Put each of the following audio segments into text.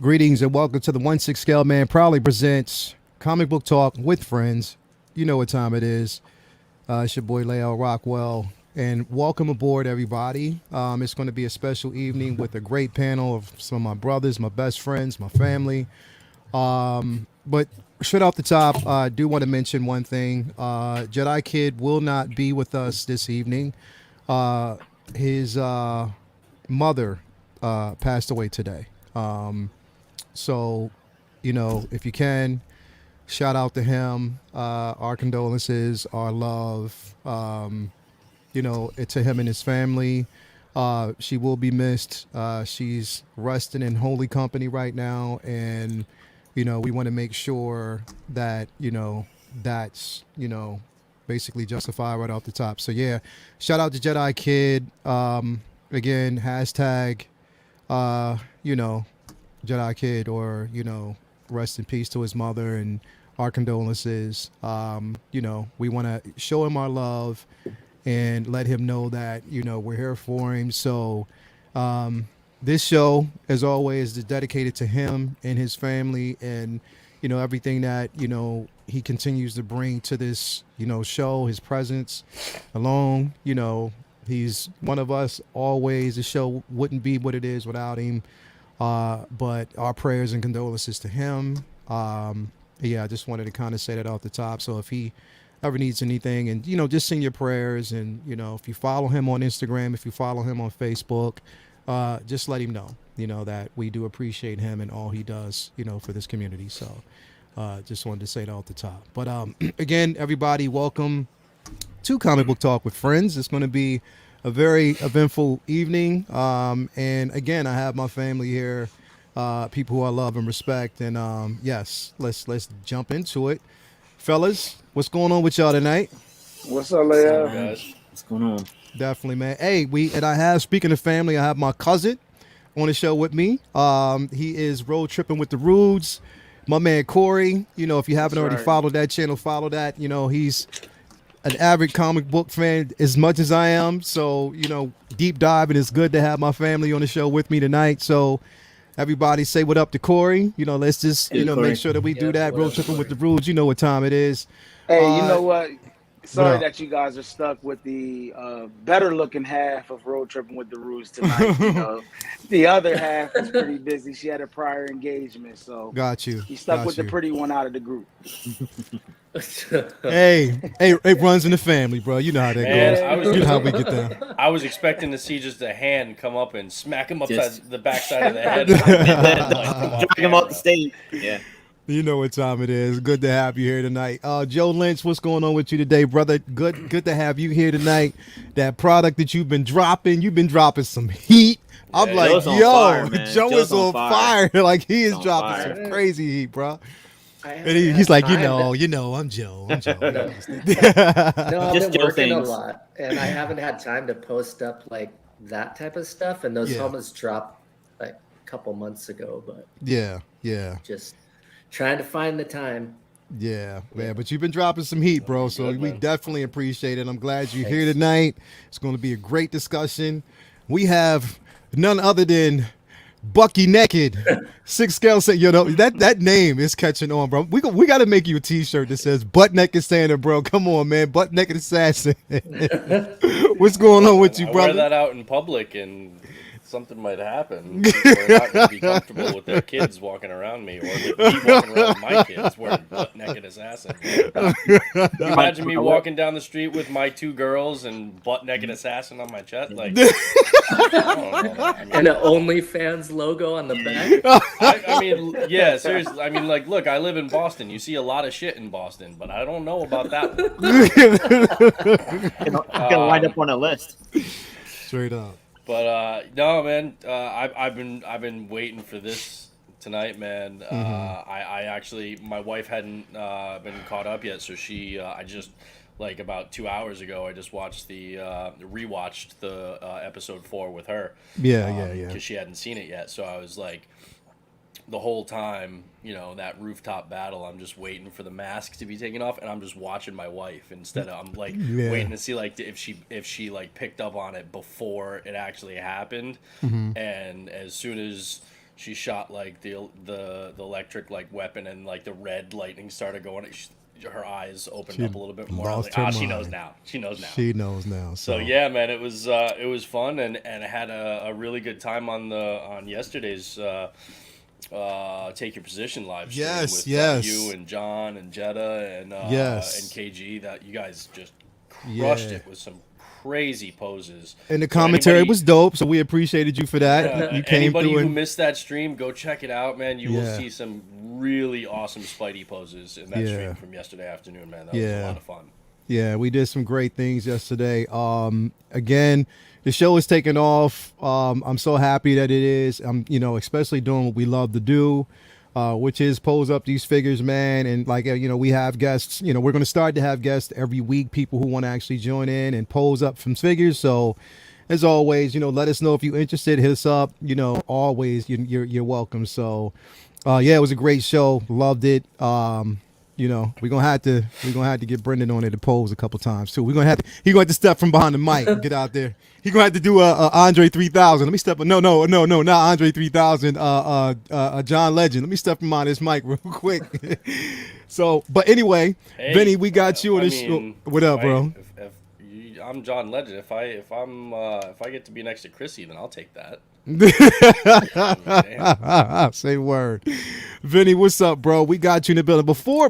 Greetings and welcome to the 1/6 Scale Man proudly presents Comic Book Talk with Friends. You know what time it is. It's your boy Leo Rockwell. And welcome aboard, everybody. It's going to be a special evening with a great panel of some of my brothers, my best friends, my family. But straight off the top, I do want to mention one thing. Jedi Kid will not be with us this evening. His mother passed away today. So, if you can, shout out to him. Our condolences, our love, to him and his family. She will be missed. She's resting in holy company right now. And, we want to make sure that, that's, basically justified right off the top. So, yeah, shout out to Jedi Kid. Again, hashtag, Jedi Kid, or rest in peace to his mother, and our condolences. We want to show him our love and let him know that we're here for him. So this show, as always, is dedicated to him and his family, and everything that he continues to bring to this show, his presence alone. He's one of us always. The show wouldn't be what it is without him. But our prayers and condolences to him. I just wanted to kind of say that off the top. So if he ever needs anything, and just send your prayers, and if you follow him on Instagram, if you follow him on Facebook, just let him know that we do appreciate him and all he does for this community. So just wanted to say that off the top. But again, everybody, welcome to Comic Book Talk with Friends. It's going to be a very eventful evening. And again, I have my family here, people who I love and respect. And yes, let's jump into it. Fellas, what's going on with y'all tonight? What's up, Leo? Guys, what's going on? Definitely, man. Hey, speaking of family, I have my cousin on the show with me. He is road tripping with the Rudes. My man Corey, if you haven't already followed that channel, follow that. He's an avid comic book fan as much as I am. So, deep dive, and it's good to have my family on the show with me tonight. So everybody say what up to Corey. Let's just, make sure that we do that. Road tripping with the Rules. You know what time it is. Hey, you know what? Sorry that you guys are stuck with the better looking half of Road Tripping with the Rules tonight. The other half is pretty busy. She had a prior engagement, so got you. He stuck with the pretty one out of the group. hey, it runs in the family, bro. You know how that goes. You know how we get down. I was expecting to see just a hand come up and smack him upside the backside of the head. Drag him off the stage. Yeah. You know what time it is. Good to have you here tonight. Joe Lynch, what's going on with you today, brother? Good to have you here tonight. That product that you've been dropping some heat. I'm like, yo, Joe is on fire. Like, he is dropping some crazy heat, bro. And he's like, I'm Joe. I'm Joe. No, I've been working a lot, and I haven't had time to post up like that type of stuff. And those helmets dropped like a couple months ago, but yeah, just trying to find the time. Yeah, man. But you've been dropping some heat, bro. So we definitely appreciate it. I'm glad you're here tonight. It's going to be a great discussion. We have none other than Bucky Naked. 6 Scale said, that name is catching on, bro. We got to make you a T-shirt that says "Butt Naked Santa," bro. Come on, man. Butt Naked Assassin. What's going on with you, brother? I wear that out in public and something might happen. People are not going to be comfortable with their kids walking around me, or with me walking around with my kids wearing Butt Naked Assassin. Imagine me walking down the street with my 2 girls and Butt Naked Assassin on my chest, like. And an OnlyFans logo on the back. I mean, yeah, seriously. I mean, like, look, I live in Boston. You see a lot of shit in Boston, but I don't know about that one. You can wind up on a list. Straight up. But no, man, I've been waiting for this tonight, man. I actually, my wife hadn't been caught up yet, so I just, like, about 2 hours ago, I just watched rewatched the episode 4 with her. Yeah. Because she hadn't seen it yet, so I was like, the whole time, that rooftop battle, I'm just waiting for the mask to be taken off, and I'm just watching my wife instead of, I'm like waiting to see like if she like picked up on it before it actually happened. And as soon as she shot like the electric like weapon, and like the red lightning started going. Her eyes opened up a little bit more. I was like, she knows now. She knows now. She knows now. So yeah, man, it was fun, and I had a really good time on yesterday's Take Your Position live stream with you and John and Jetta and KG. That you guys just crushed it with some crazy poses. And the commentary was dope, so we appreciated you for that. Yeah, you came anybody through who missed that stream, go check it out, man. You will see some really awesome Spidey poses in that stream from yesterday afternoon, man. That was a lot of fun. Yeah, we did some great things yesterday. Again, the show is taking off. I'm so happy that it is. Especially doing what we love to do, which is pose up these figures, man. And like, we have guests. We're going to start to have guests every week, people who want to actually join in and pose up some figures. So as always, let us know if you're interested. Hit us up. Always you're welcome. So it was a great show. Loved it. We're gonna have to get Brendan on it to pose a couple times too. He's going to have to step from behind the mic and get out there. He's gonna have to do a Andre 3000. Let me step. No, not Andre 3000. John Legend. Let me step from behind this mic real quick. So, but anyway, Vinnie, we got you on this show. What up, bro? I'm John Legend. If I get to be next to Chrissy, then I'll take that. Say word. Vinnie, what's up, bro? We got you in the building. Before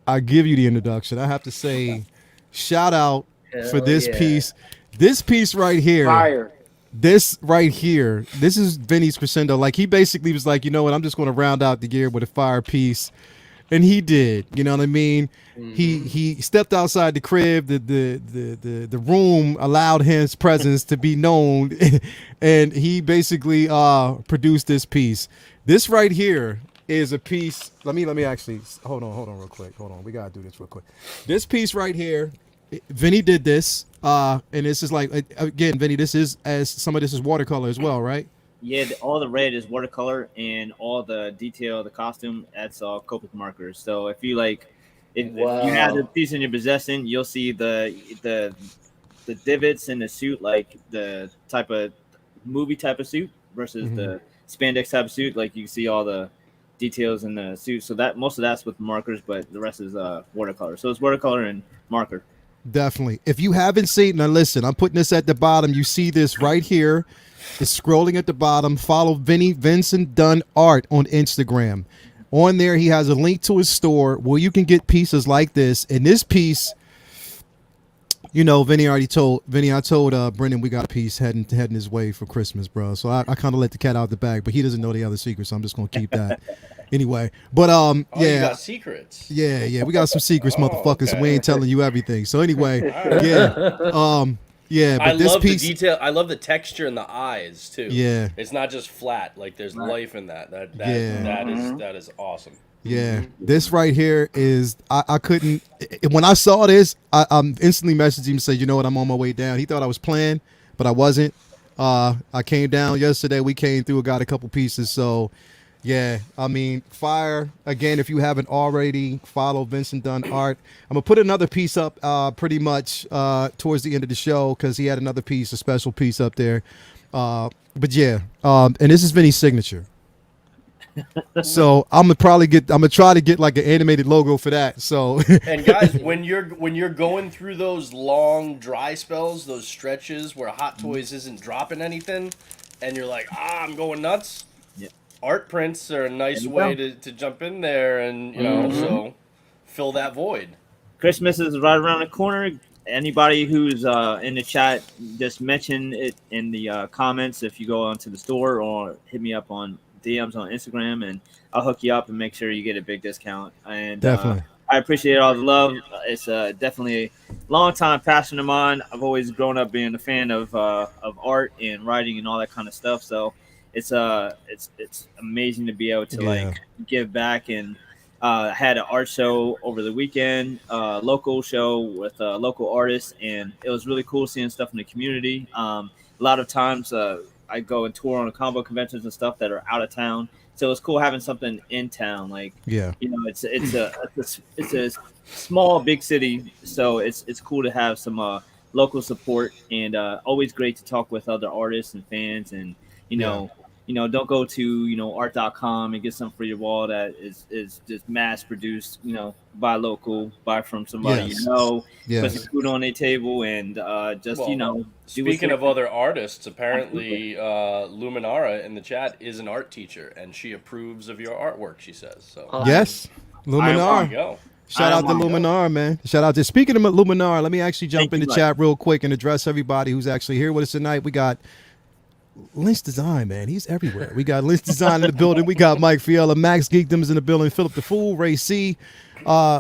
I give you the introduction, I have to say shout out for this piece. This piece right here. Fire. This right here. This is Vinnie's crescendo. Like, he basically was like, you know what, I'm just going to round out the year with a fire piece. And he did, you know what I mean? Mm-hmm. He stepped outside the crib. The room allowed his presence to be known, and he basically produced this piece. This right here is a piece. Let me actually hold on real quick. Hold on, we gotta do this real quick. This piece right here, Vinnie did this, and this is like, again, Vinnie, some of this is watercolor as well, right? Yeah, all the red is watercolor, and all the detail, the costume, that's all Copic markers. So if you if you have the piece in your possession, you'll see the divots in the suit, like the type of movie type of suit versus the spandex type of suit. Like, you can see all the details in the suit. So that most of that's with markers, but the rest is watercolor. So it's watercolor and marker. Definitely. If you haven't seen, now listen, I'm putting this at the bottom. You see this right here. It's scrolling at the bottom. Follow Vinnie Vincent Dunn Art on Instagram. On there, he has a link to his store where you can get pieces like this. And this piece, Vinnie I told Brendan we got a piece heading his way for Christmas, bro. So I kind of let the cat out the bag, but he doesn't know the other secrets, so I'm just gonna keep that anyway. But you got secrets. Yeah, we got some secrets, motherfuckers. Okay. We ain't telling you everything. So anyway, but I this love piece, the detail. I love the texture in the eyes too. Yeah, it's not just flat. Like, there's life in that. That is awesome. Yeah, this right here is I couldn't. When I saw this, I instantly messaged him and said, you know what, I'm on my way down. He thought I was playing, but I wasn't. I came down yesterday. We came through, got a couple pieces. So yeah, I mean, fire. Again, if you haven't already, follow Vincent Dunn Art. I'm gonna put another piece up pretty much towards the end of the show, because he had another piece, a special piece up there. But yeah, and this is Vinnie's signature. So I'm gonna try to get like an animated logo for that. So and guys, when you're going through those long dry spells, those stretches where Hot Toys isn't dropping anything, and you're like, I'm going nuts. Art prints are a nice way to jump in there and so fill that void. Christmas is right around the corner. Anybody who's in the chat, just mention it in the comments if you go onto the store, or hit me up on DMs on Instagram, and I'll hook you up and make sure you get a big discount. And definitely, I appreciate all the love. It's definitely a long time passion of mine. I've always grown up being a fan of art and writing and all that kind of stuff. So it's amazing to be able to give back. And had an art show over the weekend, local show with local artists, and it was really cool seeing stuff in the community. A lot of times I go and tour on combo conventions and stuff that are out of town, so it's cool having something in town. Like, it's a small big city, so it's cool to have some local support, and always great to talk with other artists and fans, and don't go to art.com and get something for your wall that is just mass produced. Buy from somebody Yes. put Yes. some food on their table, and just do Speaking of other artists, apparently Luminara in the chat is an art teacher, and she approves of your artwork. She says so. Yes, There you Luminar. go. Shout out to Luminar, man. Shout out to. Speaking of Luminar, let me actually jump in the Mike. chat real quick and address everybody who's actually here with us tonight. We got Lynch Design, man. He's everywhere. We got Lynch Design in the building. We got Mike Fiala, Max Geekdom's in the building. Philip the Fool, Ray C.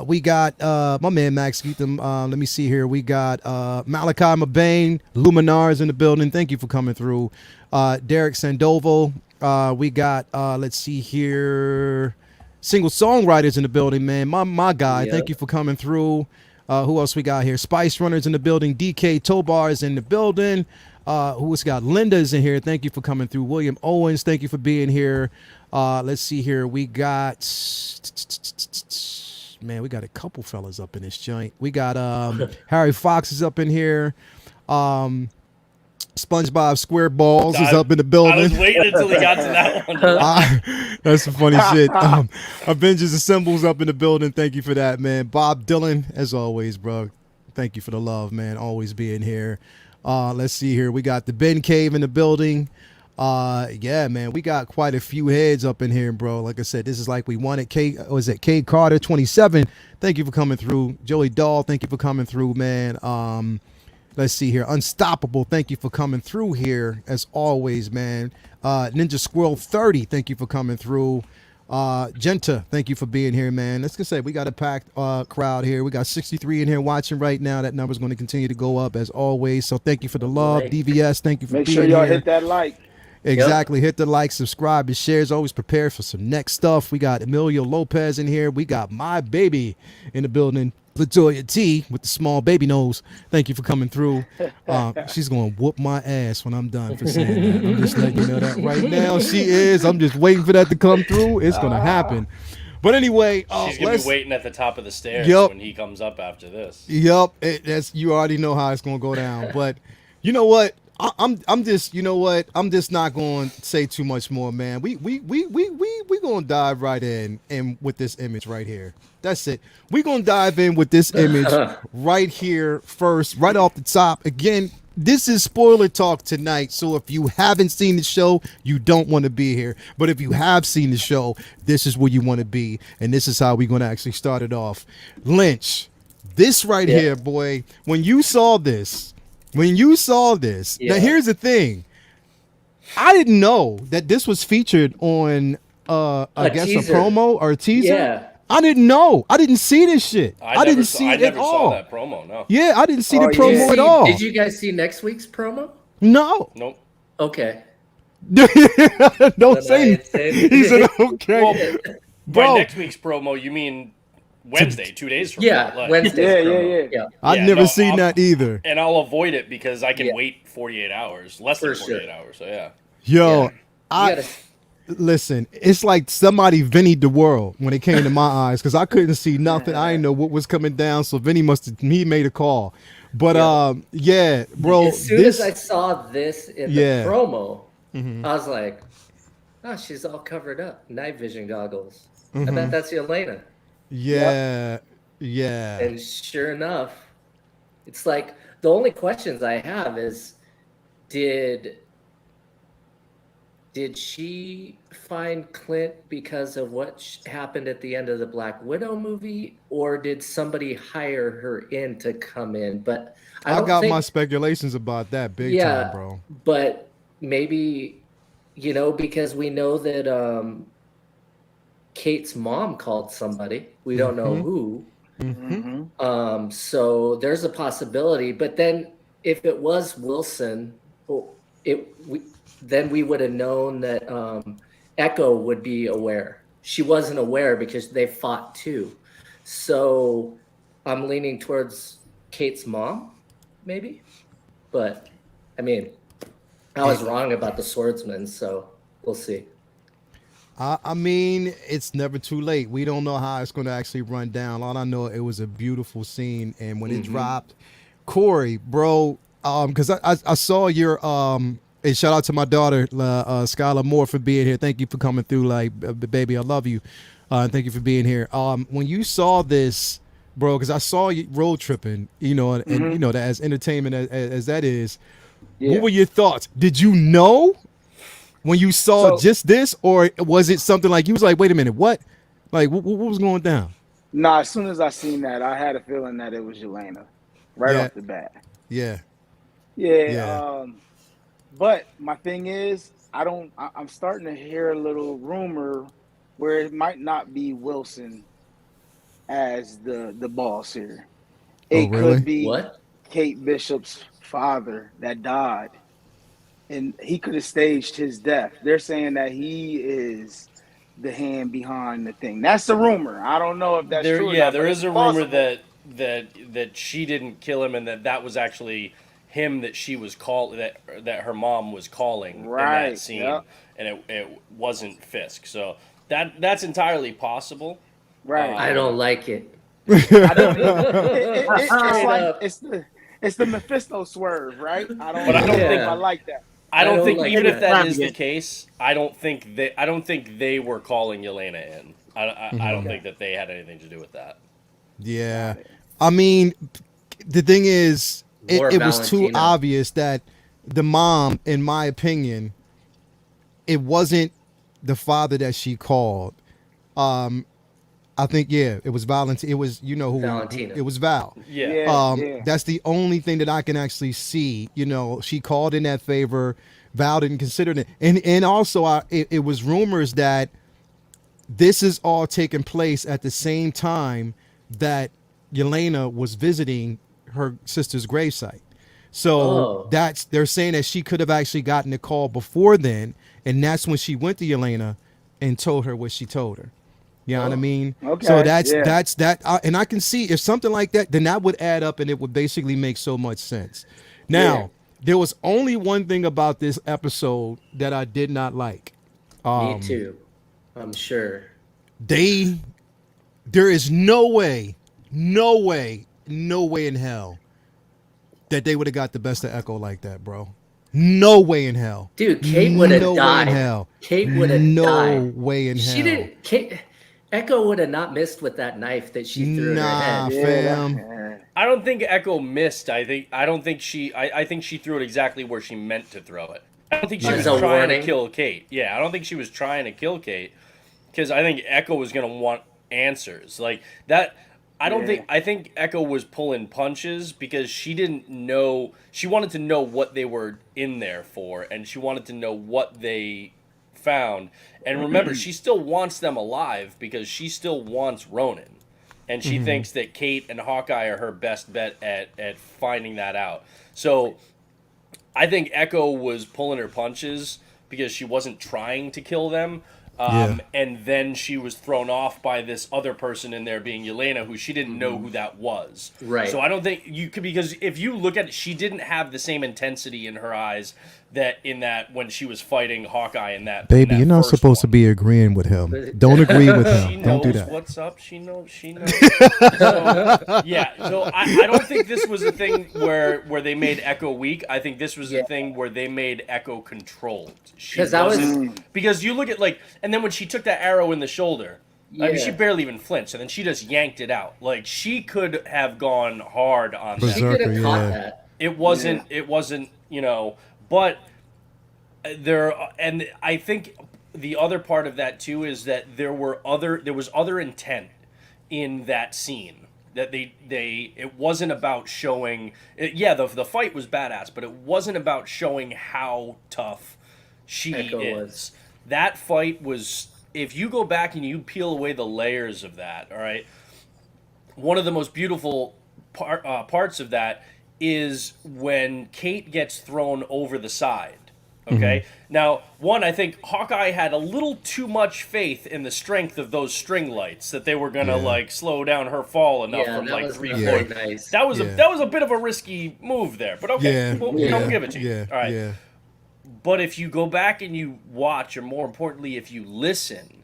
We got my man Max Geekdom. Let me see here. We got Malachi Mabane, Luminar is in the building. Thank you for coming through. Derek Sandoval. We got let's see here. Single songwriters in the building, man. My guy. Yep. Thank you for coming through. Who else we got here? Spice Runners in the building. DK Tobar is in the building. Who else got? Linda's in here. Thank you for coming through. William Owens, thank you for being here. Let's see here. We got we got a couple fellas up in this joint. We got Harry Fox is up in here. SpongeBob SquareBalls is up in the building. I was waiting until he got to that one. That's some funny shit. Avengers Assembles up in the building. Thank you for that, man. Bob Dylan, as always, bro. Thank you for the love, man. Always being here. Let's see here. We got the Ben Cave in the building. Yeah, man. We got quite a few heads up in here, bro. Like I said, this is like we wanted. K Carter 27. Thank you for coming through. Joey Dahl, thank you for coming through, man. Let's see here. Unstoppable, thank you for coming through here, as always, man. Ninja Squirrel 30, thank you for coming through. Genta, thank you for being here, man. Let's just say we got a packed crowd here. We got 63 in here watching right now. That number's going to continue to go up, as always. So thank you for the love. Right. DVS, thank you for Make being sure here. y'all hit that like. Exactly. Hit the like, subscribe, and shares. Always prepared for some next stuff. We got Emilio Lopez in here. We got my baby in the building. Latoya T with the small baby nose. Thank you for coming through. She's going to whoop my ass when I'm done for saying that. I'm just letting you know that right now. She is. I'm just waiting for that to come through. It's going to happen. But anyway, she's going to be waiting at the top of the stairs when he comes up after this. Yep. You already know how it's going to go down. But you know what? I'm just not going to say too much more, man. We going to dive right in with this image right here. That's it. We're going to dive in with this image right here first, right off the top. Again, this is spoiler talk tonight. So if you haven't seen the show, you don't want to be here. But if you have seen the show, this is where you want to be. And this is how we're going to actually start it off. Lynch, this right here, boy, when you saw this, now here's the thing. I didn't know that this was featured on, I guess, teaser. A promo or a teaser. Yeah. I didn't know. I didn't see this shit. I didn't see it at all. I never saw that promo, no. Yeah, I didn't see the promo at all. Did you guys see next week's promo? No. Nope. Okay. Don't say he said okay. Well, by next week's promo, you mean Wednesday, 2 days from now. Wednesday. Yeah. I've never seen that either. And I'll avoid it because I can wait 48 hours, less than 48 hours. So, yeah. Yo, listen, it's like somebody Vinnie the world when it came to my eyes because I couldn't see nothing. I didn't know what was coming down. So Vinnie he made a call. But bro. As soon as I saw this in the promo, I was like, oh, she's all covered up. Night vision goggles. I bet that's Elena. Yeah. And sure enough, it's like the only questions I have is did she find Clint because of what happened at the end of the Black Widow movie, or did somebody hire her in to come in? But I got my speculations about that big time, bro. But maybe, because we know that Kate's mom called somebody. We don't know who. So there's a possibility. But then if it was Wilson, then we would have known that Echo would be aware. She wasn't aware because they fought too. So I'm leaning towards Kate's mom, maybe. But, I mean, I was wrong about the swordsman, so we'll see. I mean, it's never too late. We don't know how it's going to actually run down. All I know, it was a beautiful scene. And when it dropped, Corey, bro, because I saw your Hey, shout out to my daughter, Skylar Moore, for being here. Thank you for coming through. Like, baby, I love you. Thank you for being here. When you saw this, bro, because I saw you road tripping, and you know that as entertainment as that is, what were your thoughts? Did you know when you saw So just this, or was it something like you was like, wait a minute, what? Like, what was going down? nah, as soon as I seen that, I had a feeling that it was Yelena right Yeah, off the bat. yeah, Yeah. yeah. But my thing is, I'm starting to hear a little rumor where it might not be Wilson as the boss here. Oh, It could really? be What? Kate Bishop's father that died, and he could have staged his death. They're saying that he is the hand behind the thing. That's the rumor. I don't know if that's true or not, There but is it's a rumor plausible. that she didn't kill him, and that was actually him that she was that her mom was calling in that Right. scene, Yep. and it wasn't Fisk. So that's entirely possible. Right. I don't like it. I don't either. It's Straight like up. it's the Mephisto swerve, right? I But I don't don't know if think I Yeah. like that. I I don't don't think like even if that. that is the Extravagant. case, I don't think they were calling Yelena in. I don't Okay, think that they had anything to do with that. Yeah. got it. I mean, the thing is, More it was too Valentina. obvious that the mom, in my opinion, it wasn't the father that she called. I think, yeah, it was Valentina. It was, who Valentina. it was Val. Yeah. Yeah, yeah, That's the only thing that I can actually see. She called in that favor. Val didn't consider it, and also it was rumors that this is all taking place at the same time that Yelena was visiting her sister's gravesite. So Oh. they're saying that she could have actually gotten a call before then, and that's when she went to Yelena and told her what she told her. You know what I Oh. mean? So okay, that's yeah, that's that, and I can see if something like that, then that would add up, and it would basically make so much sense. yeah. Now, there was only one thing about this episode that I did not like. Me too. I'm sure. They There is no way, no way, no way in hell that they would have got the best of Echo like that, bro. No way in hell. Dude, Kate would have No way in died. hell. Kate would have No died. way in She hell. didn't. Kate, Echo would have not missed with that knife that she threw at her Nah, head. Yeah, fam. I don't think Echo missed. I don't think I think she threw it exactly where she meant to throw it. I don't think she As was a trying to warning. kill Kate. Yeah, I don't think she was trying to kill Kate because I think Echo was gonna want answers like that. yeah. I think Echo was pulling punches because she didn't know. She wanted to know what they were in there for, and she wanted to know what they found. And remember, she still wants them alive because she still wants Ronan. And she thinks that Kate and Hawkeye are her best bet at finding that out. So I think Echo was pulling her punches because she wasn't trying to kill them. Yeah. And then she was thrown off by this other person in there being Yelena, who she didn't know who that was. Right. So I don't think you could, because if you look at it, she didn't have the same intensity in her eyes that when she was fighting Hawkeye in that. Baby, in you're that not first supposed to one. be agreeing with him. Don't agree with She him. Don't do knows that. what's up. She knows. So, yeah. So I don't think this was a thing where they made Echo weak. I think this was a thing where they made Echo controlled. She 'Cause I was- wasn't- because you look at and then when she took that arrow in the shoulder, I mean, she Yeah. barely even flinched, and then she just yanked it out. Like she could have gone hard on She that. could have Berserker, caught yeah. that. It wasn't. It wasn't. But and I think the other part of that too is that there was other intent in that scene that it wasn't about showing. The fight was badass, but it wasn't about showing how tough she Echo is. was. That fight was. If you go back and you peel away the layers of that, all right, one of the most beautiful parts of that is when Kate gets thrown over the side. Okay. Now, I think Hawkeye had a little too much faith in the strength of those string lights that they were gonna slow down her fall enough Yeah, from that was 3 not feet. very nice. That was Yeah. that was a bit of a risky move there, but okay, Yeah. we'll give it to you. Yeah. All right. Yeah. But if you go back and you watch, or more importantly, if you listen,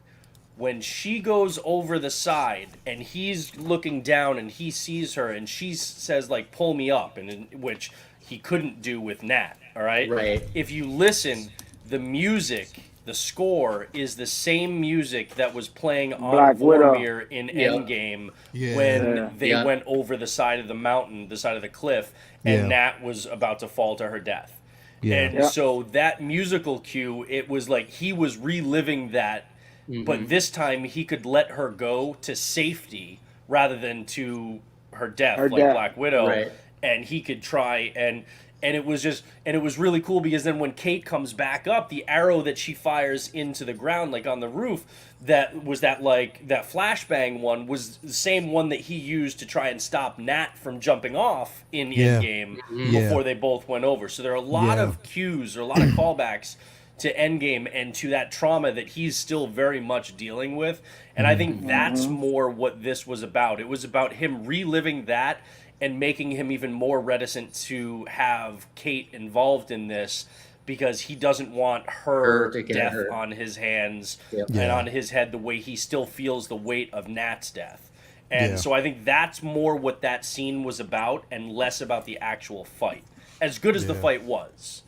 when she goes over the side and he's looking down and he sees her and she says, like, pull me up, and in which he couldn't do with Nat. All right. Right. If you listen, the music, the score is the same music that was playing on Black Widow. Vormir in Yeah. Endgame Yeah. when Yeah. they Yeah. went over the side of the mountain, the side of the cliff, and Yeah. Nat was about to fall to her death. Yeah. And Yeah. so that musical cue, it was like he was reliving that, but this time he could let her go to safety rather than to her death, Her like death. Black Widow. Right. And he could try and it was just, and it was really cool because then when Kate comes back up, the arrow that she fires into the ground, like on the roof, that was that flashbang one was the same one that he used to try and stop Nat from jumping off in Yeah. Endgame Yeah. before they both went over. So there are a lot Yeah. of cues, or a lot of callbacks to Endgame and to that trauma that he's still very much dealing with. And I think that's more what this was about. It was about him reliving that and making him even more reticent to have Kate involved in this because he doesn't want her Her to get death hurt. on his hands Yep. and Yeah. on his head the way he still feels the weight of Nat's death. And Yeah. so I think that's more what that scene was about and less about the actual fight. As good as the Yeah. fight was.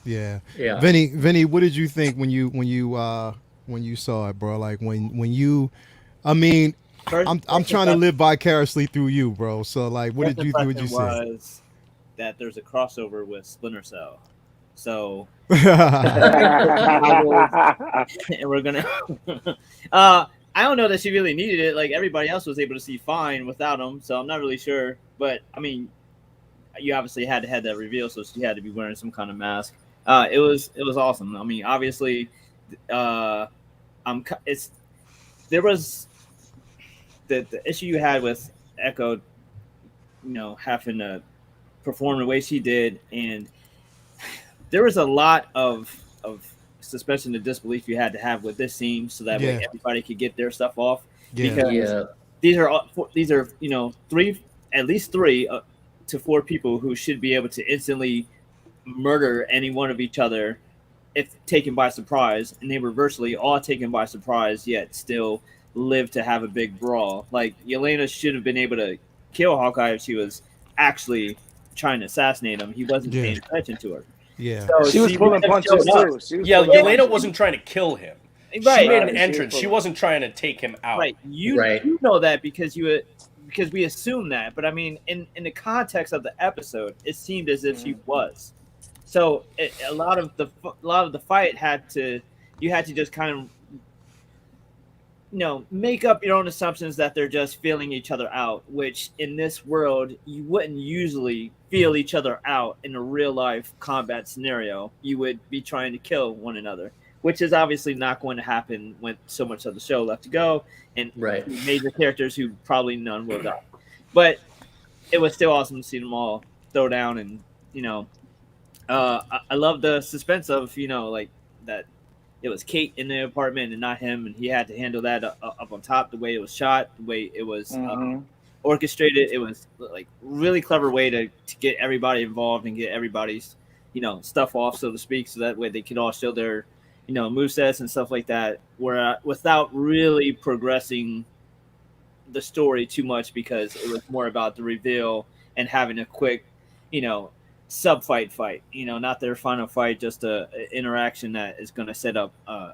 Yeah. Yeah. Vinny, what did you think when you saw it, bro? Like when you, I mean, I'm trying to live vicariously through you, bro. So like, what did you impression say? was that there's a crossover with Splinter Cell. So and we're gonna I don't know that she really needed it. Like everybody else was able to see fine without him, so I'm not really sure. But I mean, you obviously had to have that reveal, so she had to be wearing some kind of mask. It was awesome. I mean, obviously, there was the issue you had with Echo, having to perform the way she did, and there was a lot of suspension of disbelief you had to have with this scene, so that way everybody could get their stuff off. Yeah. Because these are at least three to four people who should be able to instantly murder any one of each other if taken by surprise, and they were virtually all taken by surprise, yet still live to have a big brawl. Like Yelena should have been able to kill Hawkeye if she was actually trying to assassinate him. He wasn't paying attention to her. Yeah. So she was pulling punches too. Yelena wasn't trying to kill him. Right. She made an Right. entrance. She wasn't trying to take him out. Right. You know that because we assume that, but I mean, in the context of the episode, it seemed as if she was. So a lot of the fight you had to just kind of make up your own assumptions that they're just feeling each other out, which in this world you wouldn't usually feel each other out in a real life combat scenario. You would be trying to kill one another, which is obviously not going to happen with so much of the show left to go and major characters who probably none will die. But it was still awesome to see them all throw down, and I love the suspense of like that it was Kate in the apartment and not him, and he had to handle that up on top. The way it was shot, the way it was orchestrated, it was like really clever way to get everybody involved and get everybody's stuff off, so to speak, so that way they could all show their movesets and stuff like that, where without really progressing the story too much, because it was more about the reveal and having a quick sub fight, not their final fight, just a interaction that is going to set up a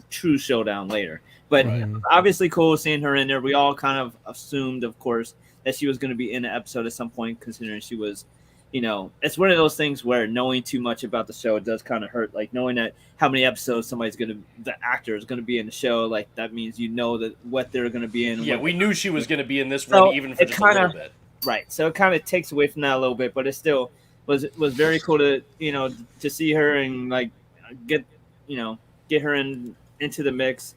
true showdown later. But obviously cool seeing her in there. We all kind of assumed, of course, that she was going to be in the episode at some point, considering she was, it's one of those things where knowing too much about the show, it does kind of hurt. Like knowing that how many episodes the actor is going to be in the show, like that means that what they're going to be in. Yeah, we knew she was going to be in this one, even for just a little bit. Right. So it kind of takes away from that a little bit, but it still was very cool to to see her and like get her into the mix.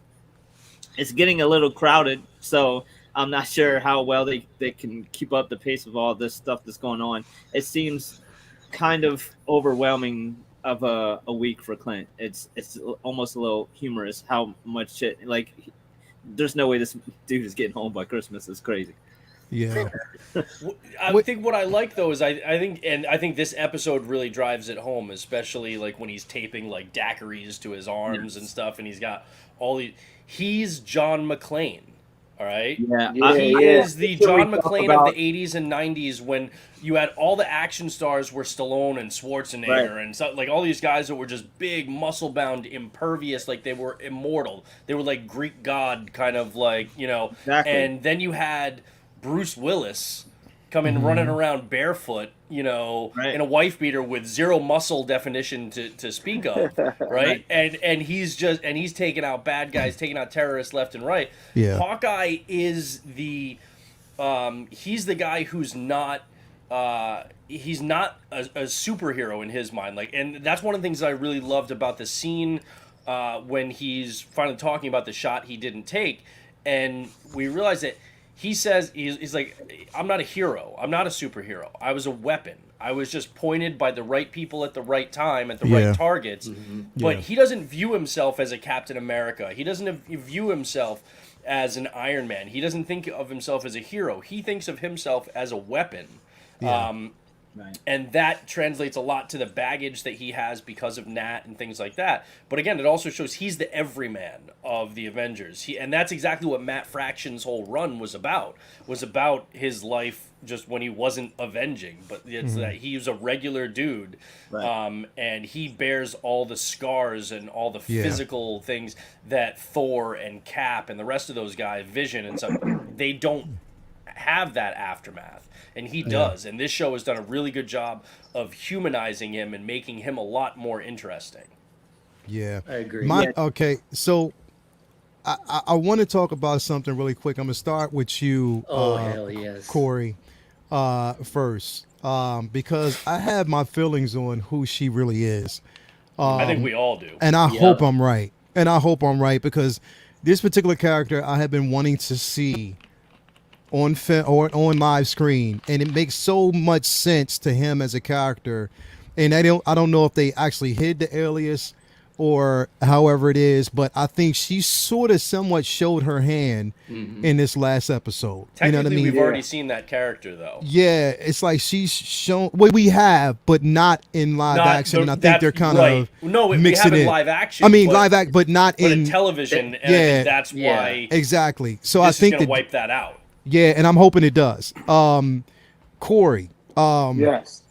It's getting a little crowded, so I'm not sure how well they can keep up the pace of all this stuff that's going on. It seems kind of overwhelming of a week for Clint. It's almost a little humorous how much shit, like there's no way this dude is getting home by Christmas. It's crazy. Yeah. I think what I like though is I think this episode really drives it home, especially like when he's taping like daiquiris to his arms and stuff, and he's got all these. He's John McClane, All right. Yeah, He yeah. is the Should we John talk McClane about- of the 80s and 90s when you had all the action stars were Stallone and Schwarzenegger and so, like all these guys that were just big, muscle bound, impervious, like they were immortal. They were like Greek god kind of like, you know. Exactly. And then you had Bruce Willis coming running around barefoot, you know, Right. in a wife beater with zero muscle definition to speak of, right? And he's taking out bad guys, taking out terrorists left and right. Yeah. Hawkeye is the he's the guy who's not he's not a superhero in his mind. Like, and that's one of the things that I really loved about the scene when he's finally talking about the shot he didn't take, and we realize that he says he's like, I'm not a hero, I'm not a superhero, I was a weapon. I was just pointed by the right people at the right time at the right targets. But he doesn't view himself as a Captain America. He doesn't view himself as an Iron Man. He doesn't think of himself as a hero. He thinks of himself as a weapon. And that translates a lot to the baggage that he has because of Nat and things like that. But again, it also shows he's the everyman of the Avengers. And that's exactly what Matt Fraction's whole run was about his life just when he wasn't avenging. But it's that he was a regular dude. And he bears all the scars and all the physical things that Thor and Cap and the rest of those guys, Vision and stuff, they don't have that aftermath. And he does. And this show has done a really good job of humanizing him and making him a lot more interesting. Yeah. I agree. Okay, so I want to talk about something really quick. I'm going to start with you, Hell yes. Corey, first, because I have my feelings on who she really is. I think we all do. And I hope I'm right. And I hope I'm right, because this particular character I have been wanting to see on film or on live screen, and it makes so much sense to him as a character. And I don't know if they actually hid the alias or however it is, but I think she sort of somewhat showed her hand in this last episode. You know what I mean? We've already seen that character, though. Yeah, it's like she's shown. Well, we have, but not in live action. And I think they're kind of we have in live action. I mean, live act, but not in television. And I think that's why exactly. So this I think is gonna wipe that out. Yeah, and I'm hoping it does. Corey, yes.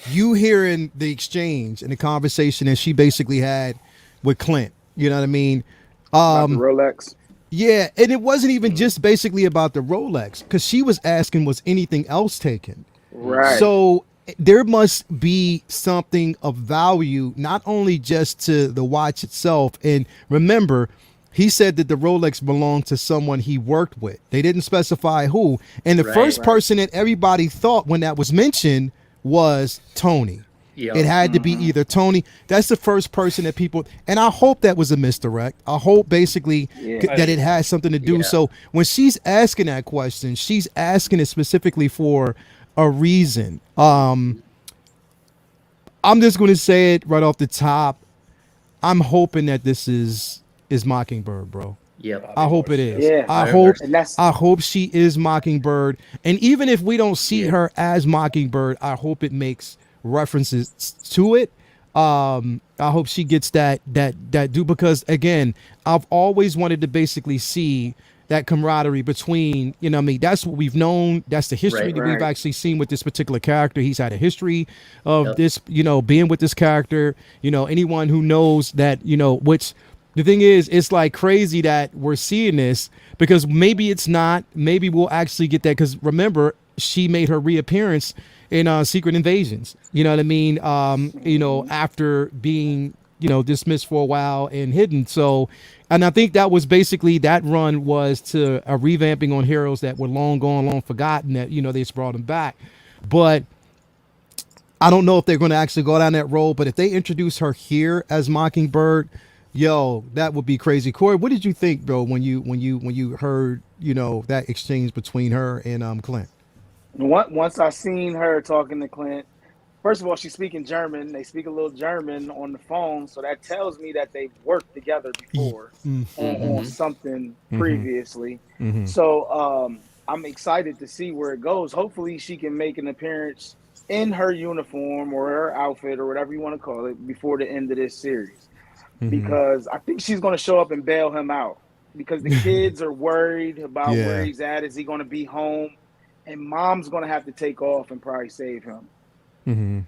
You hearing the exchange and the conversation that she basically had with Clint, you know what I mean? About the Rolex. Yeah, and it wasn't even just basically about the Rolex, because she was asking, was anything else taken? Right. So there must be something of value, not only just to the watch itself. And remember, he said that the Rolex belonged to someone he worked with. They didn't specify who. And the first person that everybody thought when that was mentioned was Tony. It had to be either Tony. That's the first person that people, and I hope that was a misdirect. I hope basically that it has something to do. So when she's asking that question, she's asking it specifically for a reason. I'm just going to say it right off the top. I'm hoping that this is Mockingbird, bro. Yep. I hope it is. Yeah, I hope she is Mockingbird. And even if we don't see her as Mockingbird, I hope it makes references to it. I hope she gets that do, because again, I've always wanted to basically see that camaraderie between, you know what I mean? That's what we've known. That's the history that we've actually seen with this particular character. He's had a history of this, you know, being with this character. You know, anyone who knows that, you know, which the thing is, it's like crazy that we're seeing this, because maybe it's not. Maybe we'll actually get that, because remember, she made her reappearance in Secret Invasions. You know what I mean? You know, after being, you know, dismissed for a while and hidden. So, and I think that was basically, that run was to a revamping on heroes that were long gone, long forgotten, that, you know, they just brought them back. But I don't know if they're going to actually go down that road. But if they introduce her here as Mockingbird, yo, that would be crazy. Corey, what did you think, bro, when you heard, you know, that exchange between her and Clint? Once I seen her talking to Clint, first of all, she's speaking German. They speak a little German on the phone, so that tells me that they've worked together before on something previously. So I'm excited to see where it goes. Hopefully she can make an appearance in her uniform or her outfit or whatever you want to call it before the end of this series, because I think she's going to show up and bail him out. because the kids are worried about where Yeah. he's at. Is he going to be home? And mom's going to have to take off and probably save him.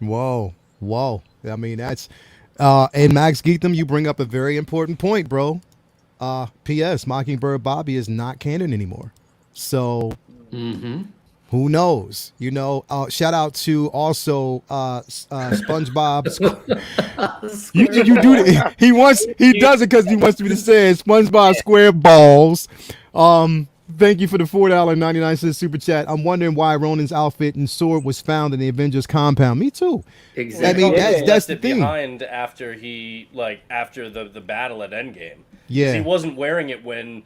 Whoa. Whoa. I mean, that's and Max Geetham, you bring up a very important point, bro. P.S. Mockingbird Bobby is not canon anymore. So who knows? You know, shout out to also SpongeBob. You do it. He does it because he wants me to say it. SpongeBob Square Balls. Thank you for the $4.99 super chat. I'm wondering why Ronan's outfit and sword was found in the Avengers compound. Me too. Exactly. I mean, that's left the it thing. behind after after the battle at Endgame. 'Cause Yeah. he wasn't wearing it when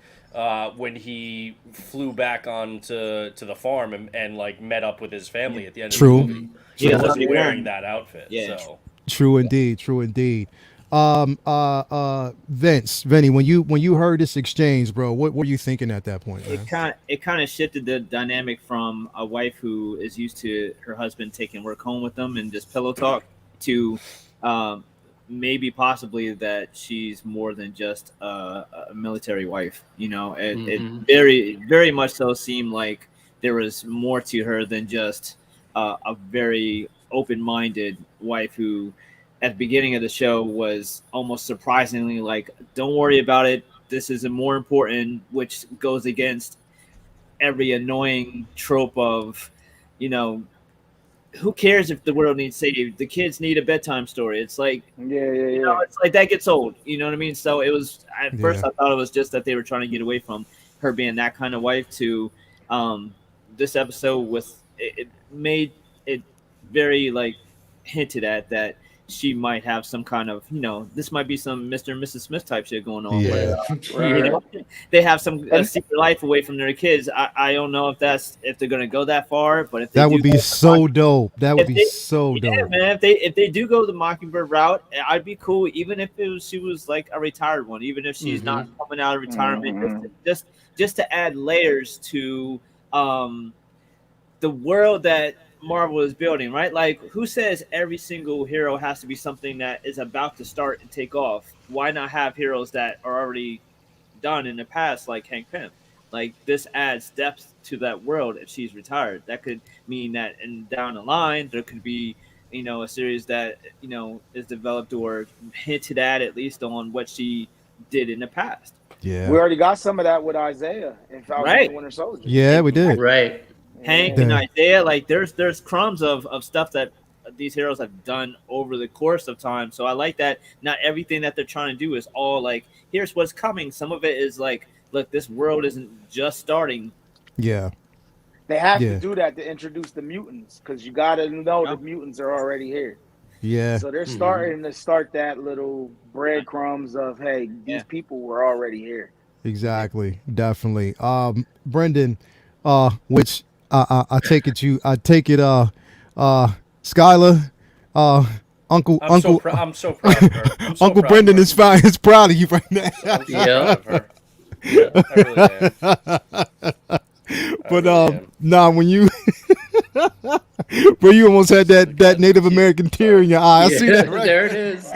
he flew back to the farm and like met up with his family at the end True. of the movie. He He was wasn't already wearing wearing- that outfit. Yeah. So True indeed. True indeed. Vinny, when you heard this exchange, bro, what were you thinking at that point, man? It kind of shifted the dynamic from a wife who is used to her husband taking work home with them and just pillow talk to maybe possibly that she's more than just a military wife. You know, it very very much so seemed like there was more to her than just a very open-minded wife who at the beginning of the show was almost surprisingly like, don't worry about it, this is more important, which goes against every annoying trope of, you know, who cares if the world needs saved? The kids need a bedtime story. It's like, you know, it's like that gets old. You know what I mean? So it was at first I thought it was just that they were trying to get away from her being that kind of wife to this episode was it made it very like hinted at that she might have some kind of, you know, this might be some Mr. and Mrs. Smith type shit going on. Yeah. You know, they have some secret life away from their kids. I don't know if they're gonna go that far, but if they That would be so dope. That would be so dope. man. If they do go the Mockingbird route, I'd be cool. Even if she was like a retired one, even if she's not coming out of retirement, just to add layers to the world that Marvel is building, right? Like, who says every single hero has to be something that is about to start and take off? Why not have heroes that are already done in the past, like Hank Pym? Like, this adds depth to that world if she's retired. That could mean that down the line, there could be, you know, a series that, you know, is developed or hinted at least on what she did in the past. Yeah. We already got some of that with Isaiah in Falcon and the Winter Soldier. Yeah, we did. Right. Hank and Isaiah, like there's crumbs of stuff that these heroes have done over the course of time. So I like that not everything that they're trying to do is all like, here's what's coming. Some of it is like, look, this world isn't just starting. Yeah. They have to do that to introduce the mutants, because you got to know the mutants are already here. Yeah. So they're starting to start that little breadcrumbs of, hey, these people were already here. Exactly. Definitely. Brendan, which I take it Skylar, Uncle I'm so proud of her. Uncle Brendan is proud of you right now. I'm so proud of her. I really am. But nah, when you bro, you almost had that Native American tear in your eye. I see that right there it is.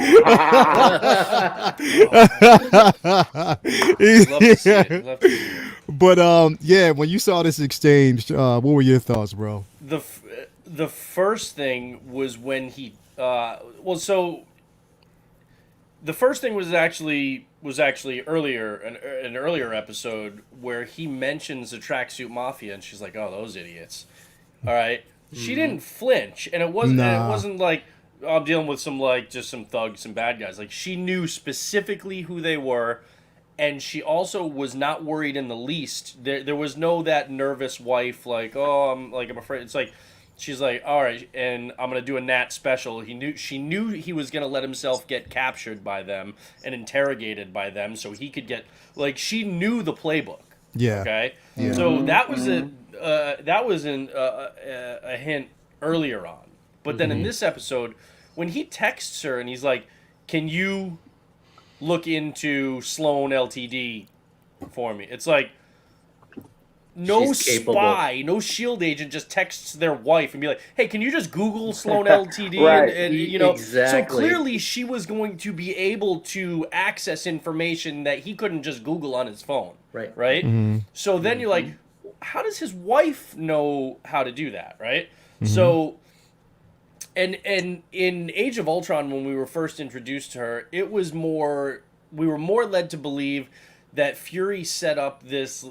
Love to see it. Love to see it. But yeah, when you saw this exchange, what were your thoughts, bro? The first thing was when he the first thing was actually earlier an earlier episode where he mentions the tracksuit mafia and she's like, oh, those idiots. All right, she didn't flinch, and it wasn't like, oh, I'm dealing with some like just some thugs, some bad guys. Like, she knew specifically who they were. And she also was not worried in the least. There was no that nervous wife like, oh, I'm afraid. It's like, she's like, all right, and I'm gonna do a Nat special. She knew he was gonna let himself get captured by them and interrogated by them, so he could get, like, she knew the playbook. Yeah. Okay. Yeah. So that was a hint earlier on, but then in this episode, when he texts her and he's like, can you look into Sloan Ltd for me? It's like, no She's capable. spy, no shield agent just texts their wife and be like, "Hey, can you just Google Sloan LTD?" Right. and you know, so Exactly. clearly she was going to be able to access information that he couldn't just Google on his phone. Right. Right. So then you're like, how does his wife know how to do that? Right. So. And in Age of Ultron, when we were first introduced to her, it was more, we were more led to believe that Fury set up this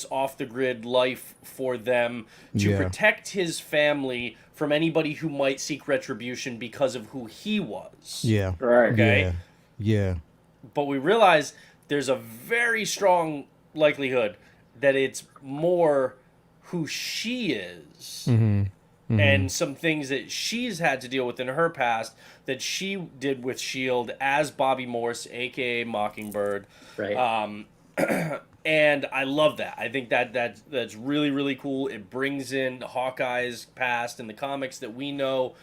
off the grid life for them to Yeah. protect his family from anybody who might seek retribution because of who he was. Yeah. Right. Okay. Yeah. But we realize there's a very strong likelihood that it's more who she is. And some things that she's had to deal with in her past that she did with S.H.I.E.L.D. as Bobby Morse, a.k.a. Mockingbird. Right. And I love that. I think that's really, really cool. It brings in Hawkeye's past and the comics that we know.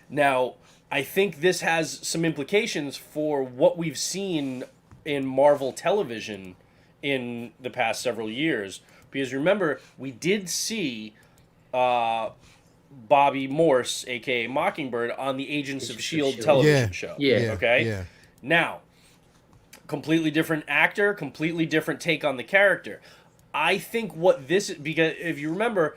Now, I think this has some implications for what we've seen in Marvel television in the past several years. Because remember, we did see Bobby Morse, aka Mockingbird, on the Agents of S.H.I.E.L.D. television show. Yeah. Okay? Yeah. Now, completely different actor, completely different take on the character. I think what this, because if you remember,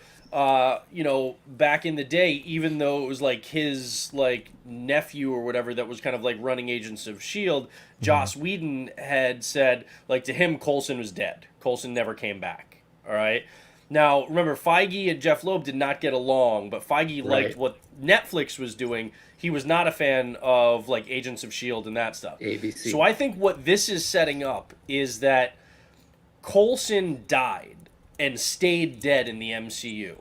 you know, back in the day, even though it was like his like nephew or whatever that was kind of like running Agents of S.H.I.E.L.D., Joss Whedon had said, like, to him, Coulson was dead. Coulson never came back. All right? Now, remember, Feige and Jeff Loeb did not get along, but Feige liked what Netflix was doing. He was not a fan of, like, Agents of S.H.I.E.L.D. and that stuff. ABC. So I think what this is setting up is that Coulson died and stayed dead in the MCU.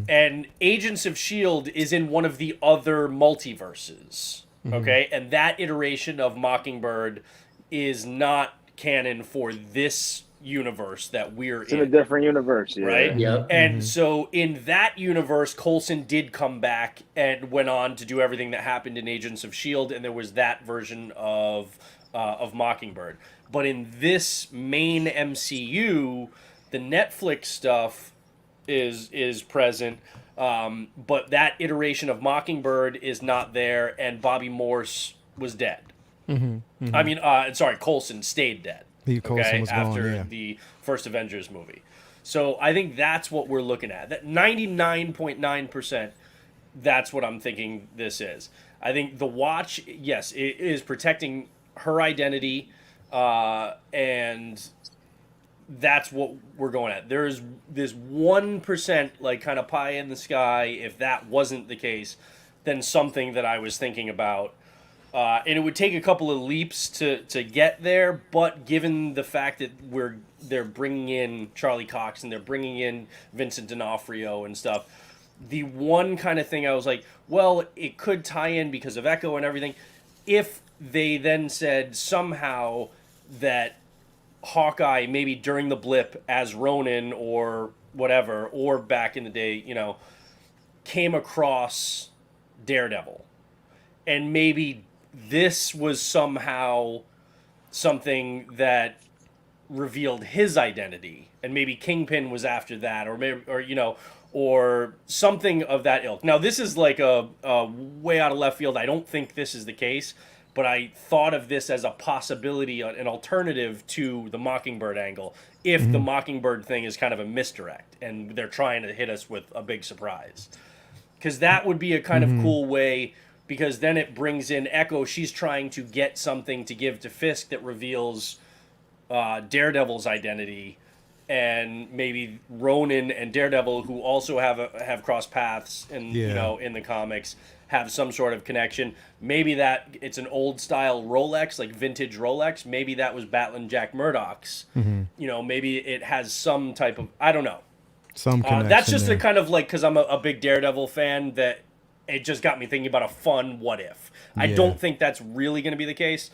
And Agents of S.H.I.E.L.D. is in one of the other multiverses, okay? And that iteration of Mockingbird is not canon for this universe that we're It's in a different universe, yeah. right? Yep. And so in that universe, Coulson did come back and went on to do everything that happened in Agents of S.H.I.E.L.D., and there was that version of Mockingbird. But in this main MCU, the Netflix stuff is present, but that iteration of Mockingbird is not there, and Bobby Morse was dead. I mean, sorry, Coulson stayed dead. Coulson was after gone, yeah. the first Avengers movie. So I think that's what we're looking at. That 99.9%, that's what I'm thinking this is. I think the Watch, yes, it is protecting her identity, and that's what we're going at. There's this 1%, like, kind of pie in the sky. If that wasn't the case, then something that I was thinking about. And it would take a couple of leaps to get there, but given the fact that they're bringing in Charlie Cox and they're bringing in Vincent D'Onofrio and stuff, the one kind of thing I was like, well, it could tie in because of Echo and everything. If they then said somehow that Hawkeye, maybe during the blip as Ronin or whatever, or back in the day, you know, came across Daredevil, and maybe this was somehow something that revealed his identity, and maybe Kingpin was after that, or maybe, or you know, or something of that ilk. Now, this is like a way out of left field. I don't think this is the case, but I thought of this as a possibility, an alternative to the Mockingbird angle, if the Mockingbird thing is kind of a misdirect and they're trying to hit us with a big surprise. Because that would be a kind of cool way, because then it brings in Echo. She's trying to get something to give to Fisk that reveals Daredevil's identity, and maybe Ronin and Daredevil, who also have crossed paths in you know, in the comics, have some sort of connection. Maybe that it's an old style Rolex, like vintage Rolex. Maybe that was Batlin Jack Murdoch's. You know, maybe it has some type of, I don't know. Some connection That's just there. a kind of like, because I'm a big Daredevil fan, that it just got me thinking about a fun what if. I don't think that's really going to be the case,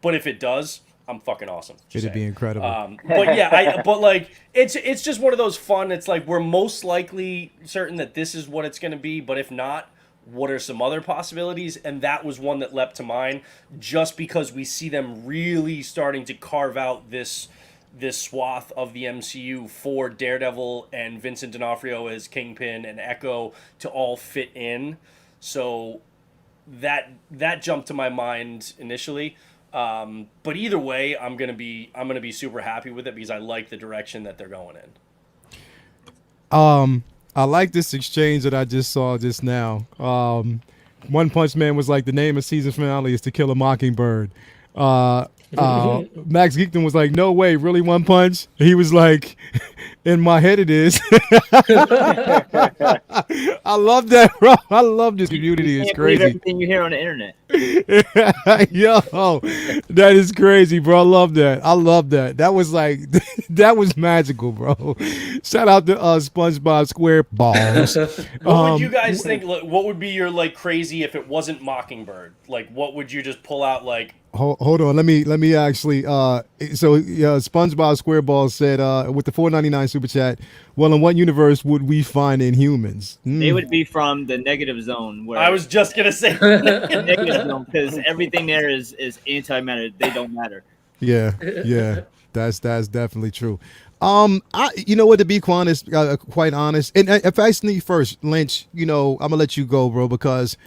but if it does, I'm fucking awesome. Just It'd be saying. incredible. But yeah, but like it's just one of those fun. It's like we're most likely certain that this is what it's going to be, but if not, what are some other possibilities? And that was one that leapt to mind, just because we see them really starting to carve out this swath of the MCU for Daredevil and Vincent D'Onofrio as Kingpin and Echo to all fit in. So that jumped to my mind initially. But either way, I'm gonna be super happy with it because I like the direction that they're going in. I like this exchange that I just saw just now. One Punch Man was like, the name of season finale is To Kill a Mockingbird. Max Geekton was like, no way, really One Punch? He was like, in my head it is. I love that, bro. I love this community. It's believe crazy. everything you hear on the internet. Yo, that is crazy, bro. I love that. I love that. That was like, that was magical, bro. Shout out to SpongeBob SquareBalls. What would you guys think? What would be your like crazy if it wasn't Mockingbird? Like, what would you just pull out? Like, hold on. Let me actually. SpongeBob SquareBall said with the $4.99 super chat. Well, in what universe would we find Inhumans? They would be from the negative zone. Where I was just gonna say negative zone because everything there is antimatter. They don't matter. Yeah, that's definitely true. You know what? To be quite honest, and if I sneak first, Lynch, I'm gonna let you go, bro, because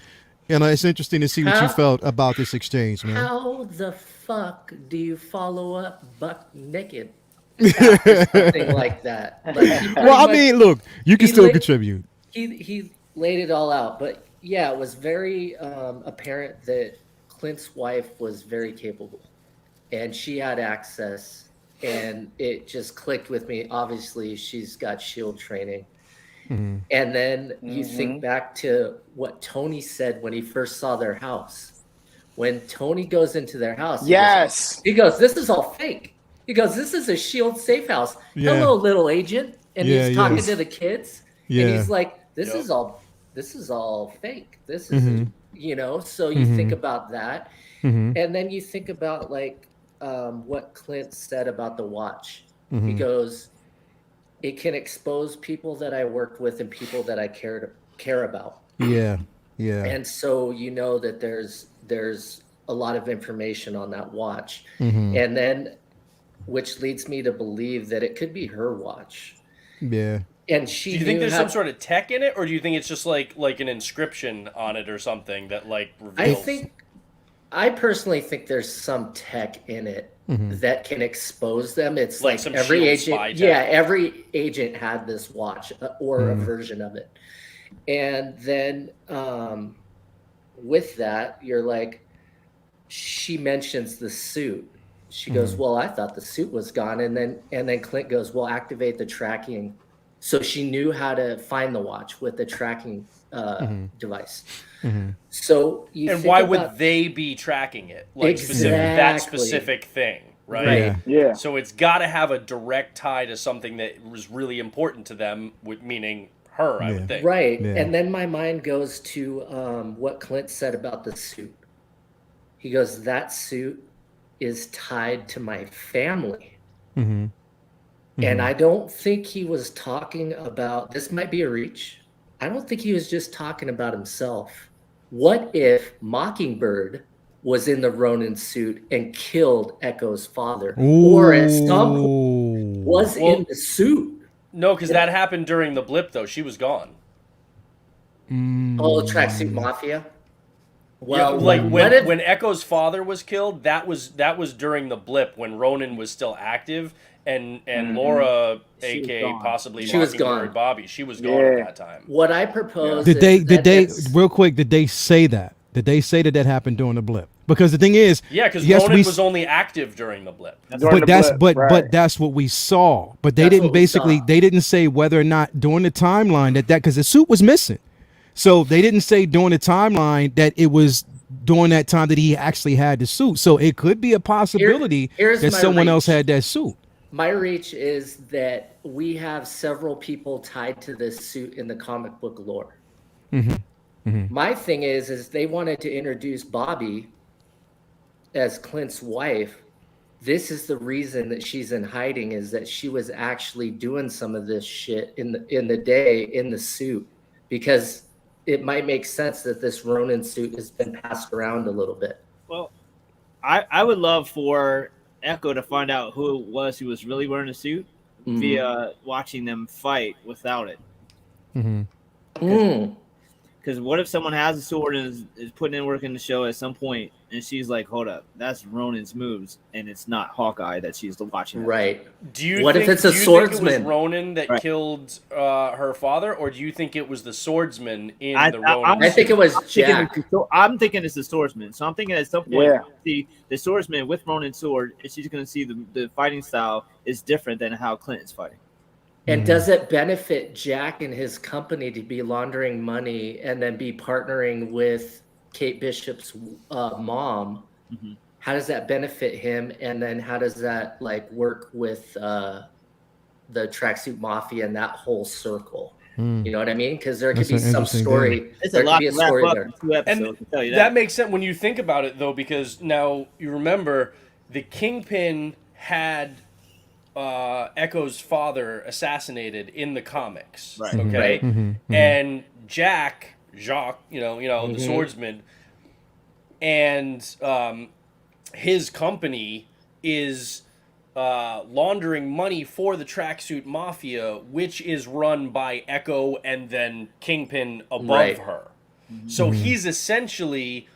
it's interesting to see what you felt about this exchange, man. How the fuck do you follow up buck naked? After something like that. Well, I mean, look, you can still contribute. He laid it all out, but yeah, it was very apparent that Clint's wife was very capable, and she had access, and it just clicked with me. Obviously, she's got SHIELD training. Mm-hmm. And then you think back to what Tony said when he first saw their house. When Tony goes into their house, he goes, "This is all fake." He goes, "This is a SHIELD safe house. Yeah. Hello, little agent." And he's talking to the kids. Yeah. And he's like, this is all fake. This is, so you think about that. Mm-hmm. And then you think about like what Clint said about the watch. Mm-hmm. He goes, it can expose people that I worked with and people that I care about. Yeah. And so that there's a lot of information on that watch. Mm-hmm. And then which leads me to believe that it could be her watch. Yeah. And do you think there's some sort of tech in it, or do you think it's just like an inscription on it or something that like reveals? I personally think there's some tech in it that can expose them. It's like every agent, every agent had this watch or a version of it. And then with that, you're like, she mentions the suit. She goes, well, I thought the suit was gone. And then Clint goes, well, activate the tracking. So she knew how to find the watch with the tracking device. Mm-hmm. So why would they be tracking it? Like that specific thing, right? Yeah. So it's got to have a direct tie to something that was really important to them, meaning her, I would think. Right. Yeah. And then my mind goes to what Clint said about the suit. He goes, that suit is tied to my family. Mm-hmm. Mm-hmm. And I don't think he was talking about, this might be a reach. I don't think he was just talking about himself. What if Mockingbird was in the Ronin suit and killed Echo's father? Ooh. Or at some point was in the suit? No, because that happened during the blip, though. She was gone. Oh, Tracksuit Mafia? Well, like when Echo's father was killed, that was during the blip when Ronin was still active, and Laura, aka possibly Mockingbird Bobby, she was gone at that time. What I propose did they real quick? Did they say that? Did they say that happened during the blip? Because the thing is, because Ronin was only active during the blip. But that's what we saw. But they didn't they didn't say whether or not during the timeline that because the suit was missing. So they didn't say during the timeline that it was during that time that he actually had the suit. So it could be a possibility that someone else had that suit. My reach is that we have several people tied to this suit in the comic book lore. Mm-hmm. Mm-hmm. My thing is they wanted to introduce Bobby as Clint's wife. This is the reason that she's in hiding, is that she was actually doing some of this shit in the day in the suit, because it might make sense that this Ronin suit has been passed around a little bit. Well, I would love for Echo to find out who it was who was really wearing a suit via watching them fight without it. Because what if someone has a sword and is putting in work in the show at some point, and she's like, "Hold up, that's Ronan's moves, and it's not Hawkeye that she's watching." Right. Do you What think, if it's a do you swordsman? think it was Ronan that Right. killed her father, or do you think it was the swordsman in the Ronan? I think it was Jack. I'm thinking it's the swordsman. So I'm thinking at some point, Yeah. see the swordsman with Ronan's sword, and she's going to see the fighting style is different than how Clint is fighting. And does it benefit Jack and his company to be laundering money and then be partnering with Kate Bishop's mom? How does that benefit him? And then how does that like work with the tracksuit mafia and that whole circle? You know what I mean? Because there could That's be an some interesting story. thing. It's There a could lot be a to wrap story up there. in 2 episodes. I can tell you That makes sense when you think about it, though, because now you remember the Kingpin had Echo's father assassinated in the comics, Right. okay? Right. And Jacques, the swordsman, and his company is laundering money for the tracksuit mafia, which is run by Echo and then Kingpin above Right. her. So he's essentially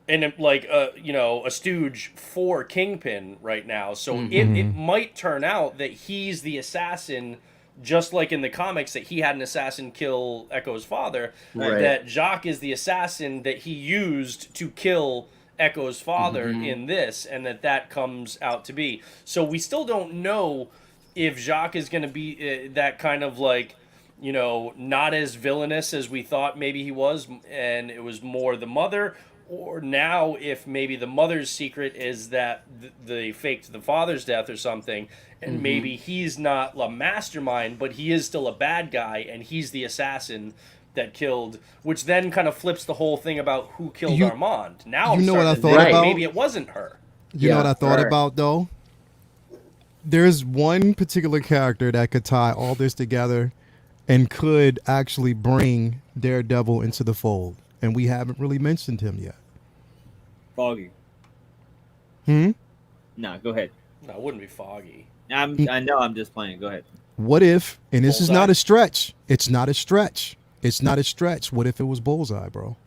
a stooge for Kingpin right now. So it might turn out that he's the assassin, just like in the comics that he had an assassin kill Echo's father. Right. That Jacques is the assassin that he used to kill Echo's father in this, and that comes out to be. So we still don't know if Jacques is going to be that kind of like, not as villainous as we thought maybe he was, and it was more the mother, or now if maybe the mother's secret is that they faked the father's death or something, and maybe he's not a mastermind, but he is still a bad guy, and he's the assassin that killed, which then kind of flips the whole thing about who killed Armand. Now you I'm know what I starting to thought think about? maybe it wasn't her. You know what I thought right. about though? There's one particular character that could tie all this together and could actually bring Daredevil into the fold, and we haven't really mentioned him yet. Foggy. Hmm? No, go ahead. No, it wouldn't be Foggy. I know I'm just playing. Go ahead. What if, and this is Bullseye? not a stretch, it's not a stretch. It's not a stretch. What if it was Bullseye, bro?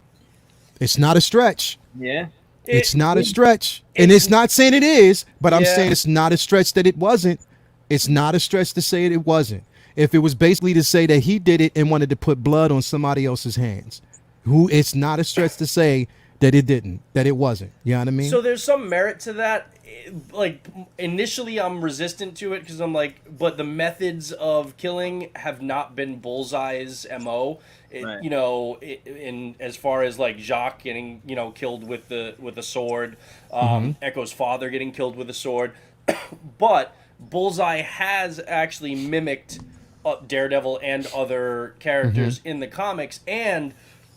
It's not a stretch. Yeah. It's not a stretch. And it's not saying it is, but I'm Yeah. saying it's not a stretch that it wasn't. It's not a stretch to say it wasn't. If it was basically to say that he did it and wanted to put blood on somebody else's hands, it's not a stretch to say that it didn't, that it wasn't. You know what I mean? So there's some merit to that. Like, initially I'm resistant to it because I'm like, but the methods of killing have not been Bullseye's MO. Right. In as far as like Jacques getting, killed with a sword, Echo's father getting killed with a sword. But Bullseye has actually mimicked Daredevil and other characters in the comics, and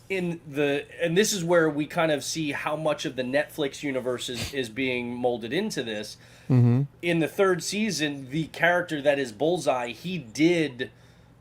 this is where we kind of see how much of the Netflix universe is being molded into this. In the third season, the character that is Bullseye, he did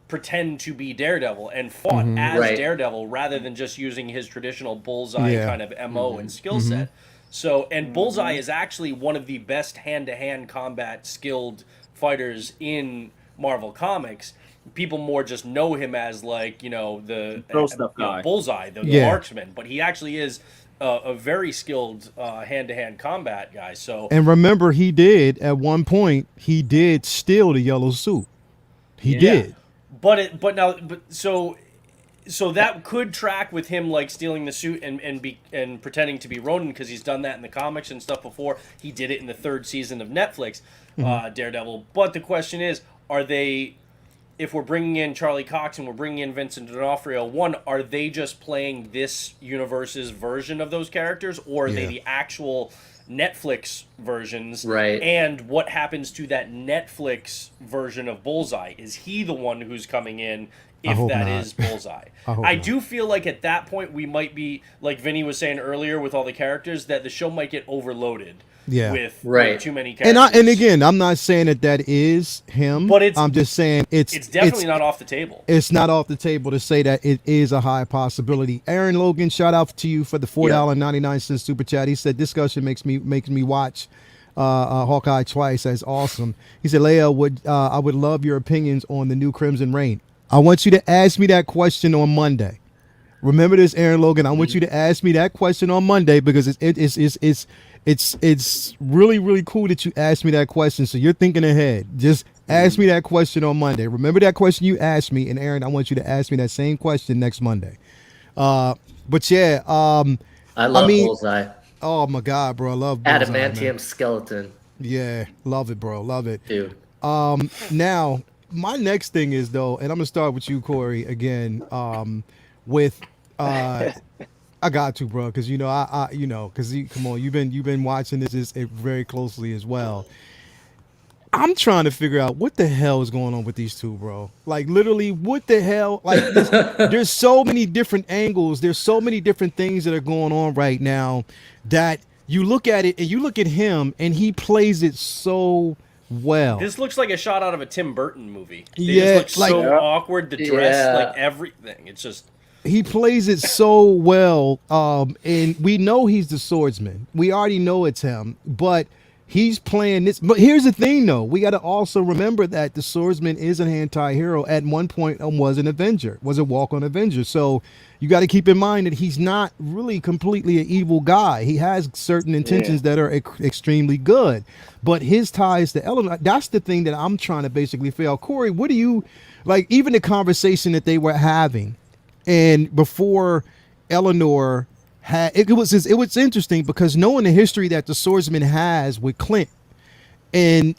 pretend to be Daredevil and fought as Daredevil rather than just using his traditional Bullseye kind of MO and skill set. So, and Bullseye is actually one of the best hand-to-hand combat skilled fighters in Marvel Comics. People more just know him as like, the Throw stuff guy. Bullseye, the marksman, but he actually is a very skilled hand-to-hand combat guy. So, and remember, he did at one point. He did steal the yellow suit. He did. So that could track with him like stealing the suit and pretending to be Ronin, because he's done that in the comics and stuff before. He did it in the third season of Netflix, Daredevil. But the question is, if we're bringing in Charlie Cox and we're bringing in Vincent D'Onofrio, are they just playing this universe's version of those characters, or are they the actual Netflix versions? Right. And what happens to that Netflix version of Bullseye? Is he the one who's coming in if that is Bullseye? I do feel like at that point we might be, like Vinny was saying earlier with all the characters, that the show might get overloaded with too many characters. And again, I'm not saying that is him, but I'm just saying it's definitely not off the table. It's not off the table to say that it is a high possibility. Aaron Logan, shout out to you for the $4.99 super chat. He said discussion makes me watch Hawkeye twice. That's awesome. He said, Leia, I would love your opinions on the new Crimson Reign. I want you to ask me that question on Monday. Remember this, Aaron Logan. I want you to ask me that question on Monday because it's really, really cool that you asked me that question. So you're thinking ahead. Just ask me that question on Monday. Remember that question you asked me, and Aaron, I want you to ask me that same question next Monday. But yeah, I love Bullseye. Oh my God, bro, I love Bullseye, Adamantium man. skeleton. Yeah, love it, bro, love it, dude. Now my next thing is though, and I'm gonna start with you, Corey, again. With I got to, bro, because come on, you've been watching this very closely as well. I'm trying to figure out what the hell is going on with these two, bro. Like literally, what the hell? Like there's so many different angles. There's so many different things that are going on right now that you look at it and you look at him and he plays it so well. This looks like a shot out of a Tim Burton movie. Yeah, looks like so awkward. The dress, like everything. It's just. He plays it so well, and we know he's the swordsman. We already know it's him, but he's playing this. But here's the thing, though. We got to also remember that the swordsman is an anti-hero. At one point, was an Avenger, was a walk-on Avenger. So you got to keep in mind that he's not really completely an evil guy. He has certain intentions that are extremely good. But his ties to Eleanor, that's the thing that I'm trying to basically figure out. Corey, what do you, like, even the conversation that they were having, and before Eleanor had it was interesting because knowing the history that the swordsman has with Clint, and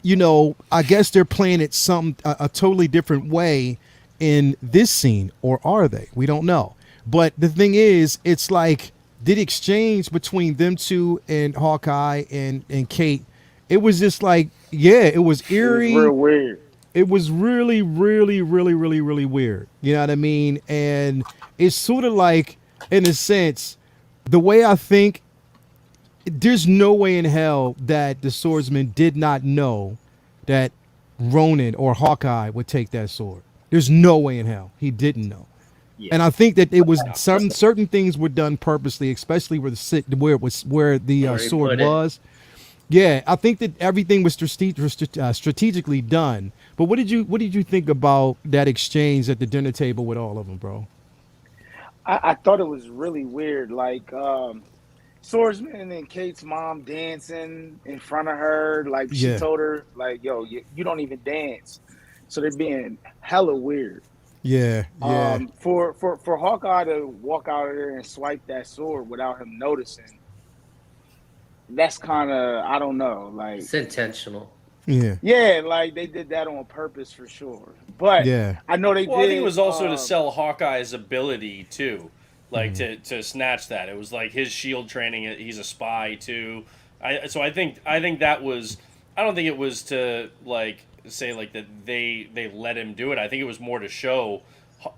I guess they're playing it a totally different way in this scene, or are they? We don't know. But the thing is, it's like the exchange between them two and Hawkeye and Kate. It was just like, it was eerie. It was real weird. It was really, really, really, really, really weird. You know what I mean? And it's sort of like, in a sense, the way I think, there's no way in hell that the swordsman did not know that Ronin or Hawkeye would take that sword. There's no way in hell he didn't know. Yeah. And I think that it was certain things were done purposely, especially where the sword was. Yeah, I think that everything was strategically done. But what did you think about that exchange at the dinner table with all of them, bro? I thought it was really weird. Like Swordsman and Kate's mom dancing in front of her. Like she told her, like, yo, you don't even dance. So they're being hella weird. Yeah. For Hawkeye to walk out of there and swipe that sword without him noticing, that's kind of, I don't know, like it's intentional. Yeah, like they did that on purpose for sure. But I know they did. I think it was also to sell Hawkeye's ability too, like to snatch that. It was like his shield training. He's a spy too. So I think that was. I don't think it was to like say like that they let him do it. I think it was more to show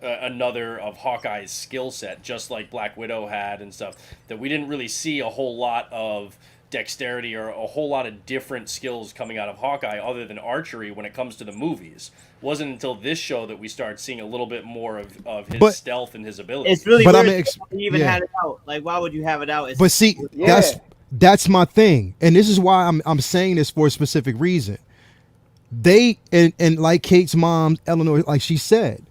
another of Hawkeye's skill set, just like Black Widow had and stuff. That we didn't really see a whole lot of dexterity or a whole lot of different skills coming out of Hawkeye other than archery when it comes to the movies. It wasn't until this show that we started seeing a little bit more of his stealth and his ability. It's really weird he even had it out. Like, why would you have it out? But see, that's my thing. And this is why I'm saying this for a specific reason. They, and like Kate's mom, Eleanor, like she said,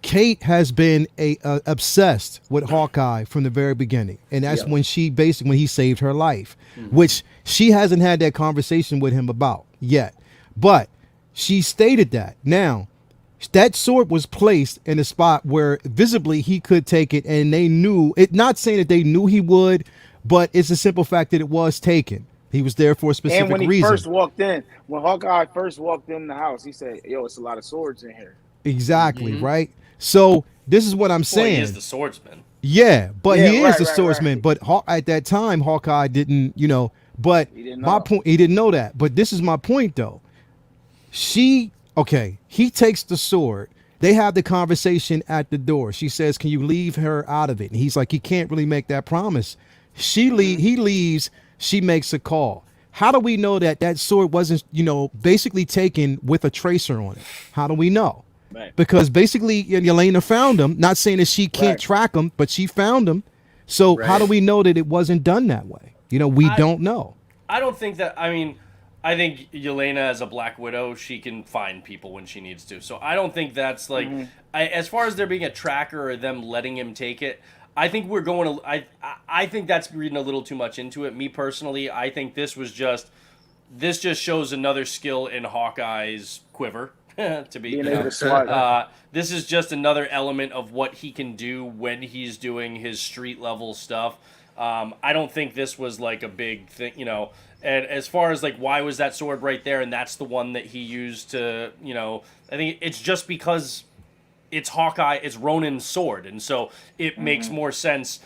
Kate has been obsessed with Hawkeye from the very beginning, and that's when he saved her life, which she hasn't had that conversation with him about yet. But she stated that. Now, that sword was placed in a spot where visibly he could take it, and they knew it. Not saying that they knew he would, but it's a simple fact that it was taken. He was there for a specific reason. And when he first walked in, when Hawkeye first walked in the house, he said, "Yo, it's a lot of swords in here." Exactly, right? So this is what I'm saying. Well, he is the swordsman. Yeah, but he is the swordsman. Right. But at that time, Hawkeye didn't, but my point, he didn't know that. But this is my point, though. He takes the sword. They have the conversation at the door. She says, "Can you leave her out of it?" And he's like, he can't really make that promise. He leaves. She makes a call. How do we know that sword wasn't, basically taken with a tracer on it? How do we know? Right. Because basically Yelena found him, not saying that she can't track him, but she found him. So how do we know that it wasn't done that way? We don't know. I don't think that, I think Yelena as a Black Widow, she can find people when she needs to. So I don't think that's like, as far as there being a tracker or them letting him take it. I think we're going to. I think that's reading a little too much into it. Me personally, I think this just shows another skill in Hawkeye's quiver. To be, Being able to swipe. this is just another element of what he can do when he's doing his street level stuff. I don't think this was like a big thing, And as far as like why was that sword right there, and that's the one that he used to, I think it's just because it's Hawkeye, it's Ronin's sword, and so it makes more sense,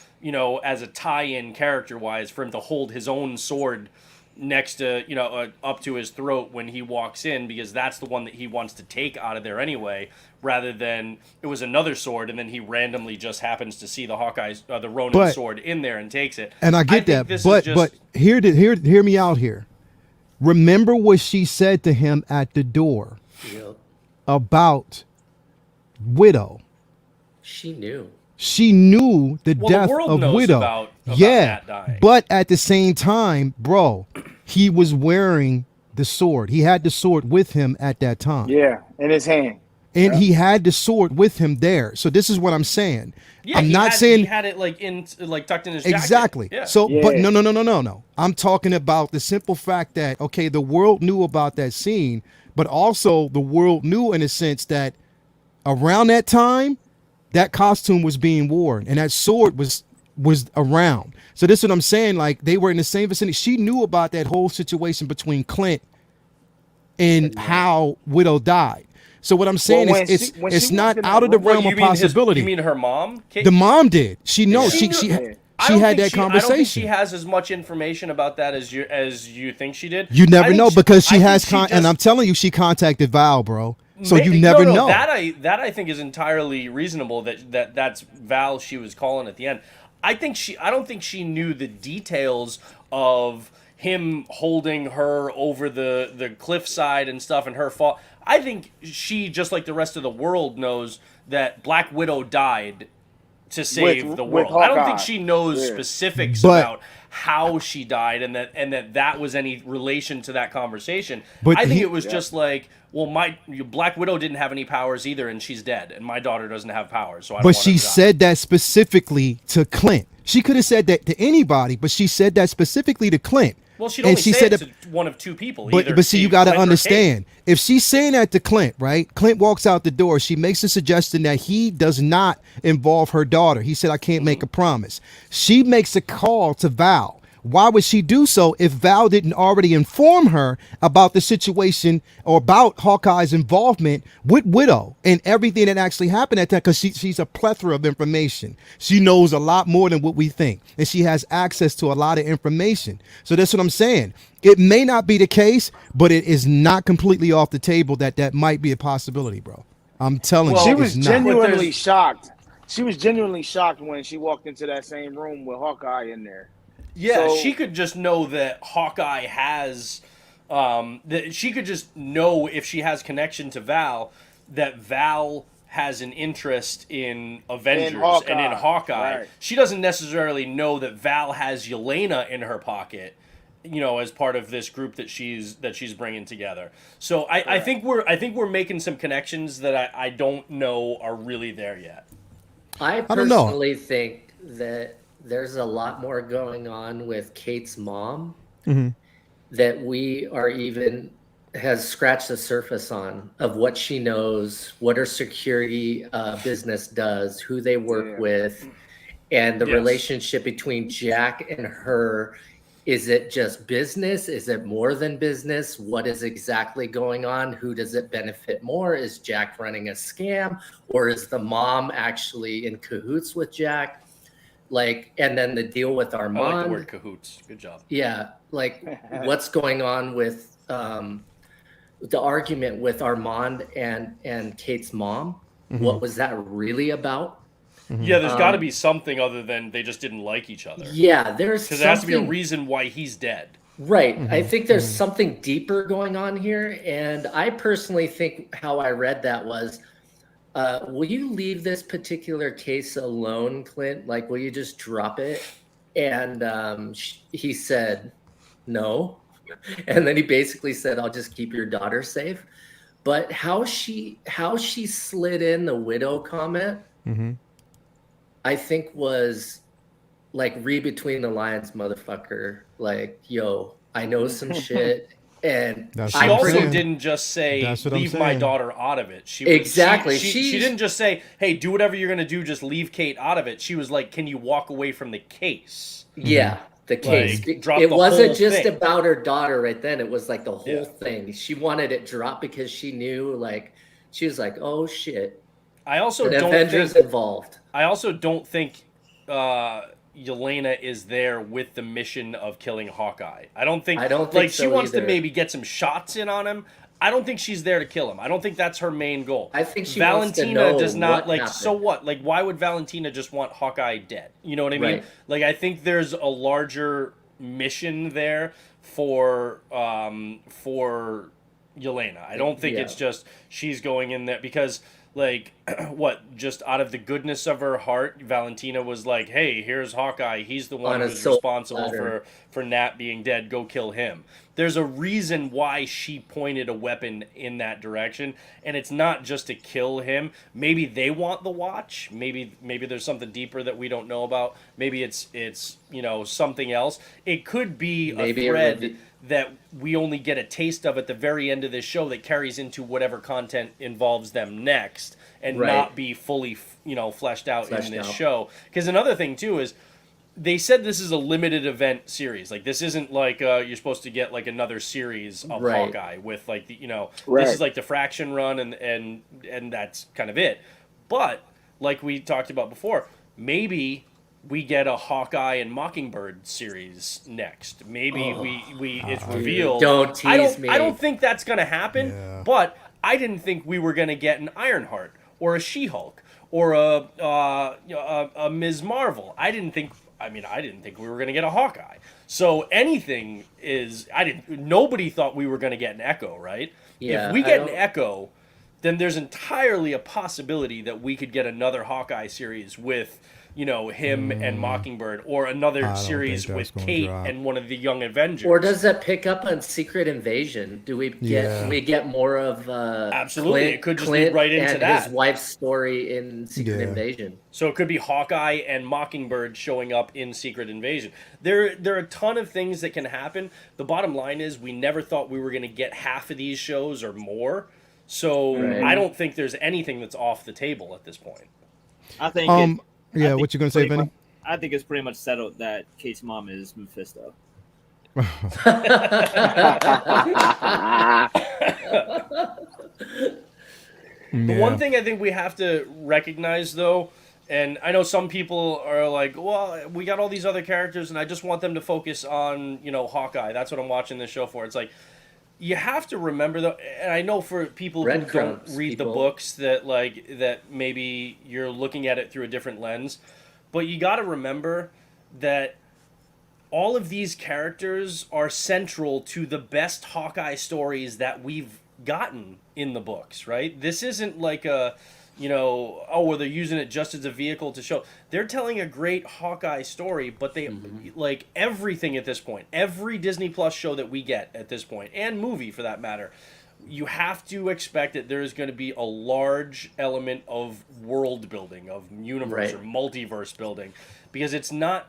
as a tie-in character-wise for him to hold his own sword next to, up to his throat when he walks in, because that's the one that he wants to take out of there anyway, rather than it was another sword and then he randomly just happens to see the the Ronin sword in there and takes it. And I get that, but hear me out here. Remember what she said to him at the door about Widow. She knew. She knew the death the world of knows Widow. about Yeah, Matt dying. but at the same time, bro, he was wearing the sword. He had the sword with him at that time. Yeah, in his hand. And he had the sword with him there. So this is what I'm saying. Yeah, I'm not saying he had it tucked in his jacket. exactly. Yeah. So, but no. I'm talking about the simple fact that the world knew about that scene, but also the world knew in a sense that around that time, that costume was being worn and that sword was around. So this is what I'm saying. Like they were in the same vicinity. She knew about that whole situation between Clint and how Widow died. So what I'm saying is it's not out of the realm of possibility. You mean her mom? The mom did. She knows. She had that conversation. I don't think she has as much information about that as you think she did. You never know because she has and I'm telling you, she contacted Val, bro. So you never know. That I think is entirely reasonable. That's Val she was calling at the end. I don't think she knew the details of him holding her over the cliffside and stuff and her fall. I think she, just like the rest of the world, knows that Black Widow died to save the world. I don't think she knows specifics about how she died and that was any relation to that conversation. But I think it was just like, well, my Black Widow didn't have any powers either, and she's dead, and my daughter doesn't have powers, so I don't want her to die. But she said that specifically to Clint. She could have said that to anybody, but she said that specifically to Clint. Well, she'd only say it to one of two people. But see, you got to understand. If she's saying that to Clint, right? Clint walks out the door. She makes a suggestion that he does not involve her daughter. He said, I can't make a promise. She makes a call to Val. Why would she do so if Val didn't already inform her about the situation or about Hawkeye's involvement with Widow and everything that actually happened at that? Because she's a plethora of information. She knows a lot more than what we think. And she has access to a lot of information. So that's what I'm saying. It may not be the case, but it is not completely off the table that might be a possibility, bro. I'm telling you. She was genuinely shocked. She was genuinely shocked when she walked into that same room with Hawkeye in there. Yeah, she could just know that Hawkeye has, that she could just know if she has connection to Val, that Val has an interest in Avengers and in Hawkeye. Right. She doesn't necessarily know that Val has Yelena in her pocket, as part of this group that she's bringing together. So I think we're making some connections that I don't know are really there yet. I personally think that there's a lot more going on with Kate's mom that we are even has scratched the surface on of what she knows, what her security business does, who they work with, and the relationship between Jack and her. Is it just business? Is it more than business? What is exactly going on? Who does it benefit more? Is Jack running a scam, or is the mom actually in cahoots with Jack? And then the deal with Armand. I like the word cahoots. Good job. Yeah, what's going on with the argument with Armand and Kate's mom? What was that really about? Yeah, there's got to be something other than they just didn't like each other. Yeah, there's because there has to be a reason why he's dead. Right. I think there's something deeper going on here, and I personally think how I read that was, will you leave this particular case alone, Clint? Will you just drop it? And he said, no. And then he basically said, I'll just keep your daughter safe. But how she slid in the widow comment, Mm-hmm. I think was like read between the lines, motherfucker. Like, yo, I know some shit. And That's She what I'm also saying. didn't just say That's what I'm leave my saying. daughter out of it. She Exactly. She didn't just say, "Hey, do whatever you're gonna do. Just leave Kate out of it." She was like, "Can you walk away from the case?" yeah, the case. Like, drop It the wasn't whole just thing. about her daughter right then. It was like the whole Yeah. thing. She wanted it dropped because she knew, like, she was like, oh shit. I also The don't Avengers think. involved. I also don't think Yelena is there with the mission of killing Hawkeye. I don't think like she so wants to either. maybe get some shots in on him. I don't think she's there to kill him. I don't think that's her main goal. I think she Valentina wants to know does not what like happened. so what? Like why would Valentina just want Hawkeye dead? You know what I mean? Right. Like I think there's a larger mission there for Yelena. I don't think Yeah. it's just she's going in there because like what just out of the goodness of her heart Valentina was like, hey, here's Hawkeye, he's the one On a who's soul responsible platter. for Nat being dead, go kill him. There's a reason why she pointed a weapon in that direction, and it's not just to kill him. Maybe they want the watch, maybe there's something deeper that we don't know about, maybe it's you know something else. It could be Maybe a a thread rev- that we only get a taste of at the very end of this show that carries into whatever content involves them next and Right. not be fully fleshed out Fleshed in this out. show. Because another thing too is they said this is a limited event series. Like this isn't like you're supposed to get like another series of Right. Hawkeye with like the this Right. is like the fraction run and that's kind of it. But like we talked about before, maybe we get a Hawkeye and Mockingbird series next. Maybe we it's revealed. Don't tease me. I don't think that's gonna happen. Yeah. But I didn't think we were gonna get an Ironheart or a She-Hulk or a Ms. Marvel. I didn't think we were gonna get a Hawkeye. So anything is nobody thought we were gonna get an Echo, right? Yeah, If we I get an don't- Echo, then there's entirely a possibility that we could get another Hawkeye series with him and Mockingbird, or another don't series think with that's gonna Kate drop. and one of the Young Avengers. Or does that pick up on Secret Invasion? Do we get Yeah. can we get more of Absolutely. Clint, It could just Clint lead right into and that. his wife's story in Secret Yeah. Invasion? So it could be Hawkeye and Mockingbird showing up in Secret Invasion. There are a ton of things that can happen. The bottom line is we never thought we were going to get half of these shows or more. So Right. I don't think there's anything that's off the table at this point. I think. Yeah, what you gonna say, Vinny? I think it's pretty much settled that Kate's mom is Mephisto. The one thing I think we have to recognize, though, and I know some people are like, well, we got all these other characters, and I just want them to focus on, Hawkeye. That's what I'm watching this show for. It's like, you have to remember, though, and I know for people who don't Breadcrumbs, read the people. books that maybe you're looking at it through a different lens, but you got to remember that all of these characters are central to the best Hawkeye stories that we've gotten in the books, right? This isn't like a, well, they're using it just as a vehicle to show. They're telling a great Hawkeye story, but they, like everything at this point, every Disney Plus show that we get at this point, and movie for that matter, you have to expect that there is going to be a large element of world building, of universe Right. or multiverse building, because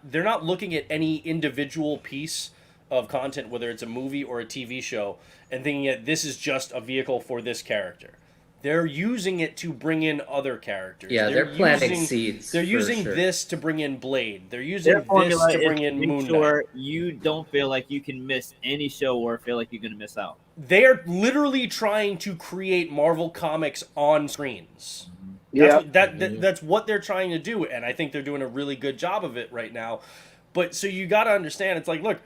they're not looking at any individual piece of content, whether it's a movie or a TV show, and thinking that this is just a vehicle for this character. They're using it to bring in other characters. Yeah, they're planting seeds, They're for using sure. this to bring in Blade. They're using Their this formula to bring is in to make Moon Knight. sure you don't feel like you can miss any show or feel like you're going to miss out. They are literally trying to create Marvel Comics on screens. Yeah. That's what they're trying to do, and I think they're doing a really good job of it right now. But so you got to understand, it's like, look,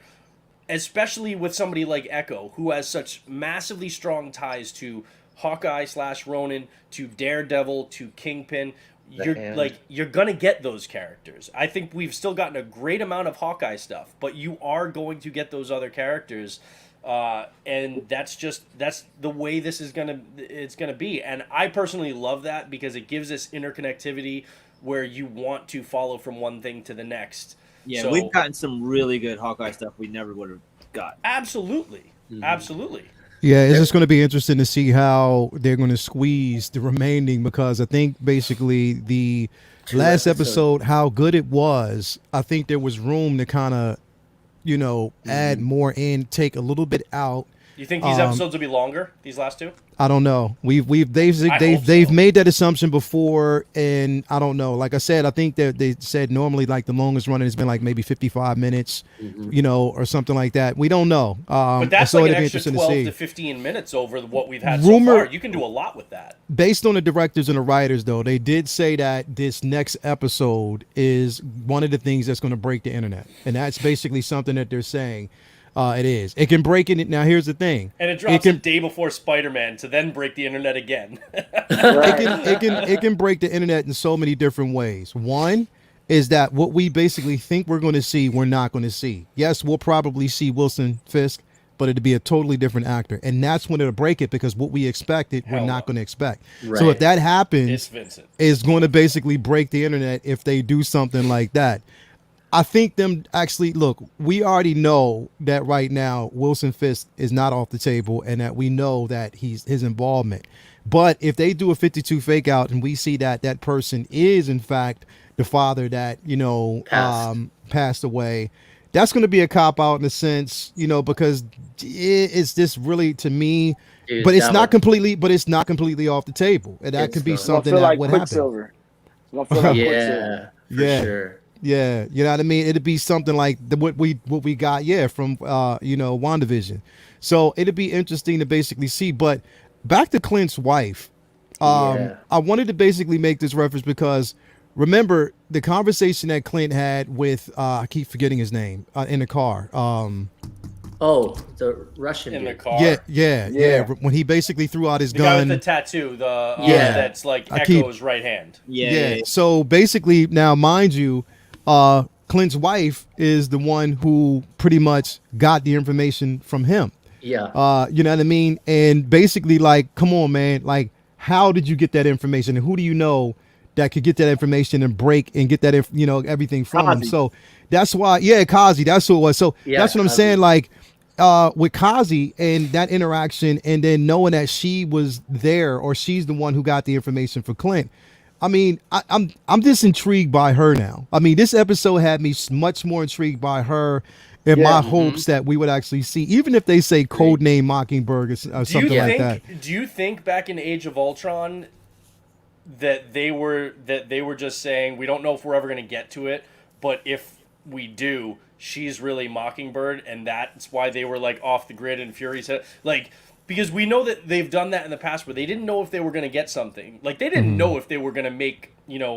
especially with somebody like Echo, who has such massively strong ties to Hawkeye / Ronin, to Daredevil, to Kingpin, you're gonna get those characters. I think we've still gotten a great amount of Hawkeye stuff, but you are going to get those other characters. And that's the way it's gonna be. And I personally love that because it gives us interconnectivity where you want to follow from one thing to the next. Yeah, So- we've gotten some really good Hawkeye stuff we never would have got. Absolutely. Absolutely. Yeah, it's just going to be interesting to see how they're going to squeeze the remaining, because I think basically the last episode, how good it was, I think there was room to kind of, add more in, take a little bit out. You think these episodes will be longer? They've last two? I don't know. They've hope so. made that assumption before, and I don't know. Like I said, I think that they said normally like the longest running has been like maybe 55 minutes, or something like that. We don't know. But that's so like an it'd be extra interesting 12 to to see. 15 minutes over what we've had Rumor- so far. You can do a lot with that. Based on the directors and the writers, though, they did say that this next episode is one of the things that's going to break the internet, and that's basically something that they're saying. It is. It can break it. Now, here's the thing. And it drops a day before Spider-Man to then break the internet again. It can break the internet in so many different ways. One is that what we basically think we're going to see, we're not going to see. Yes, we'll probably see Wilson Fisk, but it'll be a totally different actor, and that's when it'll break it, because what we expected, we're not going to expect. Right. So if that happens, It's Vincent. it's going to basically break the internet if they do something like that. I think them actually, look, we already know that right now Wilson Fisk is not off the table, and that we know that his involvement. But if they do a 52 fake out and we see that that person is in fact the father that, passed away, that's going to be a cop out in a sense, because it's just really, to me, Dude, but it's not completely off the table. And that could be something that would happen. Quicksilver. It's gonna feel like Quicksilver. Yeah. Sure. Yeah, you know what I mean? It'd be something like what we got, from WandaVision. So it'd be interesting to basically see. But back to Clint's wife, I wanted to basically make this reference because remember the conversation that Clint had with I keep forgetting his name in the car. The Russian In the dude. car. Yeah. When he basically threw out his The guy gun. with the tattoo, that's like I keep- Echo's right hand. Yeah. So basically, now mind you, Clint's wife is the one who pretty much got the information from him. Yeah. You know what I mean? And basically, like, come on, man. Like, how did you get that information? And who do you know that could get that information and break and get that, everything from him? Kazi. So that's why, Kazi, that's who it was. So that's what I'm Kazi. saying. Like, with Kazi and that interaction, and then knowing that she was there, or she's the one who got the information for Clint. I mean, I'm just intrigued by her now. I mean, this episode had me much more intrigued by her, and my hopes that we would actually see, even if they say Codename Mockingbird or something like that. Do you think back in Age of Ultron that they were just saying, we don't know if we're ever going to get to it, but if we do, she's really Mockingbird, and that's why they were like off the grid and Fury's head, like. Because we know that they've done that in the past where they didn't know if they were going to get something. Like, they didn't know if they were going to make,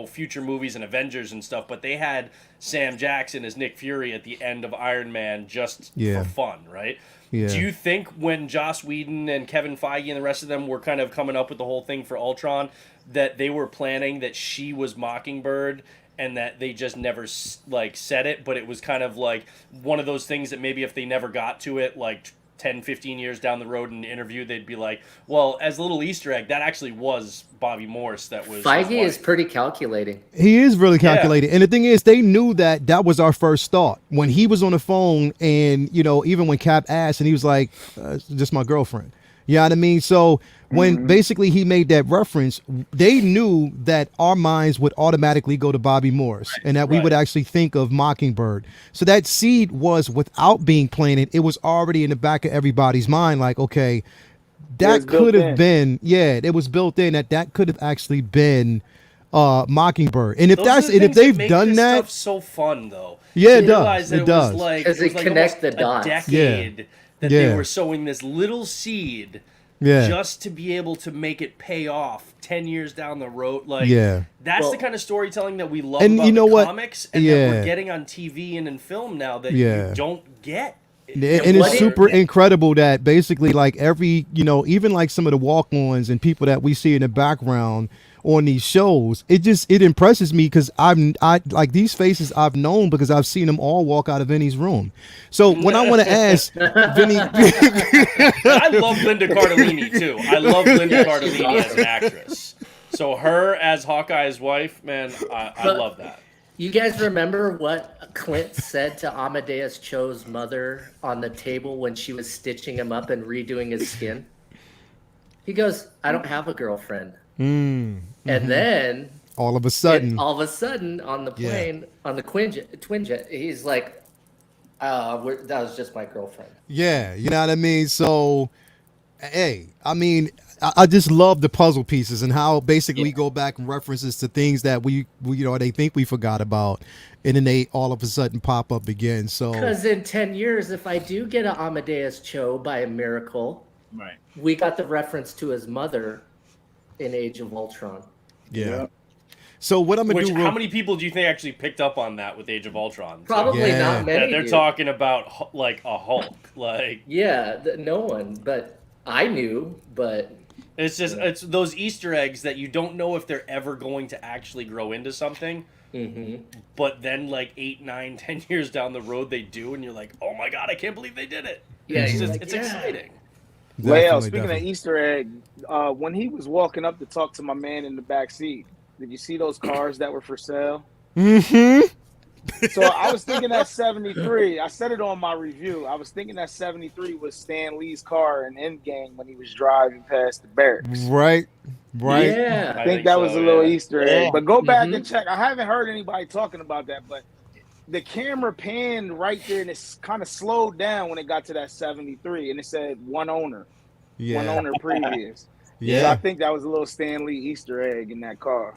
future movies and Avengers and stuff, but they had Sam Jackson as Nick Fury at the end of Iron Man just for fun, right? Yeah. Do you think when Joss Whedon and Kevin Feige and the rest of them were kind of coming up with the whole thing for Ultron, that they were planning that she was Mockingbird and that they just never, said it, but it was kind of like one of those things that maybe if they never got to it, 10, 15 years down the road in an interview, they'd be like, well, as a little Easter egg, that actually was Bobby Morse that was... Feige is pretty calculating. He is really calculated. And the thing is, they knew that was our first thought. When he was on the phone and, even when Cap asked and he was like, just my girlfriend. You know what I mean? So when basically he made that reference, they knew that our minds would automatically go to Bobby Morse and that we would actually think of Mockingbird. So that seed was, without being planted, it was already in the back of everybody's mind. Like, okay, that could have been, it was built in that could have actually been Mockingbird. And if if they've done that, stuff so fun though. Yeah, it does. It does. Because they connect the dots. A decade that they were sowing this little seed just to be able to make it pay off 10 years down the road. That's the kind of storytelling that we love about the comics and that we're getting on TV and in film now that you don't get. And it's super incredible that basically every, even some of the walk-ons and people that we see in the background on these shows, it impresses me because I like these faces I've known because I've seen them all walk out of Vinny's room. So when I want to ask Vinny, I love Linda Cardellini too. I love Linda Cardellini as an actress. So her as Hawkeye's wife, man, I love that. You guys remember what Clint said to Amadeus Cho's mother on the table when she was stitching him up and redoing his skin? He goes, "I don't have a girlfriend." And then All of a sudden, all of a sudden on the Yeah. plane, on the twin jet, he's like, that was just my girlfriend. yeah, you know what I mean. So, hey, I mean, I just love the puzzle pieces and how basically we go back and references to things that we they think we forgot about, and then they all of a sudden pop up again. So Because in 10 years, if I do get an Amadeus Cho by a miracle, Right. we got the reference to his mother in Age of Ultron. yeah. So what I'm gonna Which do? how many people do you think actually picked up on that with Age of Ultron? Probably Yeah. not many. That they're dude. talking about like a Hulk, like Yeah, no one, but I knew, but it's just it's those Easter eggs that you don't know if they're ever going to actually grow into something. But then like 8, 9, 10 years down the road they do, and you're like, oh my god, I can't believe they did it. Yeah, It's you're just like, it's yeah. exciting. Well, Definitely, speaking of definitely. Easter egg, when he was walking up to talk to my man in the back seat, did you see those cars that were for sale? So I was thinking that 73. I said it on my review. I was thinking that 73 was Stan Lee's car in Endgame when he was driving past the barracks. Right, right. yeah. I think that was so, a little yeah. Easter egg. Yeah. But go back and check. I haven't heard anybody talking about that, but the camera panned right there and it's kind of slowed down when it got to that 73 and it said one owner previous. So I Yeah. think that was a little Stan Lee Easter egg in that car.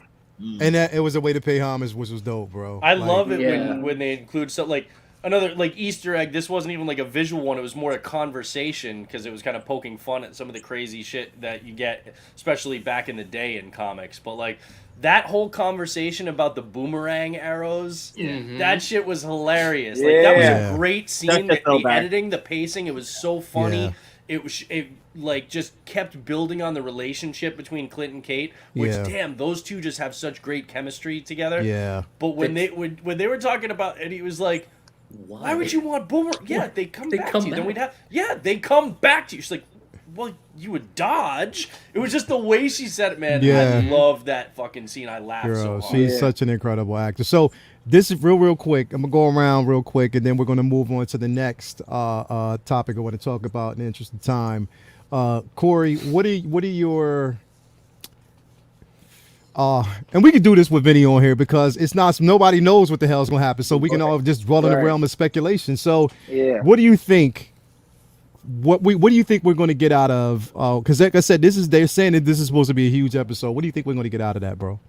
And that, it was a way to pay homage, which was dope, bro. I Like, love it Yeah. when they include something like another like Easter egg. This wasn't even like a visual one; it was more a conversation because it was kind of poking fun at some of the crazy shit that you get, especially back in the day in comics. But like that whole conversation about the boomerang arrows, that shit was hilarious. Like that was Yeah. a great That's scene. a The throwback. editing, the pacing, it was so funny. Yeah. It like just kept building on the relationship between Clint and Kate, which Yeah. damn, those two just have such great chemistry together. Yeah. But when they were talking about, and he was like, "Why would you want boomer? Yeah, they come They back come to you. Then back. we'd have. Yeah, they come back to you." She's like, "Well, you would dodge." It was just the way she said it, man. Yeah. I love that fucking scene. I laughed so Girl, hard. she's Yeah. such an incredible actor. So this is real quick. I'm gonna go around real quick, and then we're gonna move on to the next topic I want to talk about in the interest of time. Corey, what are your and we can do this with Vinnie on here because it's not nobody knows what the hell's gonna happen, so we can all just dwell in the Right. realm of speculation. So, Yeah. what do you think? What do you think we're going to get out of? Because like I said, they're saying that this is supposed to be a huge episode. What do you think we're going to get out of that, bro?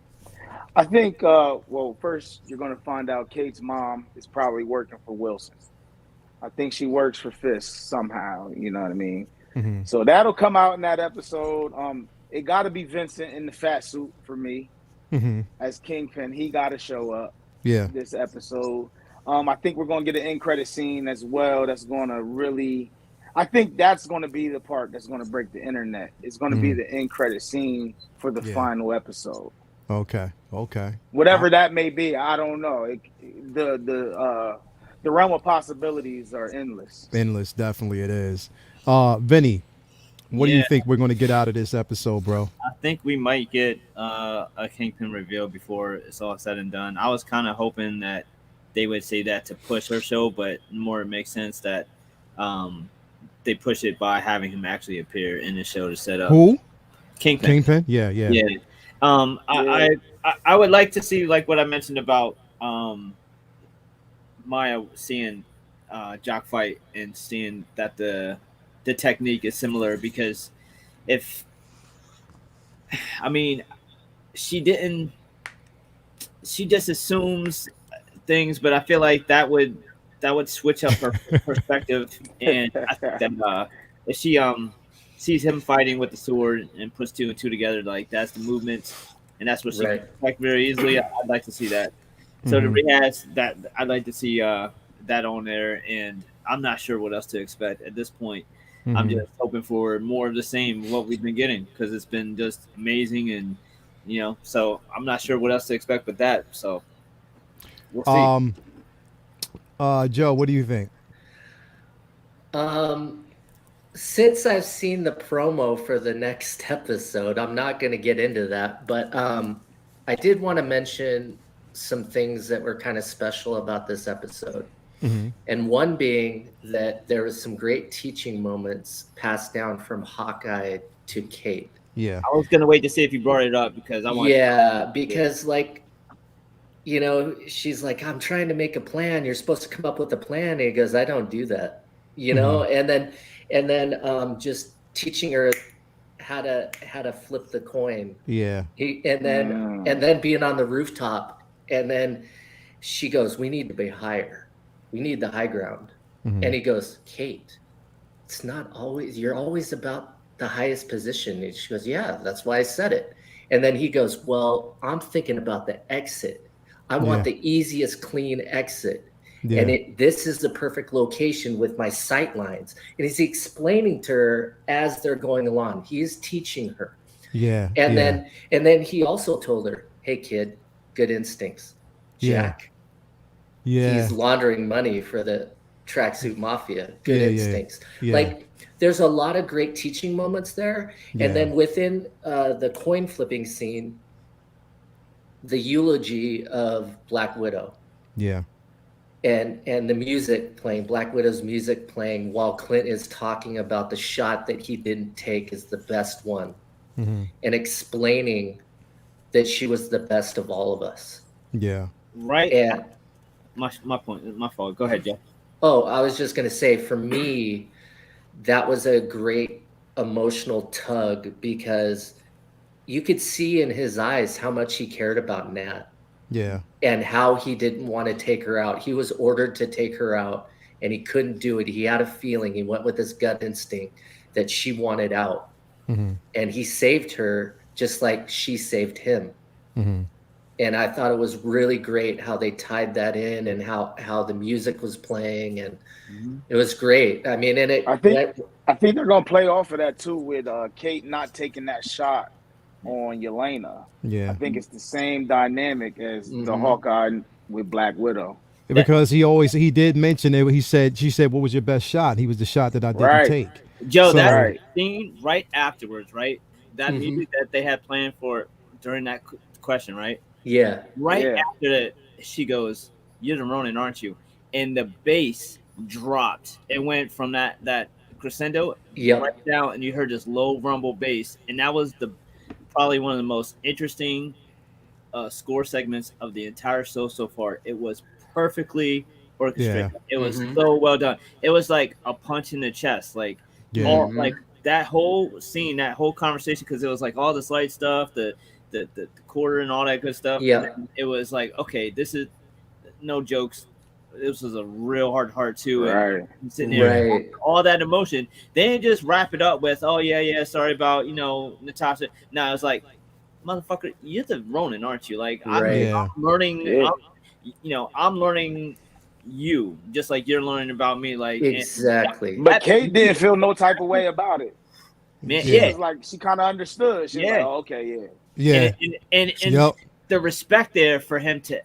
I think, well, first you're going to find out Kate's mom is probably working for Wilson. I think she works for Fisk somehow. You know what I mean? So that'll come out in that episode. It got to be Vincent in the fat suit for me as Kingpin. He got to show up Yeah. this episode. I think we're going to get an end credit scene as well. That's going to really, I think that's going to be the part that's going to break the internet. It's going to be the end credit scene for the final episode. Okay. Whatever that may be, I don't know. The realm of possibilities are endless. Endless, definitely it is. Vinny, what do you think we're going to get out of this episode, bro? I think we might get a Kingpin reveal before it's all said and done. I was kind of hoping that they would say that to push her show, but more it makes sense that they push it by having him actually appear in the show to set up Who? Kingpin. Yeah. I would like to see like what I mentioned about Maya seeing Jock fight and seeing that the technique is similar, because she just assumes things, but I feel like that would switch up her perspective, and I think that if she sees him fighting with the sword and puts 2 and 2 together, like that's the movement, and that's what she can expect very easily. I'd like to see that. So to rehash that, I'd like to see that on there, and I'm not sure what else to expect at this point. I'm just hoping for more of the same, what we've been getting, because it's been just amazing, and so I'm not sure what else to expect but that. So we'll see. Joe, what do you think? Since I've seen the promo for the next episode, I'm not going to get into that, but I did want to mention some things that were kind of special about this episode. Mm-hmm. And one being that there was some great teaching moments passed down from Hawkeye to Kate. Yeah. I was gonna wait to see if you brought it up because I want. Yeah, because like, you know, she's like, I'm trying to make a plan. You're supposed to come up with a plan. And he goes, I don't do that, you know. And then just teaching her how to flip the coin. Yeah. And then being on the rooftop, and then she goes, we need to be higher. We need the high ground. Mm-hmm. And he goes, Kate, it's not always, you're always about the highest position. And she goes, yeah, that's why I said it. And then he goes, well, I'm thinking about the exit. I want the easiest, clean exit. Yeah. And this is the perfect location with my sight lines. And he's explaining to her as they're going along. He is teaching her. Yeah. And then he also told her, hey, kid, good instincts. Jack. Yeah. He's laundering money for the tracksuit mafia. Good instincts. Yeah. Like, there's a lot of great teaching moments there. Yeah. And then within the coin flipping scene, the eulogy of Black Widow. Yeah. And the music playing, Black Widow's music playing while Clint is talking about the shot that he didn't take is the best one. Mm-hmm. And explaining that she was the best of all of us. Yeah. Right. And My point. My fault. Go ahead, Jeff. oh, I was just going to say, for me, that was a great emotional tug because you could see in his eyes how much he cared about Nat. Yeah. And how he didn't want to take her out. He was ordered to take her out and he couldn't do it. He had a feeling. He went with his gut instinct that she wanted out. Mm-hmm. And he saved her just like she saved him. Mm-hmm. And I thought it was really great how they tied that in and how the music was playing. And it was great. I mean, I think they're going to play off of that too with Kate not taking that shot on Yelena. Yeah. I think it's the same dynamic as the Hawkeye with Black Widow. Because he did mention it. She said, what was your best shot? He was the shot that I didn't take. Joe, So- that scene right afterwards, right? That music that they had planned for during that question, right? Yeah. After that, she goes, "You're the Ronin, aren't you?" And the bass dropped. It went from that crescendo right down, and you heard this low rumble bass, and that was probably one of the most interesting score segments of the entire show so far. It was perfectly orchestrated. It was so well done. It was like a punch in the chest, like like that whole scene, that whole conversation, because it was like all this light stuff, the quarter and all that good stuff. Yeah. It was like, okay, this is no jokes. This was a real hard too. Right. And sitting there, all that emotion. They didn't just wrap it up with, oh yeah, sorry about Natasha. No, it was like, motherfucker, you're the Ronin, aren't you? Like I'm learning. I'm learning you, just like you're learning about me. Like exactly. But Kate didn't feel no type of way about it. Man, She was like, she kind of understood. She was like, oh, okay, Yeah. And the respect there for him to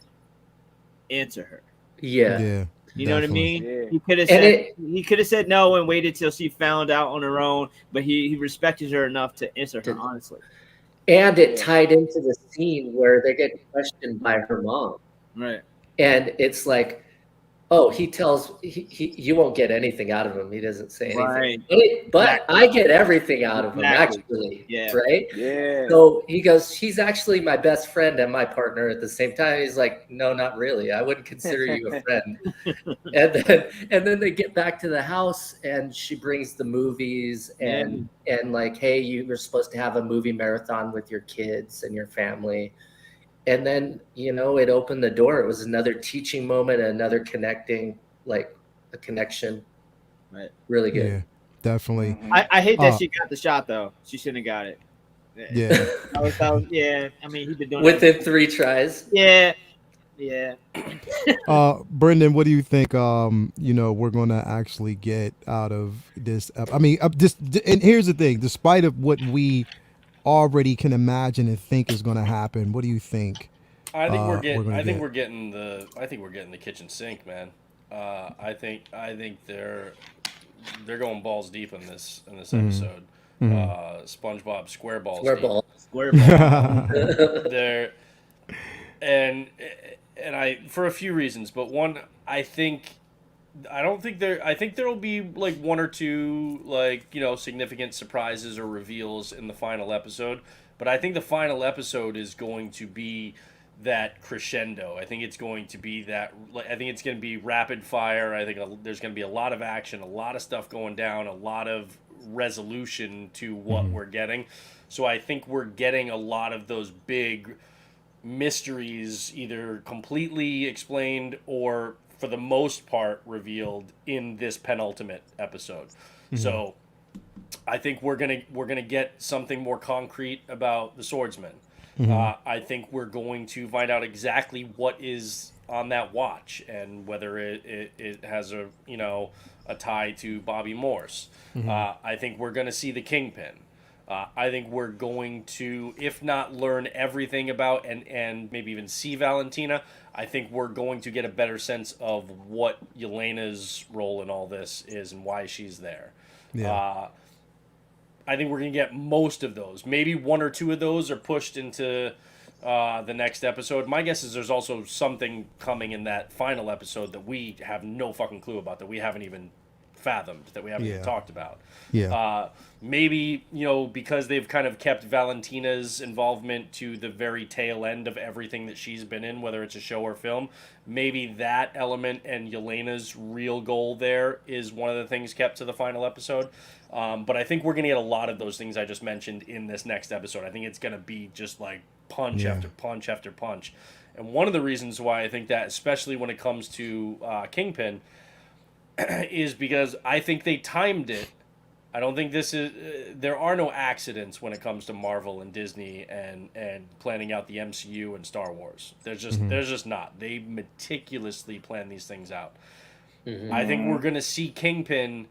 answer her. Yeah. Yeah. You know what I mean? Yeah. He could have said no and waited till she found out on her own, but he respected her enough to answer her honestly. And it tied into the scene where they get questioned by her mom. Right. And it's like, oh, he tells you won't get anything out of him. He doesn't say anything. Right. But I get everything out of him, actually. Yeah. Right? Yeah. So he goes, she's actually my best friend and my partner at the same time. He's like, no, not really. I wouldn't consider you a friend. and then they get back to the house and she brings the movies and like, hey, you were supposed to have a movie marathon with your kids and your family. And then, it opened the door. It was another teaching moment, another connecting, like a connection. Right. Really good. Yeah, definitely. I hate that she got the shot, though. She shouldn't have got it. Yeah. That was, yeah. I mean, he's been doing within 3 tries. Yeah. Brendan, what do you think, we're going to actually get out of this? I mean, and here's the thing, despite of what we already can imagine and think is going to happen, what do you think? I think we're getting the kitchen sink, man. I think they're going balls deep in this episode. SpongeBob SquareBalls. Square ball. Square ball. They're and and I for a few reasons, but one, I don't think there. I think there will be like one or two like significant surprises or reveals in the final episode. But I think the final episode is going to be that crescendo. I think it's going to be that. I think it's going to be rapid fire. I think there's going to be a lot of action, a lot of stuff going down, a lot of resolution to what we're getting. So I think we're getting a lot of those big mysteries either completely explained or for the most part revealed in this penultimate episode. So I think we're gonna get something more concrete about the swordsman. I think we're going to find out exactly what is on that watch and whether it has a tie to Bobby Morse. I think we're gonna see the Kingpin. I think we're going to, if not learn everything about and maybe even see Valentina, I think we're going to get a better sense of what Yelena's role in all this is and why she's there. Yeah. I think we're going to get most of those. Maybe one or two of those are pushed into the next episode. My guess is there's also something coming in that final episode that we have no fucking clue about, that we haven't even fathomed, that we haven't even talked about. Maybe because they've kind of kept Valentina's involvement to the very tail end of everything that she's been in, whether it's a show or film, maybe that element and Yelena's real goal there is one of the things kept to the final episode. But I think we're going to get a lot of those things I just mentioned in this next episode. I think it's going to be just like punch after punch after punch. And one of the reasons why I think that, especially when it comes to Kingpin, is because I think they timed it. I don't think this is. There are no accidents when it comes to Marvel and Disney and planning out the MCU and Star Wars. There's just not. They meticulously plan these things out. I think we're gonna see Kingpin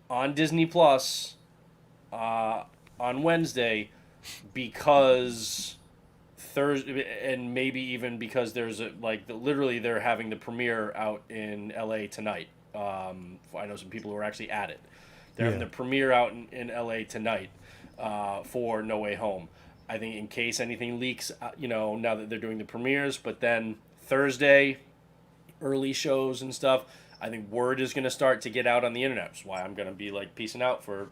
on Disney Plus on Wednesday because Thursday, and maybe even because there's literally they're having the premiere out in LA tonight. I know some people who are actually at it. They're having the premiere out in LA tonight for No Way Home. I think in case anything leaks, now that they're doing the premieres, but then Thursday, early shows and stuff, I think word is going to start to get out on the internet. That's why I'm going to be peacing out for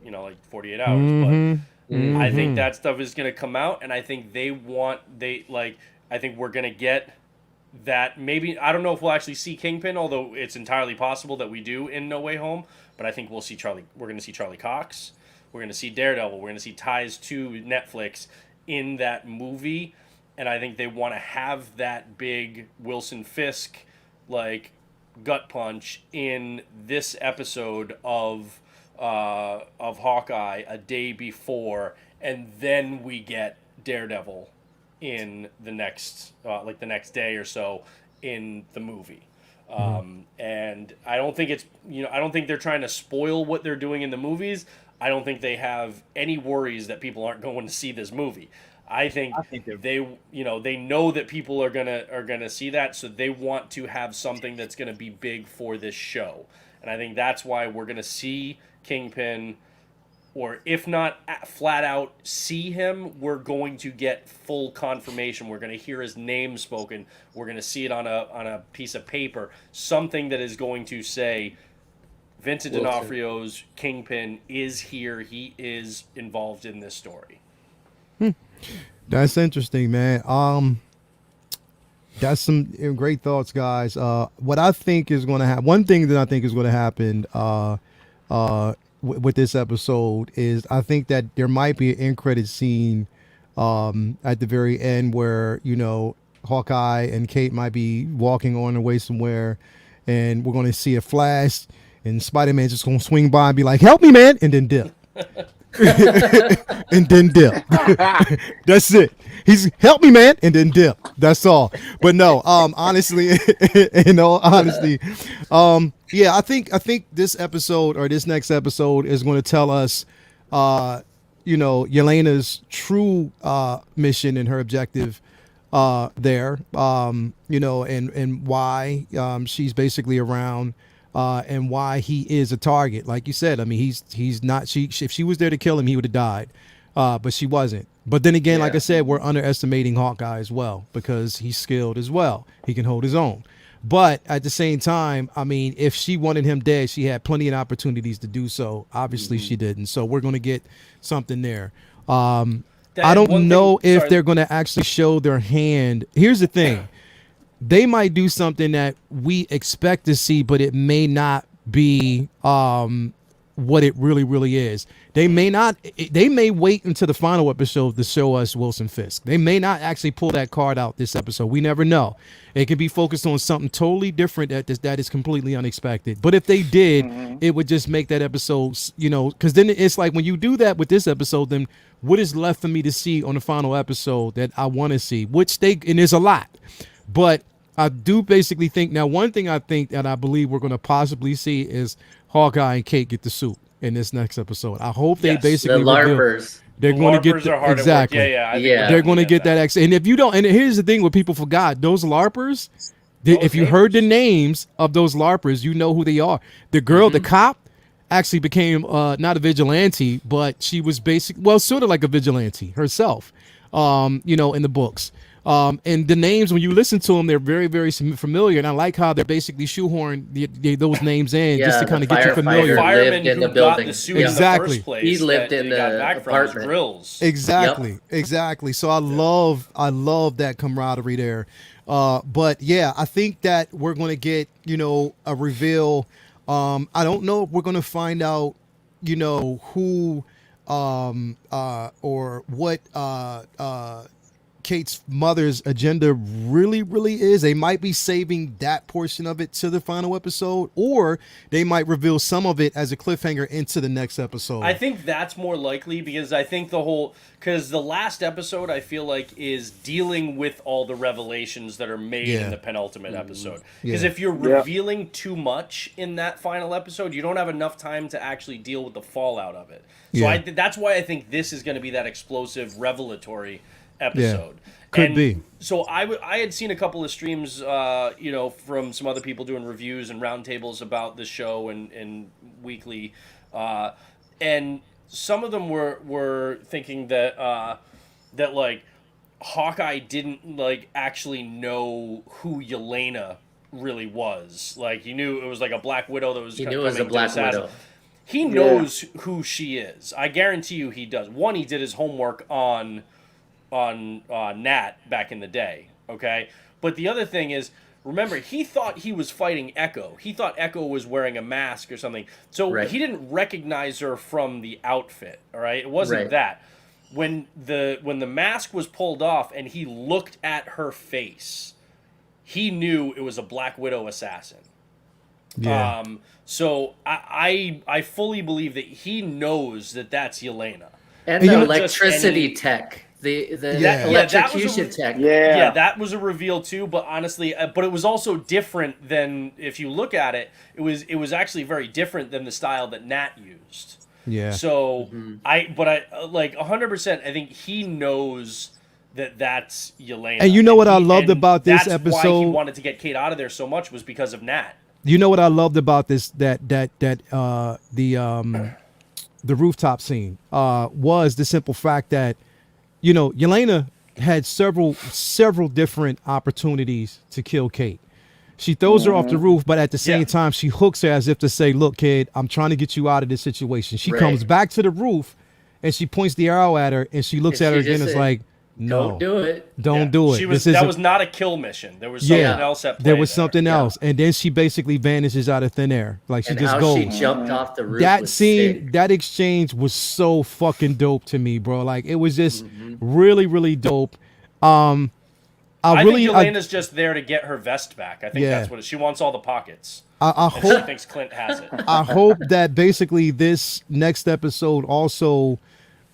48 hours. But I think that stuff is going to come out, and I think I think we're going to get that. Maybe I don't know if we'll actually see Kingpin, although it's entirely possible that we do in No Way Home. But I think we'll see Charlie. We're going to see Charlie Cox. We're going to see Daredevil. We're going to see ties to Netflix in that movie, and I think they want to have that big Wilson Fisk gut punch in this episode of Hawkeye a day before, and then we get Daredevil in the next the next day or so in the movie. And I don't think it's I don't think they're trying to spoil what they're doing in the movies. I don't think they have any worries that people aren't going to see this movie. I think they know that people are gonna see that, so they want to have something that's gonna be big for this show, and I think that's why we're gonna see Kingpin, or if not flat out see him, we're going to get full confirmation. We're going to hear his name spoken. We're going to see it on a piece of paper, something that is going to say Vincent D'Onofrio's Kingpin is here. He is involved in this story. That's interesting, man. That's some great thoughts, guys. What I think is going to happen, one thing that I think is going to happen with this episode is I think that there might be an end credit scene at the very end where Hawkeye and Kate might be walking on their way somewhere, and we're going to see a flash, and Spider-Man's just going to swing by and be like, "Help me, man," and then dip. And then dip. That's it. He's "Help me, man," and then dip. That's all. But no, honestly, in all honesty, I think this episode or this next episode is going to tell us, Yelena's true mission and her objective there, and why she's basically around. And why he is a target, like you said. I mean, he's not. If she was there to kill him, he would have died. but she wasn't. But then again, like Yeah. I said, we're underestimating Hawkeye as well because he's skilled as well. He can hold his own. But at the same time, I mean, if she wanted him dead, she had plenty of opportunities to do so. Obviously, she didn't. So we're going to get something there. I don't know if they're going to actually show their hand. Here's the thing. They might do something that we expect to see, but it may not be what it really is. They may wait until the final episode to show us Wilson Fisk. They may not actually pull that card out this episode. We never know. It could be focused on something totally different that is completely unexpected. But if they did, it would just make that episode, because then it's like when you do that with this episode, then what is left for me to see on the final episode that I want to see, and there's a lot. But I do basically think, now one thing I think that I believe we're going to possibly see is Hawkeye and Kate get the suit in this next episode. I hope they basically the LARPers. They're going to get are hard exactly. At work. Yeah. They're going to get that. And if you don't, and here's the thing: what people forgot, those LARPers. If you heard the names of those LARPers, you know who they are. The girl, the cop, actually became not a vigilante, but she was sort of like a vigilante herself. In the books. And the names, when you listen to them, they're very, very familiar. And I like how they're basically shoehorned those names in just to kind of get you familiar. The fireman lived in who the got building. the suit Exactly. in the first place. He lived that in he got the back from apartment. his grills. Exactly. So I love that camaraderie there. But yeah, I think that we're going to get, a reveal. I don't know if we're going to find out, who or what Kate's mother's agenda really is. They might be saving that portion of it to the final episode, or they might reveal some of it as a cliffhanger into the next episode. I think that's more likely because I think because the last episode I feel like is dealing with all the revelations that are made in the penultimate episode. Because if you're revealing too much in that final episode, you don't have enough time to actually deal with the fallout of it. So that's why I think this is going to be that explosive revelatory episode. Could be. So I had seen a couple of streams, from some other people doing reviews and roundtables about the show and weekly, and some of them were thinking that like Hawkeye didn't like actually know who Yelena really was. Like he knew it was like a Black Widow that was. He knew it was a Black Widow. He knows who she is. I guarantee you, he does. One, he did his homework on Nat back in the day, okay? But the other thing is, remember, he thought he was fighting Echo. He thought Echo was wearing a mask or something. So he didn't recognize her from the outfit, all right? It wasn't that. When the mask was pulled off and he looked at her face, he knew it was a Black Widow assassin. Yeah. So I fully believe that he knows that that's Yelena. And the electricity tech. The electrocution tech. Yeah, that was a reveal too. But honestly, but it was also different than, if you look at it, it was actually very different than the style that Nat used. Yeah. So I like 100%. I think he knows that that's Yelena. And you know what I loved about this episode? That's why he wanted to get Kate out of there so much, was because of Nat. You know what I loved about this? The rooftop scene was the simple fact that, Yelena had several different opportunities to kill Kate. She throws her off the roof, but at the same time, she hooks her as if to say, look, kid, I'm trying to get you out of this situation. She comes back to the roof and she points the arrow at her and she looks at her again and is like, no, don't do it. Don't do it. That was not a kill mission. There was something else at play. There was something else. And then she basically vanishes out of thin air. Like she just goes. She jumped off the roof. That scene, that exchange was so fucking dope to me, bro. Like it was just really, really dope. I think Yelena's just there to get her vest back. I think that's what she wants, all the pockets. I hope she thinks Clint has it. I hope that basically this next episode also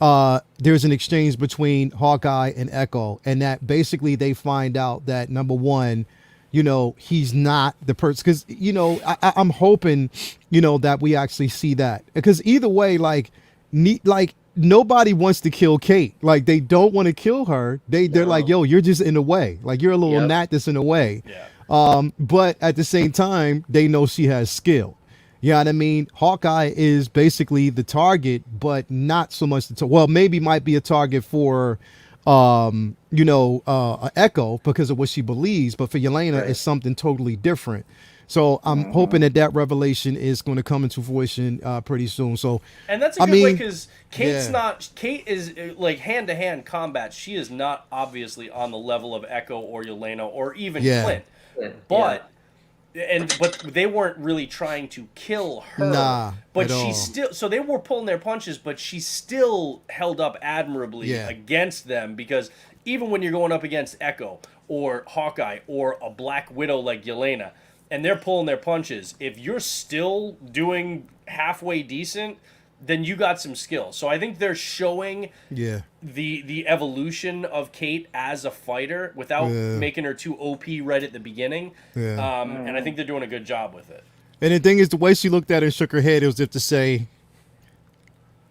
there's an exchange between Hawkeye and Echo, and that basically they find out that, number one, he's not the person, because I'm hoping that we actually see that, because either way, like nobody wants to kill Kate. Like they don't want to kill her. They're like, yo, you're just in the way. Like you're a little gnat that's in the way. But at the same time, they know she has skill. You know what I mean? Hawkeye is basically the target, but not so much well, maybe might be a target for Echo because of what she believes, but for Yelena Right. it's something totally different. So I'm hoping that revelation is going to come into fruition pretty soon. So And that's a I good way mean, because Kate is like hand to hand combat. She is not obviously on the level of Echo or Yelena or even Yeah. Clint, but they weren't really trying to kill her. Nah, But at she all. still, so they were pulling their punches, but she still held up admirably Yeah. against them because even when you're going up against Echo or Hawkeye or a Black Widow like Yelena, and they're pulling their punches, if you're still doing halfway decent, then you got some skill. So I think they're showing yeah. the evolution of Kate as a fighter without making her too OP right at the beginning. Yeah. And I think they're doing a good job with it. And the thing is, the way she looked at it and shook her head, it was as if to say,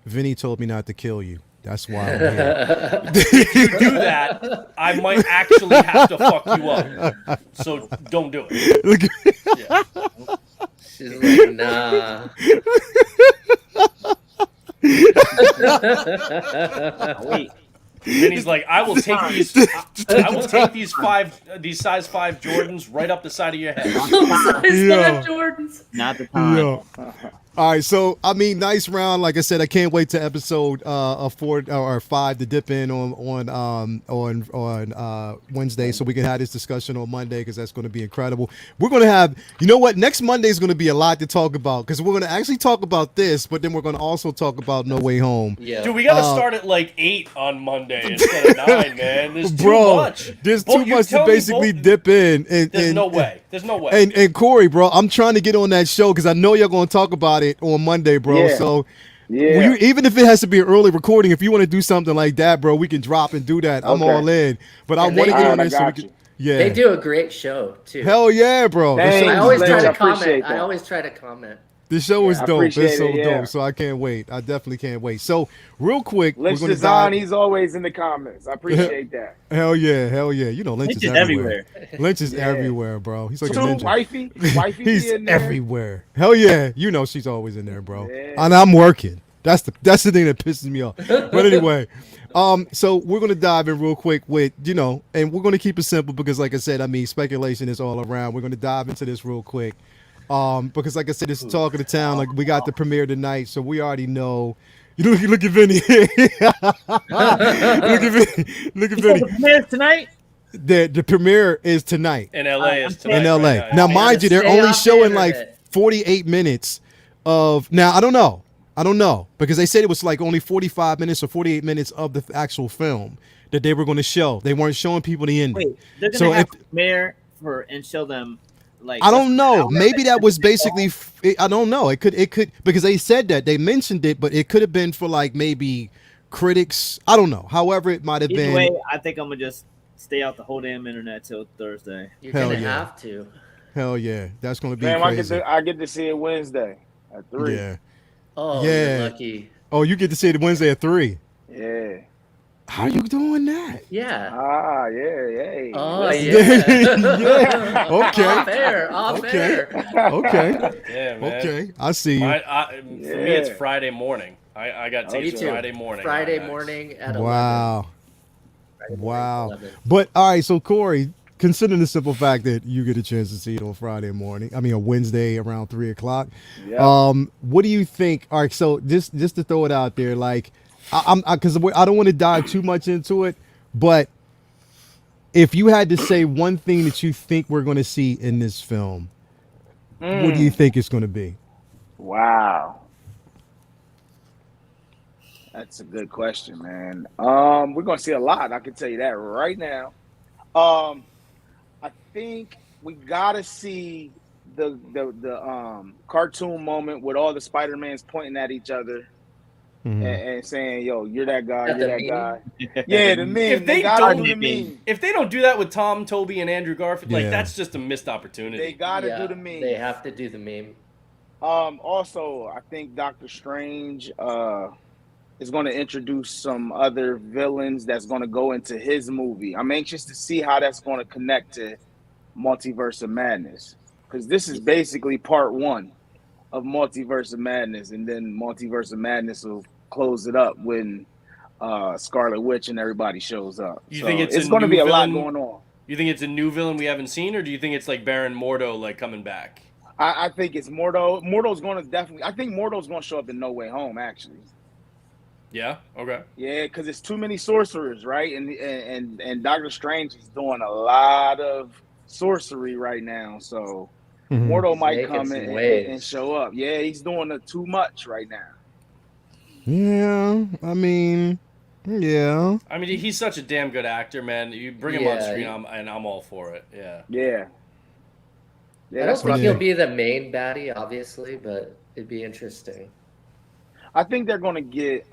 Vinnie told me not to kill you. That's why I'm here. If you do that, I might actually have to fuck you up. So don't do it. Look at- Yeah. She's like, nah. Wait. And he's like, I will take these size 5 Jordans right up the side of your head. Yeah. Jordans. Not the time. Yeah. All right, so I mean, nice round. Like I said, I can't wait to episode 4 or 5 to dip in on Wednesday, so we can have this discussion on Monday because that's going to be incredible. We're going to have, you know what? Next Monday is going to be a lot to talk about because we're going to actually talk about this, but then we're going to also talk about No Way Home. Yeah. Dude, we got to start at like 8 on Monday instead of 9, man. There's too much. There's Both- too you much to tell me basically both- dip in. There's no way. There's no way. And Corey, bro, I'm trying to get on that show because I know you're going to talk about it on Monday, bro. Yeah. So Yeah. even if it has to be an early recording, if you want to do something like that, bro, we can drop and do that. I'm Okay. all in. But I And want to they- get on I this so we got can. you. Yeah. They do a great show too. Hell yeah, bro. The Thanks. show I is always Lynch, try dope. to I appreciate comment. I that. always try to comment. The show is I dope. appreciate It's so it, yeah. dope. So I can't wait. I definitely can't wait. So real quick, Lynch we're going to Design, dive. he's always in the comments. I appreciate that. Hell yeah. Hell yeah. You know, Lynch It's is just everywhere. everywhere. Lynch is Yeah. everywhere, bro. He's like Too, a ninja. wifey He's be in there. everywhere. Hell yeah. You know she's always in there, bro. Yeah. And I'm working. That's the thing that pisses me off. But anyway, so we're gonna dive in real quick with, and we're gonna keep it simple because like I said, I mean speculation is all around. We're gonna dive into this real quick. Because like I said, it's the talk of the town. Like we got the premiere tonight, so we already know. You look at Vinny. Look at Vinny. Look at You said Vinny. the premiere tonight? The premiere is tonight. In LA is In tonight. In LA. right Now, You mind gotta you, they're stay only off the showing like internet. 48 minutes of. Now, I don't know because they said it was like only 45 minutes or 48 minutes of the actual film that they were going to show. They weren't showing people the ending. Wait, they're gonna So have if- a premiere and show them like. I don't know. hour Maybe that was of- basically. I don't know. It could because they said that they mentioned it, but it could have been for like maybe critics. I don't know. However, it might have Either been. way, I think I'm gonna just stay out the whole damn internet till Thursday. You're Hell gonna yeah. have to. Hell yeah, that's going to be Man, crazy. I get to see it Wednesday at 3. Yeah. Oh, Yeah. you're lucky. Oh, you get to see it Wednesday at 3. Yeah. How you doing that? Yeah. Ah, yeah. Oh Listen. yeah. Yeah. Okay. Off air. Off Okay. air. Okay. Yeah, man. Okay. I see you. For me, it's Yeah. Friday morning. I got Me tapes too. Friday morning. Friday on Max. morning at 11. Wow. Friday morning Wow. at 11. But all right, so Corey, considering the simple fact that you get a chance to see it on Friday morning, I mean a Wednesday around 3:00. Yeah. What do you think? All right, so just to throw it out there, like because I don't want to dive too much into it, but if you had to say one thing that you think we're going to see in this film, what do you think it's going to be? Wow. That's a good question, man. We're gonna see a lot. I can tell you that right now. I think we gotta see the cartoon moment with all the Spider-Mans pointing at each other and saying, "Yo, you're that guy. That You're the that meme? guy." Yeah, the meme. If they gotta don't do the meme. If they don't do that with Tom, Toby, and Andrew Garfield, Yeah. like that's just a missed They opportunity. gotta Yeah, do the meme. They have to do the meme. Also, I think Doctor Strange is going to introduce some other villains that's going to go into his movie. I'm anxious to see how that's going to connect to Multiverse of Madness because this is basically part 1. of Multiverse of Madness, and then Multiverse of Madness will close it up when Scarlet Witch and everybody shows up. You think So it's a it's going to new be a lot villain? going on. You think it's a new villain we haven't seen, or do you think it's like Baron Mordo like coming back? I think it's Mordo. Mordo's going to definitely. I think Mordo's going to show up in No Way Home. Actually, Yeah. Okay. yeah, because it's too many sorcerers, right? And Doctor Strange is doing a lot of sorcery right now, so Mhm. Mordo He's might making come some and waves. show up. Yeah, he's doing too much right now. Yeah, I mean, yeah. I mean, he's such a damn good actor, man. You bring him on Yeah, screen, and I'm all for it. Yeah. Yeah, yeah, I that's don't what think I he'll Yeah. think. be the main baddie, obviously, but it'd be interesting. I think they're going to get.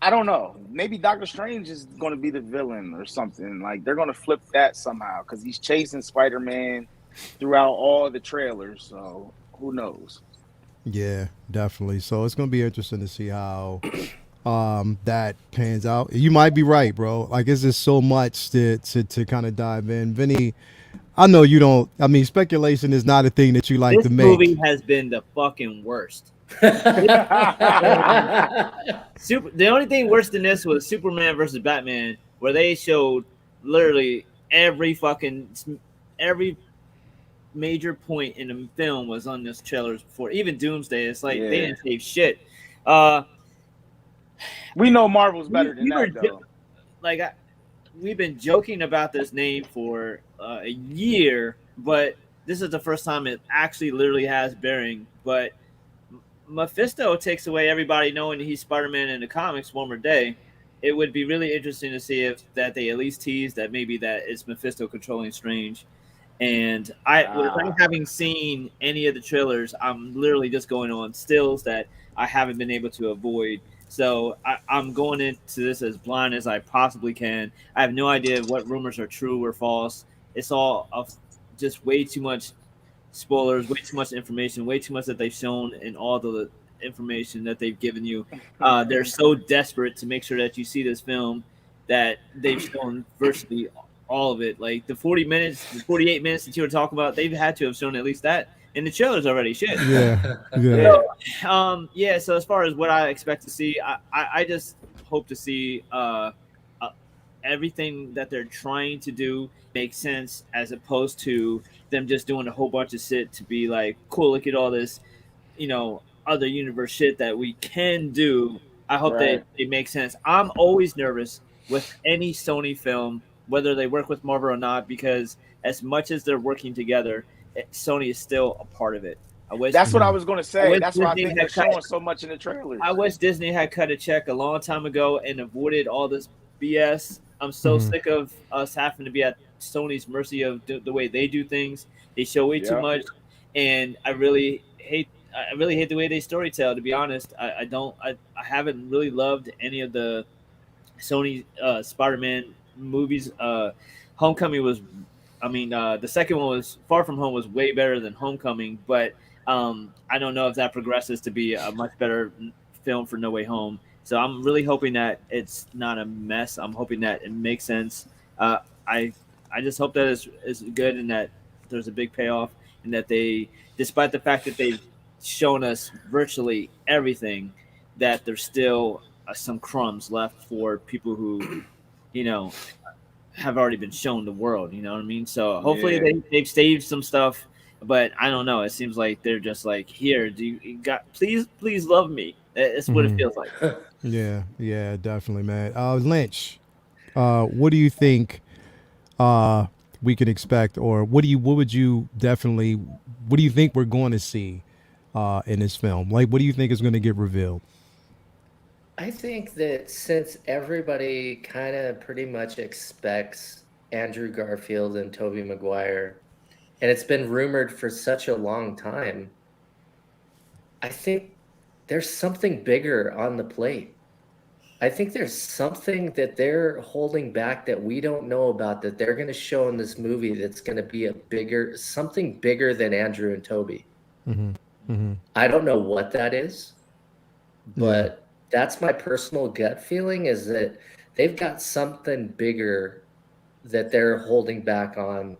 I don't know. Maybe Doctor Strange is going to be the villain or something. Like they're going to flip that somehow because he's chasing Spider-Man throughout all the trailers. So who knows? Yeah, definitely. So it's gonna be interesting to see how that pans out. You might be right, bro. Like it's just so much to kind of dive in. Vinny, I know you don't. I mean, speculation is not a thing that you like This to make. movie has been the fucking worst. Yeah, The only thing worse than this was Superman versus Batman, where they showed literally every major point in the film was on this trailers before. Even Doomsday, it's like they didn't save shit. Uh, we know Marvel's we, better than we were that, though. like, we've been joking about this name for a year, but this is the first time it actually literally has bearing. But Mephisto takes away everybody knowing he's Spider-Man in the comics one more day. It would be really interesting to see if that they at least tease that maybe that it's Mephisto controlling Strange. And without having seen any of the trailers, I'm literally just going on stills that I haven't been able to avoid. So I'm going into this as blind as I possibly can. I have no idea what rumors are true or false. It's all just way too much spoilers, way too much information, way too much that they've shown in all the information that they've given you. They're so desperate to make sure that you see this film that they've shown virtually all of it. Like the 40 minutes, the 48 minutes that you were talking about, they've had to have shown at least that. And the trailers already. Shit. Yeah, yeah. Yeah, Yeah. So as far as what I expect to see, I just hope to see uh, everything that they're trying to do make sense, as opposed to them just doing a whole bunch of shit to be like, cool, look at all this, other universe shit that we can do. I hope right. they make sense. I'm always nervous with any Sony film, whether they work with Marvel or not, because as much as they're working together, Sony is still a part of it. I wish That's what I was going to I say. wish That's why I Disney think they're had cut showing so much in the I trailers. wish Disney had cut a check a long time ago and avoided all this BS. I'm so Mhm. sick of us having to be at Sony's mercy of the way they do things. They show way too Yeah. much, and I really hate. I really hate the way they storytell. To be honest, I don't. I haven't really loved any of the Sony Spider-Man movies. Homecoming was, I mean, the second one was Far From Home was way better than Homecoming, but I don't know if that progresses to be a much better film for No Way Home. So I'm really hoping that it's not a mess. I'm hoping that it makes sense. Uh, I I just hope that it's good and that there's a big payoff and that they, despite the fact that they've shown us virtually everything, that there's still some crumbs left for people who, you know, have already been shown the world. You know what I mean? So hopefully Yeah. they've saved some stuff, but I don't know. It seems like they're just like, here, you got, please love me. It's what it Mhm. feels like. Yeah, yeah, definitely, man. Lynch, what do you think we can expect, or what would you definitely, what do you think we're going to see in this film? Like, what do you think is going to get revealed? I think that since everybody kind of pretty much expects Andrew Garfield and Tobey Maguire, and it's been rumored for such a long time, I think there's something bigger on the plate. I think there's something that they're holding back that we don't know about that they're going to show in this movie that's going to be something bigger than Andrew and Toby. Mm-hmm. Mm-hmm. I don't know what that is, Yeah. but that's my personal gut feeling is that they've got something bigger that they're holding back on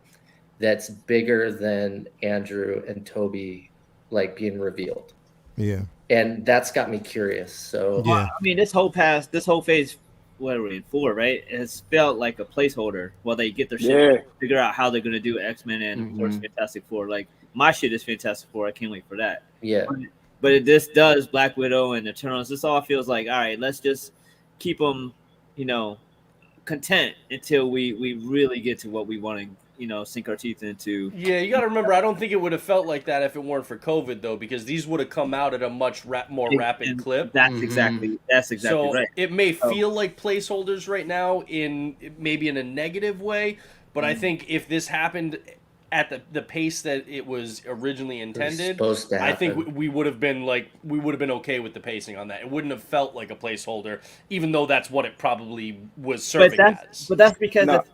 that's bigger than Andrew and Toby like being revealed, Yeah. and that's got me curious. So Yeah. I mean, this whole phase, what are we in 4, right? It has felt like a placeholder while they get their shit Yeah. figure out how they're gonna do X-Men and of course Fantastic Four. Like my shit is Fantastic Four. I can't wait for that. yeah, This does Black Widow and Eternals. This all feels like, all right, let's just keep them, you know, content until we really get to what we want to, you know, sink our teeth into. Yeah, you got to remember, I don't think it would have felt like that if it weren't for COVID, though, because these would have come out at a much more rapid And clip. That's exactly So right. it may Oh. feel like placeholders right now, maybe in a negative way, but I think if this happened at the pace that it was originally intended, supposed to I think happen. we would have been okay with the pacing on that. It wouldn't have felt like a placeholder, even though that's what it probably was serving as. But that's because No.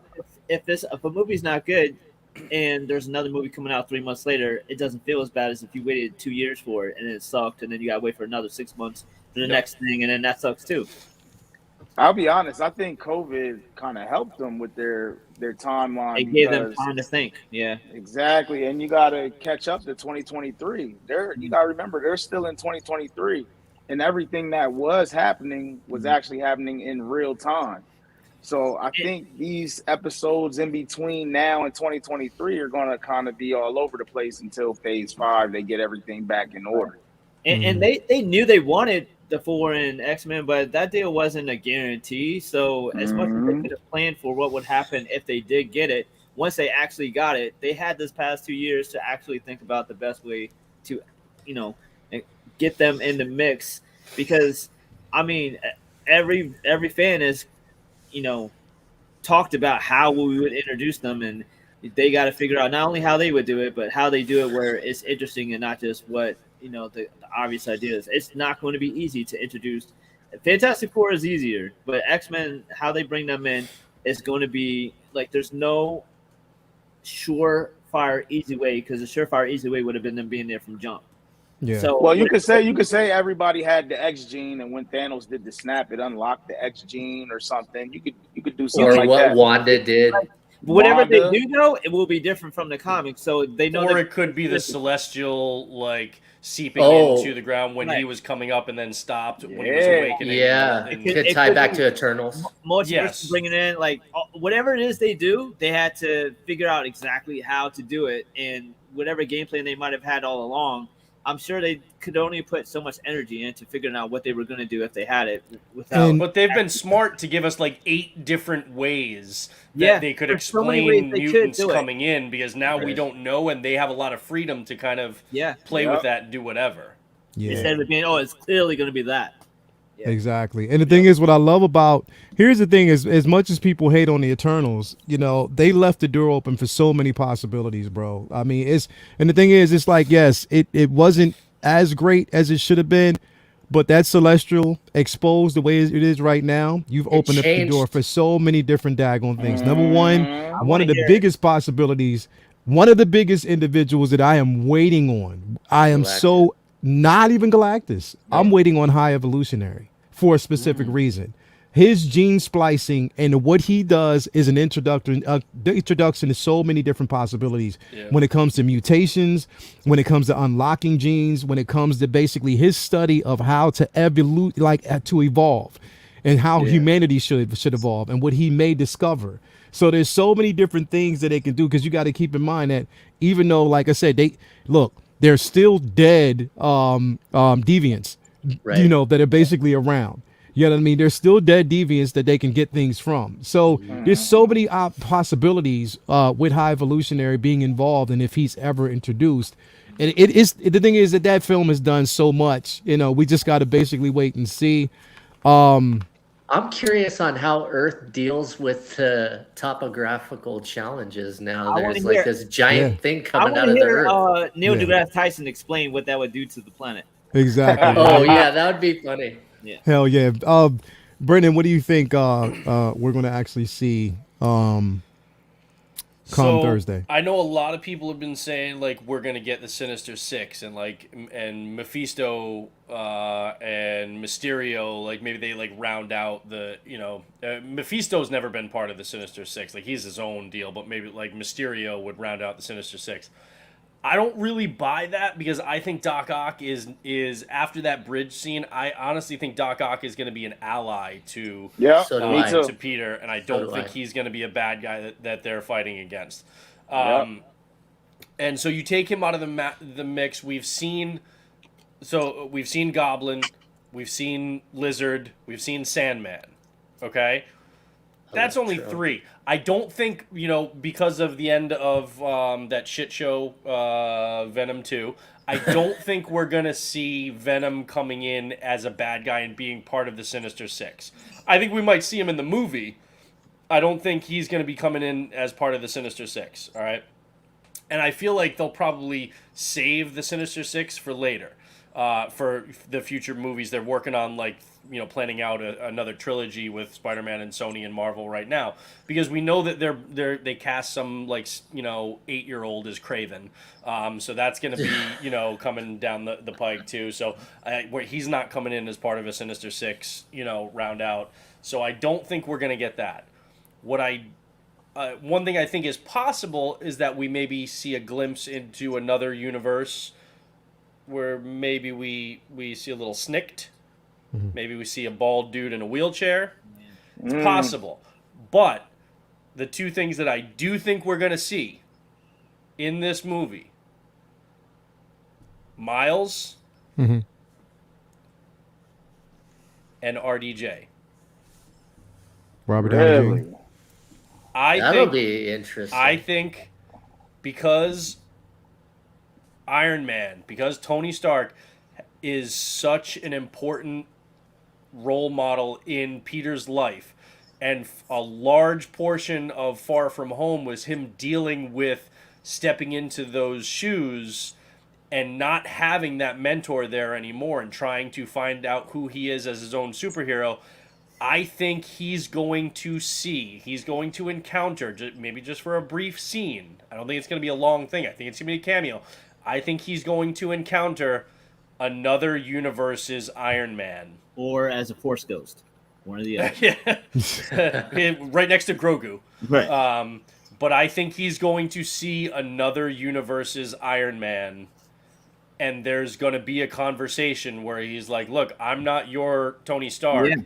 if a movie's not good and there's another movie coming out 3 months later, it doesn't feel as bad as if you waited 2 years for it and it sucked, and then you got to wait for another 6 months for the next thing, and then that sucks too. I'll be honest. I think COVID kind of helped them with their timeline. It gave them time to think. Yeah, Exactly, and you got to catch up to 2023. You got to remember they're still in 2023, and everything that was happening was actually happening in real time. So I think these episodes in between now and 2023 are going to kind of be all over the place until Phase 5. They get everything back in order. and they knew they wanted the 4 in X-Men, but that deal wasn't a guarantee. So as much as they could have planned for what would happen if they did get it, once they actually got it, they had this past 2 years to actually think about the best way to, you know, get them in the mix. Because I mean, every fan is, you know, talked about how we would introduce them, and they got to figure out not only how they would do it, but how they do it where it's interesting and not just what, you know, the obvious ideas. It's not going to be easy to introduce. Fantastic Four is easier, but X-Men, how they bring them in is going to be like, there's no surefire easy way, because the surefire easy way would have been them being there from jump. Yeah. So Well, you could say everybody had the X gene, and when Thanos did the snap, it unlocked the X gene or something. You could do something or like what that. Wanda did. whatever they Wanda. do, though, it will be different from the comics. So they know. Or that- it could be the celestial, like, seeping Oh, into the ground when he right. was coming up and then stopped when he was Yeah. awakening. Yeah, and- could it tie could back be- to Eternals. Multiverse Yes. bringing in, like, whatever it is they do, they had to figure out exactly how to do it, and whatever game plan they might have had all along, I'm sure they could only put so much energy into figuring out what they were going to do if they had it without. And- But they've been smart to give us like 8 different ways that Yeah, they could there's so many explain ways they could mutants do it. coming in, because now we Right. don't know, and they have a lot of freedom to kind of Yeah, play Yep. with that and do whatever. Yeah. instead of it being, oh, it's clearly going to be that. Yeah. Exactly. And the thing is, what I love about, here's the thing, is as much as people hate on the Eternals, you know, they left the door open for so many possibilities, bro. I mean, and the thing is, it's like, yes, it wasn't as great as it should have been, but that Celestial exposed the way it is right now, you've opened up the changed. door for so many different daggone things. Number one, one wanna of the hear it. biggest possibilities, one of the biggest individuals that I am waiting on, I am Galactus. so, not even Galactus, I'm waiting on High Evolutionary for a specific reason. His gene splicing and what he does is an introduction to so many different possibilities when it comes to mutations, when it comes to unlocking genes, when it comes to basically his study of how to to evolve and how humanity should evolve and what he may discover. So there's so many different things that they can do, because you got to keep in mind that even though, like I said, they're still dead deviants, Right. you know, that are basically around. You know what I mean? There's still dead deviants that they can get things from. So there's so many possibilities with High Evolutionary being involved, and if he's ever introduced. And the thing is that film has done so much. You know, we just got to basically wait and see. I'm curious on how Earth deals with the topographical challenges now. I wanna There's like hear- this giant Yeah. thing I coming want out to of the hear Earth. Neil Yeah. deGrasse Tyson explain what that would do to the planet. Exactly. Oh yeah, that would be funny. Hell yeah. Brendan, what do you think we're going to actually see come Thursday? I know a lot of people have been saying like we're gonna get the Sinister Six and Mephisto and Mysterio, like maybe they like round out the, you know, Mephisto's never been part of the Sinister Six, like he's his own deal, but maybe like Mysterio would round out the Sinister Six. I don't really buy that because I think Doc Ock is after that bridge scene. I honestly think Doc Ock is going to be an ally to Yeah, So do me I. too. to Peter, and I So don't do think I. he's going to be a bad guy that they're fighting against. Yep. And so you take him out of the mix. We've seen Goblin, we've seen Lizard, we've seen Sandman. Okay, that's only Electro. 3. I don't think, because of the end of that shit show, Venom 2, I don't think we're going to see Venom coming in as a bad guy and being part of the Sinister Six. I think we might see him in the movie. I don't think he's going to be coming in as part of the Sinister Six, all right? And I feel like they'll probably save the Sinister Six for later, for the future movies. They're working on planning out another trilogy with Spider-Man and Sony and Marvel right now, because we know that they cast some 8-year-old as Kraven, so that's going to be coming down the pike too. So where he's not coming in as part of a Sinister Six round out. So I don't think we're going to get that. One thing I think is possible is that we maybe see a glimpse into another universe where maybe we see a little Snicked. Maybe we see a bald dude in a wheelchair. It's possible. But the 2 things that I do think we're going to see in this movie, Miles and RDJ. Robert Downey Really? Jr. That'll be interesting. I think because Iron Man, because Tony Stark is such an important role model in Peter's life, and a large portion of Far From Home was him dealing with stepping into those shoes and not having that mentor there anymore and trying to find out who he is as his own superhero. I think he's going to encounter, maybe just for a brief scene. I don't think it's going to be a long thing. I think it's going to be a cameo. I think he's going to encounter another universe's Iron Man. Or as a Force Ghost. One or the other. Right next to Grogu. Right. But I think he's going to see another universe's Iron Man. And there's going to be a conversation where he's like, look, I'm not your Tony Stark. Yeah.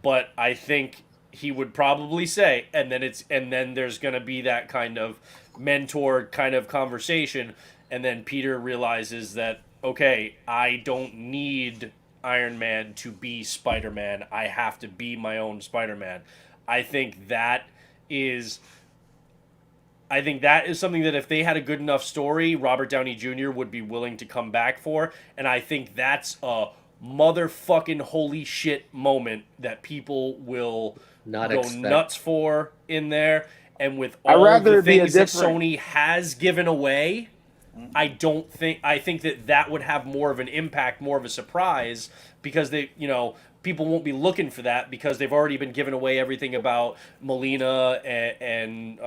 But I think he would probably say, and then there's going to be that kind of mentor kind of conversation, and then Peter realizes that, okay, I don't need Iron Man to be Spider-Man. I have to be my own Spider-Man. I think that is something that if they had a good enough story, Robert Downey Jr. would be willing to come back for, and I think that's a motherfucking holy shit moment that people will go nuts for in there. And with all the things that Sony has given away, I think that would have more of an impact, more of a surprise, because people won't be looking for that because they've already been giving away everything about Molina and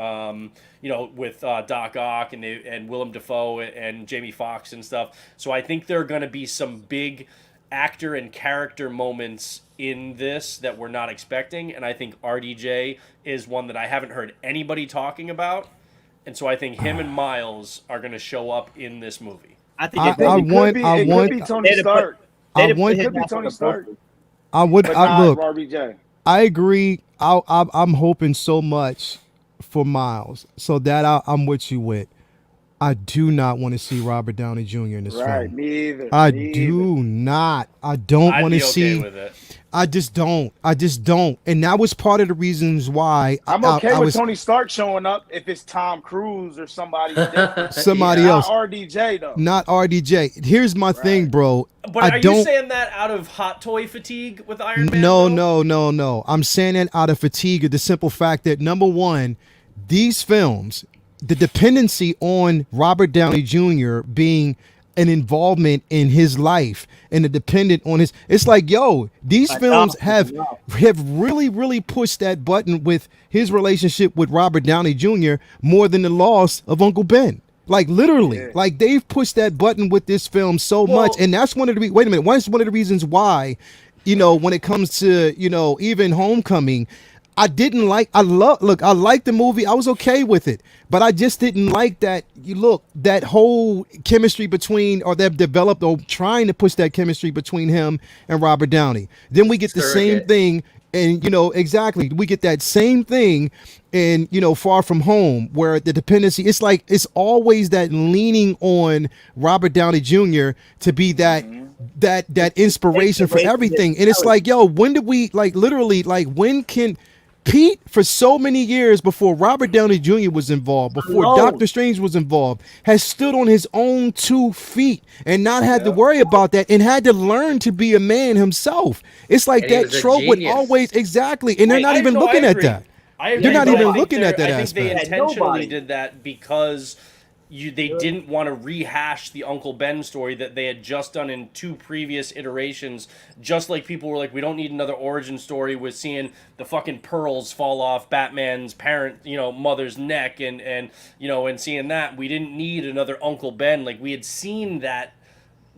with Doc Ock and Willem Dafoe and Jamie Foxx and stuff. So I think there are going to be some big actor and character moments in this that we're not expecting, and I think RDJ is one that I haven't heard anybody talking about, and so I think him and Miles are going to show up in this movie. I think it could be Tony Stark. It could be Tony Stark. Look. RDJ. I agree. I'm hoping so much for Miles, so that I'm with you with. I do not want to see Robert Downey Jr. in this film. Right, me either. I do not. I don't want to see. With it. I just don't. And that was part of the reasons why I'm okay with Tony Stark showing up if it's Tom Cruise or somebody different. Somebody else. Not RDJ though. Not RDJ. Here's my thing, bro. But are you saying that out of hot toy fatigue with Iron Man? No. I'm saying that out of fatigue of the simple fact that, number one, these films, the dependency on Robert Downey Jr. being an involvement in his life and the dependent on his, it's like, yo, these films have really, really pushed that button with his relationship with Robert Downey Jr. more than the loss of Uncle Ben. Like literally, like they've pushed that button with this film so much. And that's one of the, that's one of the reasons why, when it comes to, even Homecoming, I didn't like. I liked the movie. I was okay with it, but I just didn't like that. That whole chemistry between, or they've developed, or trying to push that chemistry between him and Robert Downey. Then we get the same Surrogate. thing, and exactly, we get that same thing in Far From Home, where the dependency. It's like it's always that leaning on Robert Downey Jr. to be that inspiration for everything, and it's like, yo, when did we literally when can Pete, for so many years before Robert Downey Jr. was involved, before Doctor Strange was involved, has stood on his own 2 feet and not had to worry about that, and had to learn to be a man himself. It's like And he that was a trope would genius. always, exactly, and they're not even I looking at agree. that. I agree, They're not but even I think looking at that I think they aspect. intentionally did that because they didn't want to rehash the Uncle Ben story that they had just done in 2 previous iterations. Just like people were like, we don't need another origin story with seeing the fucking pearls fall off Batman's mother's neck, and seeing that. We didn't need another Uncle Ben. Like, we had seen that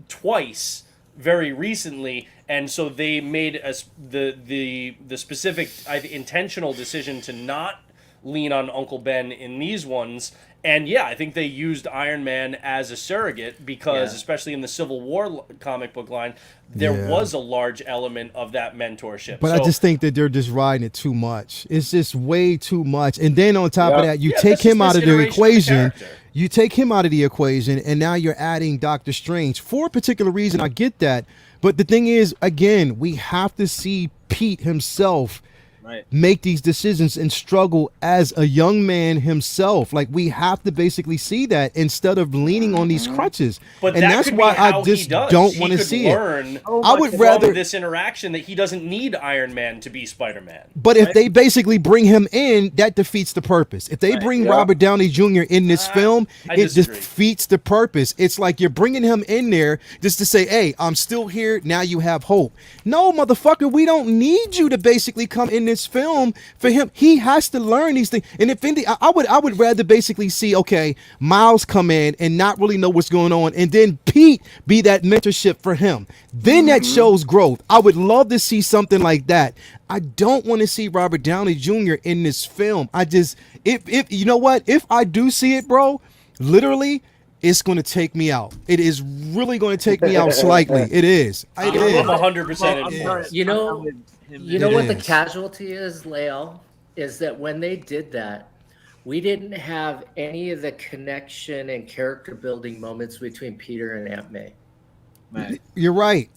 twice very recently, and so they made the specific intentional decision to not lean on Uncle Ben in these ones. And yeah, I think they used Iron Man as a surrogate because, especially in the Civil War comic book line, there was a large element of that mentorship. But I just think that they're just riding it too much. It's just way too much. And then on top of that, you take him out of the equation. You take him out of the equation, and now you're adding Doctor Strange for a particular reason. I get that. But the thing is, again, we have to see Pete himself make these decisions and struggle as a young man himself. Like, we have to basically see that instead of leaning on these crutches. But and that's why I just don't want to see it. I would rather this interaction that he doesn't need Iron Man to be Spider-Man. But if they basically bring him in, that defeats the purpose. If they bring Robert Downey Jr. in this film, it defeats the purpose. It's like you're bringing him in there just to say, hey, I'm still here. Now you have hope. No, motherfucker, we don't need you to basically come in this film for him. He has to learn these things. And if anything, I would rather basically see, okay, Miles come in and not really know what's going on, and then Pete be that mentorship for him. Then that shows growth. I would love to see something like that. I don't want to see Robert Downey Jr. in this film. If you know what, if I do see it, bro, literally, it's going to take me out. It is really going to take me out slightly. It is. I'm 100%. You know what the casualty is, Lael, is that when they did that, we didn't have any of the connection and character building moments between Peter and Aunt May. Right. You're right.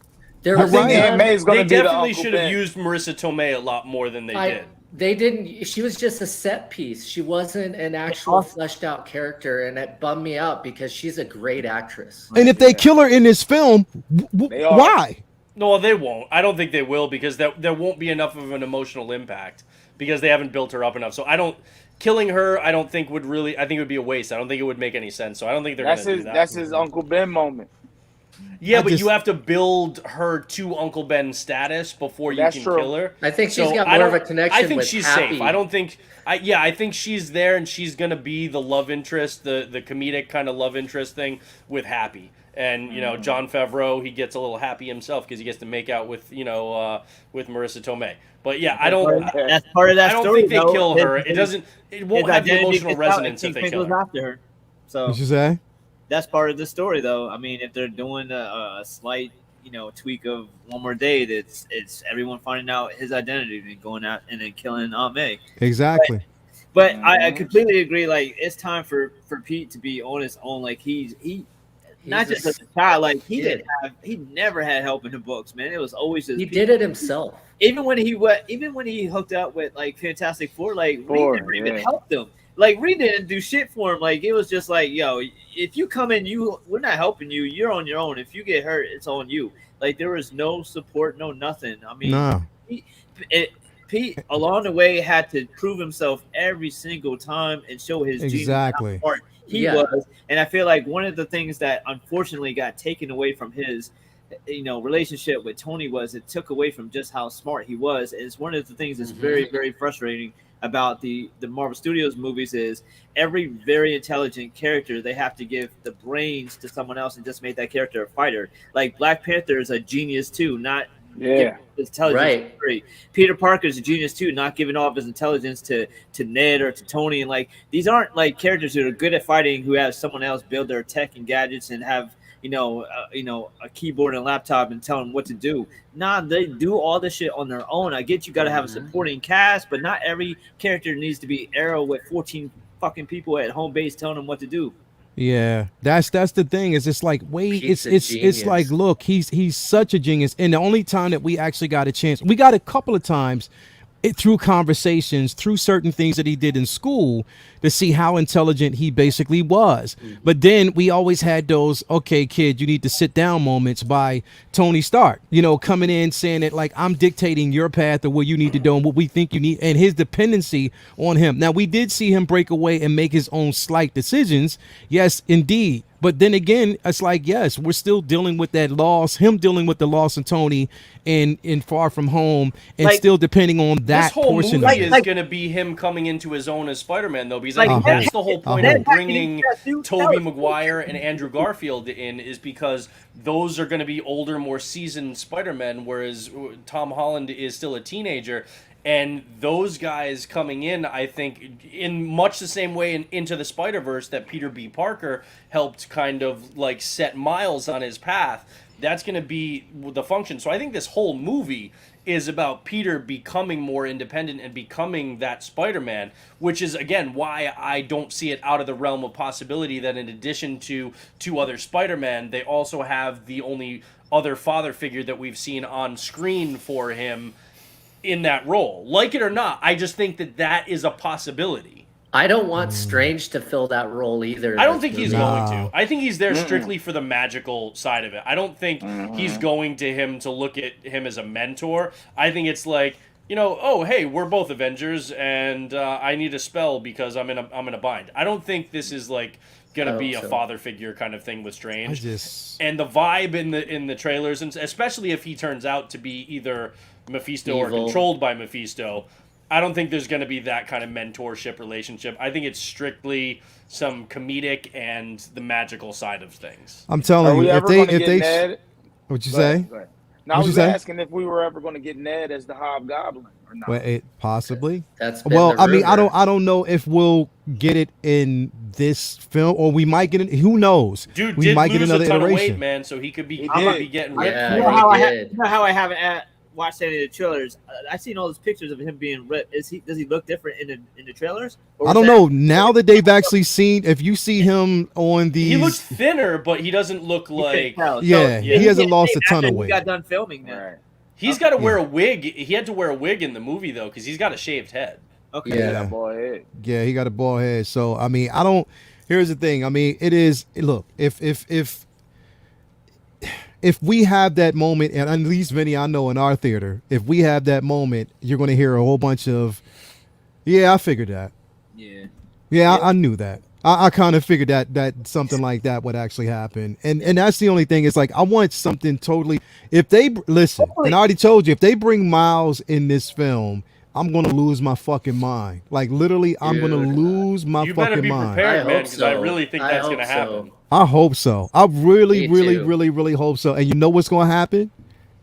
I think Aunt May is going to be the definitely Uncle should Ben. have used Marissa Tomei a lot more than they did. They didn't. She was just a set piece. She wasn't an actual fleshed out character, and it bummed me out because she's a great actress. And if they kill her in this film, why? No, they won't. I don't think they will, because there won't be enough of an emotional impact because they haven't built her up enough. So killing her, I don't think would really. I think it would be a waste. I don't think it would make any sense. So I don't think they're going to do that. That's his Uncle Ben moment. Yeah, but you have to build her to Uncle Ben status before you can kill her. I think she's got more of a connection. I think with she's Happy. safe. I don't think. I think she's there, and she's gonna be the love interest, the comedic kind of love interest thing with Happy. And Jon Favreau, he gets a little happy himself because he gets to make out with with Marissa Tomei. But yeah, I don't. That's part of that I don't story. think they kill her. It doesn't. It won't have the emotional resonance if they kill her. After her. So what you say? That's part of the story, though. I mean, if they're doing a slight, tweak of One More Day, it's everyone finding out his identity and going out and then killing Aunt May. Exactly. But I completely agree. Like, it's time for Pete to be on his own. Like, he's not just as a child. Like, he never had help in the books, man. It was always just did it himself. Even when he hooked up with like Fantastic Four, like Reed never even helped him. Like, Reed didn't do shit for him. Like, it was just like, yo, if you come in, we're not helping you. You're on your own. If you get hurt, it's on you. Like, there was no support, no nothing. I mean, Pete along the way had to prove himself every single time and show his genius how smart he was. And I feel like one of the things that unfortunately got taken away from his relationship with Tony was it took away from just how smart he was. It's one of the things that's very, very frustrating about the Marvel Studios movies is every very intelligent character, they have to give the brains to someone else and just make that character a fighter. Like Black Panther is a genius too, not Yeah. His intelligence Right. great. Peter Parker's a genius too, not giving all of his intelligence to Ned or to Tony. And like these aren't like characters who are good at fighting who have someone else build their tech and gadgets and have a keyboard and laptop and tell them what to do. Nah, they do all this shit on their own. I get you got to have a supporting cast, but not every character needs to be Arrow with 14 fucking people at home base telling them what to do. Yeah, that's the thing. Is it's like wait, Pizza it's genius. like look, he's such a genius, and the only time that we actually got a chance, we got a couple of times, through conversations, through certain things that he did in school, to see how intelligent he basically was. But then we always had those, okay, kid, you need to sit down moments by Tony Stark, coming in saying that like I'm dictating your path of what you need to do and what we think you need, and his dependency on him. Now we did see him break away and make his own slight decisions. Yes, indeed. But then again, it's like, yes, we're still dealing with that loss, him dealing with the loss of Tony in Far From Home, and Like, still depending on that This whole portion movie of it. is going to be him coming into his own as Spider-Man, though, because I Like, think that's the whole point I of hope. bringing Dude, Tobey that was- Maguire and Andrew Garfield in, is because those are going to be older, more seasoned Spider-Men, whereas Tom Holland is still a teenager. And those guys coming in, I think, in much the same way in Into the Spider-Verse that Peter B. Parker helped kind of like set Miles on his path, that's going to be the function. So I think this whole movie is about Peter becoming more independent and becoming that Spider-Man, which is, again, why I don't see it out of the realm of possibility that in addition to two other Spider-Man, they also have the only other father figure that we've seen on screen for him in that role. Like it or not, I just think that is a possibility. I don't want Strange to fill that role either. I don't think he's Nah. going to. I think he's there strictly for the magical side of it. I don't think he's going to him to look at him as a mentor. I think it's like, oh, hey, we're both Avengers, and I need a spell because I'm in a bind. I don't think this is like gonna be a father figure kind of thing with Strange. And the vibe in the trailers, and especially if he turns out to be either Mephisto or controlled by Mephisto, I don't think there's going to be that kind of mentorship relationship. I think it's strictly some comedic and the magical side of things. I'm telling you, if they Ned? What'd you say? Go ahead. No, I was asking if we were ever going to get Ned as the Hobgoblin or not. Well, possibly. That's been well, the I mean, I rumor. don't know if we'll get it in this film, or we might get it. Who knows? Dude we did might lose get another a ton iteration. of weight, man. So he could be getting ripped. Yeah, You know he did. how I haven't watched any of the trailers. I've seen all those pictures of him being ripped. Does he look different in the trailers? Or I don't know. Now that they've actually seen, if you see him on these, He looks thinner, but he doesn't look like. Yeah, he hasn't lost a ton of He weight. got done filming then. Right. He's got to wear a wig. He had to wear a wig in the movie though, because he's got a shaved head. Okay. Yeah. Boy, head. Yeah, he got a bald head. So I mean, I don't. Here's the thing. I mean, it is. Look, if we have that moment, and at least Vinny, I know in our theater, if we have that moment, you're going to hear a whole bunch of, yeah, I figured that. Yeah, I knew that. I kind of figured that something like that would actually happen. And that's the only thing. It's like, I want something totally, if they, listen, and I already told you, if they bring Miles in this film, I'm going to lose my fucking mind. Like, literally, I'm going to lose my You fucking better be mind. prepared, I man, hope because I so. really think I that's going to hope so. happen. I hope so. I really, Me really, too. really, really hope so. And you know what's going to happen?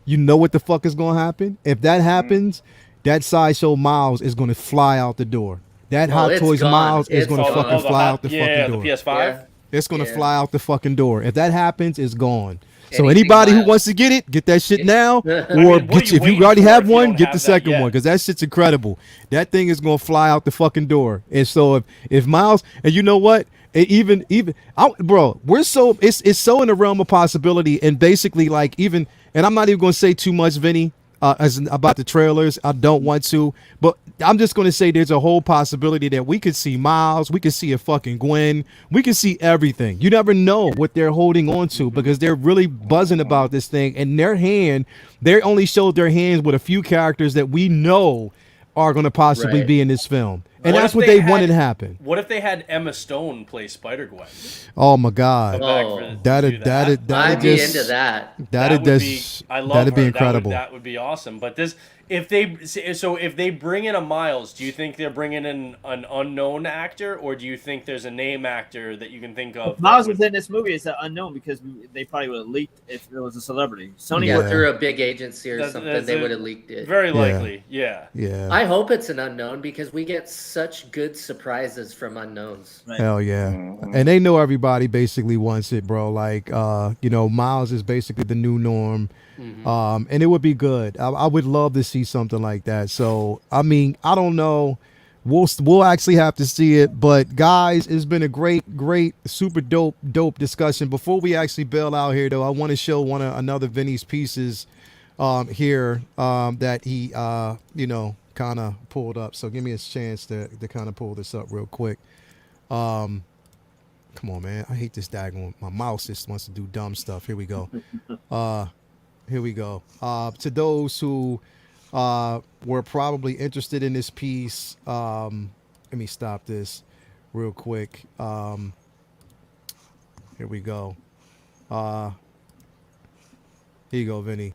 You know what the fuck is going to happen? If that happens, that Sideshow Miles is going to fly out the door. That Hot it's Toys gone. Miles is It's going to gone. fucking fly out the fucking the door. PS5. Yeah. It's going to Yeah. fly out the fucking door. If that happens, it's gone. So Anything anybody who Miles. wants to get it, get that shit now, or I mean, what are get you if you waiting already for have if you one, don't get have the that second yet? one, because that shit's incredible. That thing is going to fly out the fucking door. And so if Miles, and you know what, bro, we're so it's so in the realm of possibility, and basically like even, and I'm not even going to say too much, Vinny, about the trailers. I don't want to, but I'm just going to say there's a whole possibility that we could see Miles, we could see a fucking Gwen, we could see everything. You never know what they're holding on to, because they're really buzzing about this thing, and they only showed their hands with a few characters that we know are going to possibly Right. be in this film. And What that's if what they they wanted had- to happen. What if they had Emma Stone play Spider-Gwen? Oh my God. That'd That'd I'd be just into that. that'd would just I love that'd be her. incredible. That would be awesome. But this, if they bring in a Miles, do you think they're bringing in an unknown actor, or do you think there's a name actor that you can think of? If Miles was in this movie, it's unknown because they probably would have leaked if it was a celebrity. Sony Yeah, would through a big agency or That- something, that's they a- would have leaked it. Very likely, yeah. Yeah. I hope it's an unknown because we get such good surprises from unknowns. Right. Hell yeah. And they know everybody basically wants it, bro. Like, Miles is basically the new norm. And it would be good. I would love to see something like that. So, I mean, I don't know. We'll actually have to see it. But guys, it's been a great, super dope discussion. Before we actually bail out here, though, I want to show another Vinny's pieces here that he kind of pulled up. So give me a chance to kind of pull this up real quick. Come on, man. I hate this daggone. My mouse just wants to do dumb stuff. Here we go. Here we go. To those who were probably interested in this piece, let me stop this real quick. Here we go. Here you go, Vinny.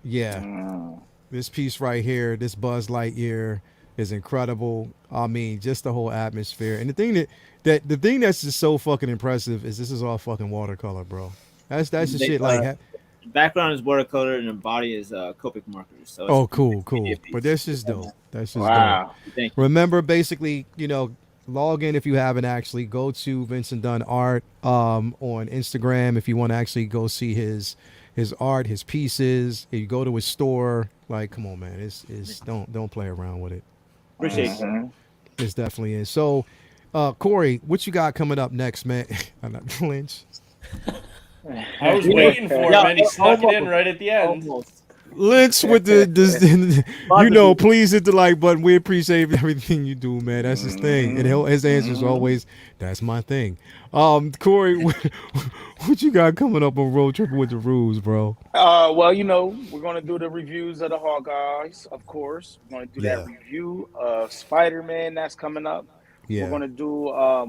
Yeah. This piece right here, this Buzz Lightyear is incredible. I mean, just the whole atmosphere. And the thing the thing that's just so fucking impressive is this is all fucking watercolor, bro. That's the shit. Like, the background is watercolor and the body is Copic markers. So oh, cool. But that's just dope. That's just Wow. dope. Thank you. Remember, basically, log in if you haven't actually. Go to Vincent Dunn Art on Instagram if you want to actually go see his art, his pieces. If you go to his store, like, come on, man, it's don't play around with it. Appreciate it. It's definitely is. So, Corey, what you got coming up next, man? Lynch. I was waiting for him, and he snuck it in right at the end. Almost. Lynch with the please hit the like button. We appreciate everything you do, man. That's his thing. And his answer is always, that's my thing. Corey, what you got coming up on Road Tripping with the Rules, bro? Well, we're going to do the reviews of the Hawkeyes, of course. We're going to do that review of Spider-Man that's coming up. Yeah. We're going to do,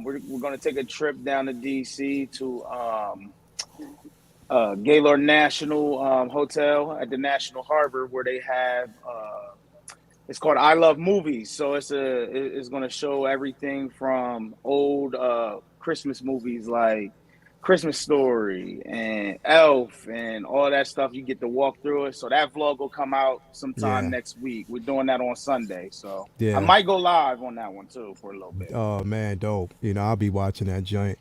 we're going to take a trip down to D.C. to Gaylord National Hotel at the National Harbor, where they have it's called I Love Movies. So it's going to show everything from old Christmas movies like Christmas Story and Elf and all that stuff. You get to walk through it. So that vlog will come out sometime next week. We're doing that on Sunday. So I might go live on that one too for a little bit. Oh man, dope. I'll be watching that joint.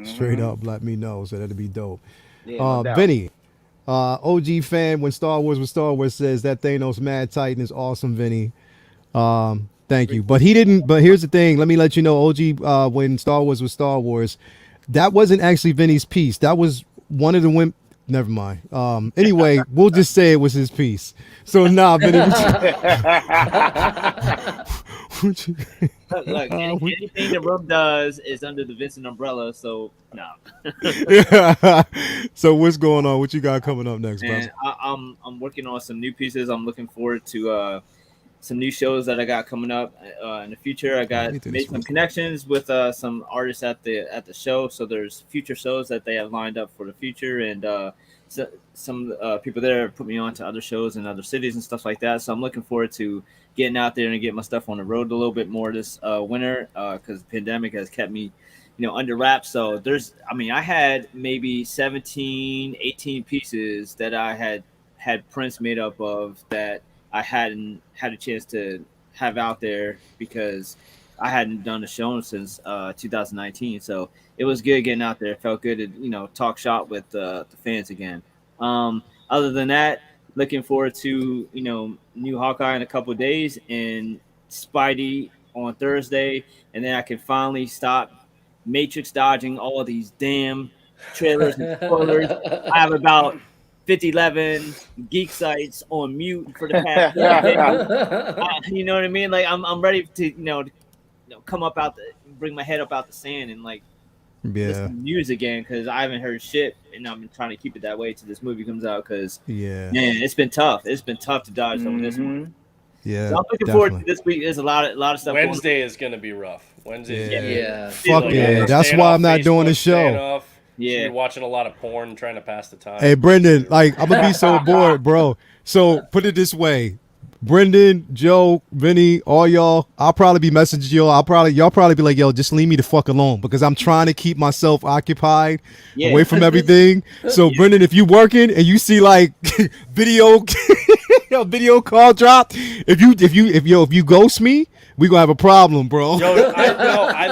Straight up, let me know. So that'll be dope. Yeah, no Vinny, OG fan, when Star Wars was Star Wars, says that Thanos Mad Titan is awesome, Vinny. Thank you. But he didn't. But here's the thing. Let me let you know, OG, when Star Wars was Star Wars, that wasn't actually Vinny's piece. That was one of the women. Never mind. Anyway, we'll just say it was his piece. So Vinny. Look, anything the room does is under the Vincent umbrella, so no. So what's going on? What you got coming up next, bro? I'm working on some new pieces. I'm looking forward to some new shows that I got coming up in the future. I got made some connections with some artists at the show, so there's future shows that they have lined up for the future, and some people there put me on to other shows in other cities and stuff like that. So I'm looking forward to getting out there and getting my stuff on the road a little bit more this winter because the pandemic has kept me under wraps. So I had maybe 17 18 pieces that I had prints made up of that I hadn't had a chance to have out there because I hadn't done a show since 2019. So it was good getting out there. It felt good to talk shop with the fans again. Other than that, looking forward to new Hawkeye in a couple of days and Spidey on Thursday, and then I can finally stop Matrix dodging all of these damn trailers and spoilers. I have about 11 geek sites on mute for the past days. You know what I mean? Like I'm ready to come up bring my head up out the sand and listen to news again because I haven't heard shit, and I'm trying to keep it that way till this movie comes out because man, it's been tough. It's been tough to dodge some of this one. Yeah, so I'm looking forward to this week. There's a lot of stuff. Wednesday is gonna be rough. Wednesday. Fuck yeah. That's why I'm not doing the show. Should be Yeah. watching a lot of porn, trying to pass the time. Hey, Brendan, like, I'm gonna be so bored, bro. So put it this way. Brendan, Joe, Vinny, all y'all, I'll probably be messaging y'all probably be like, yo, just leave me the fuck alone because I'm trying to keep myself occupied Yeah. away from everything. So Brendan, if you working and you see like video video call drop, if you ghost me, we gonna have a problem, bro. Yo, I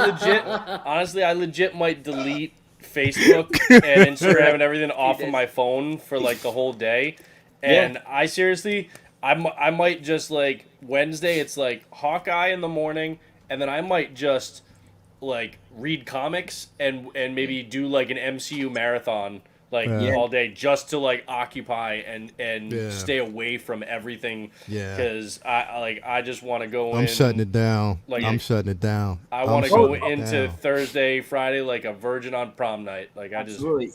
legit might delete Facebook and Instagram and everything off of my phone for like the whole day. And I seriously, I might just like Wednesday, it's like Hawkeye in the morning, and then I might just like read comics and maybe do like an MCU marathon like all day just to like occupy and stay away from everything. Because I just want to go in. I'm shutting it down. Like, I'm shutting it down. I want to go into Thursday, Friday like a virgin on prom night. Like I just Absolutely.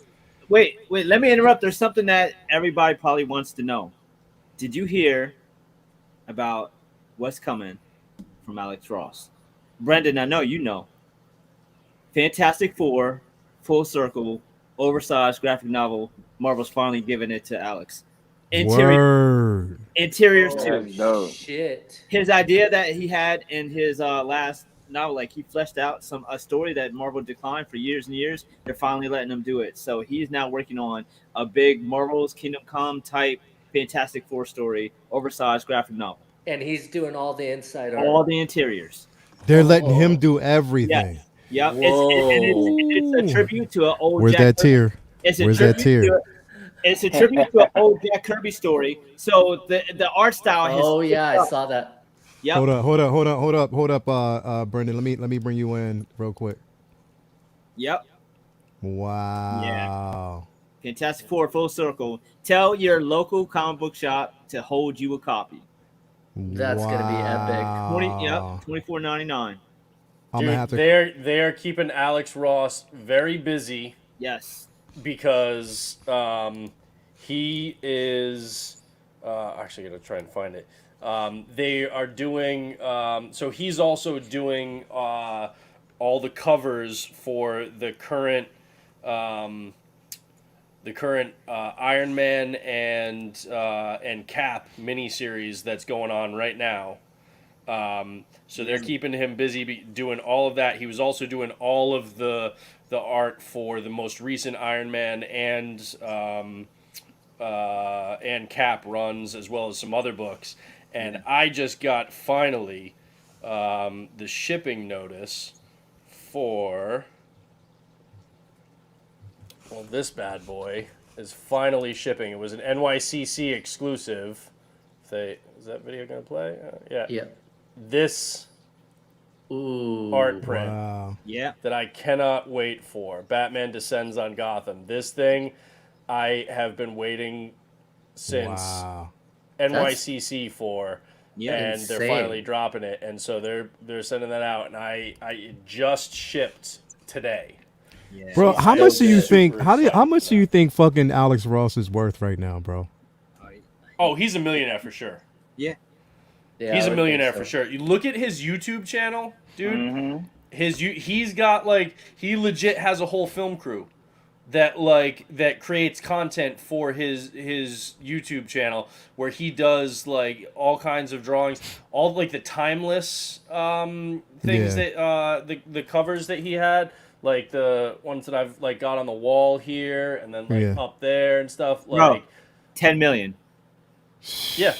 Wait, let me interrupt. There's something that everybody probably wants to know. Did you hear about what's coming from Alex Ross? Brendan, I know you know. Fantastic Four, full circle, oversized graphic novel. Marvel's finally giving it to Alex. Word. Interiors Oh, too. that's dope. Shit. His idea that he had in his last novel, like he fleshed out a story that Marvel declined for years and years. They're finally letting him do it. So he's now working on a big Marvel's Kingdom Come type Fantastic Four story, oversized graphic novel. And he's doing all the inside art. All the interiors. They're letting him do everything. Yep. Whoa. It's a tribute to an old Where's Jack that tear? Where's that tear? It's a tribute to an old Jack Kirby story. So the art style has I saw that. Yep. Hold up, Brendan. Let me bring you in real quick. Yep. Wow. Fantastic Four, full circle. Tell your local comic book shop to hold you a copy. That's gonna be epic. $24.99. Dude, they are keeping Alex Ross very busy. Yes. Because he is actually gonna try and find it. They are doing so he's also doing all the covers for the current Iron Man and Cap miniseries that's going on right now. So they're keeping him busy doing all of that. He was also doing all of the art for the most recent Iron Man and Cap runs, as well as some other books. And I just got finally the shipping notice for this bad boy is finally shipping. It was an NYCC exclusive. Is that video gonna play? Yeah. This art print that I cannot wait for. Batman Descends on Gotham. This thing I have been waiting since NYCC for, and insane. they're finally dropping it. And so they're sending that out, and I it just shipped today. Yeah. Bro, how much do you think? How much do you think fucking Alex Ross is worth right now, bro? Oh, he's a millionaire for sure. Yeah. He's a millionaire for sure. You look at his YouTube channel, dude. Mm-hmm. He's got he legit has a whole film crew that creates content for his YouTube channel where he does all kinds of drawings, all the timeless things that the covers that he had, like the ones that I've got on the wall here and then up there and stuff. Bro, 10 million. Yeah.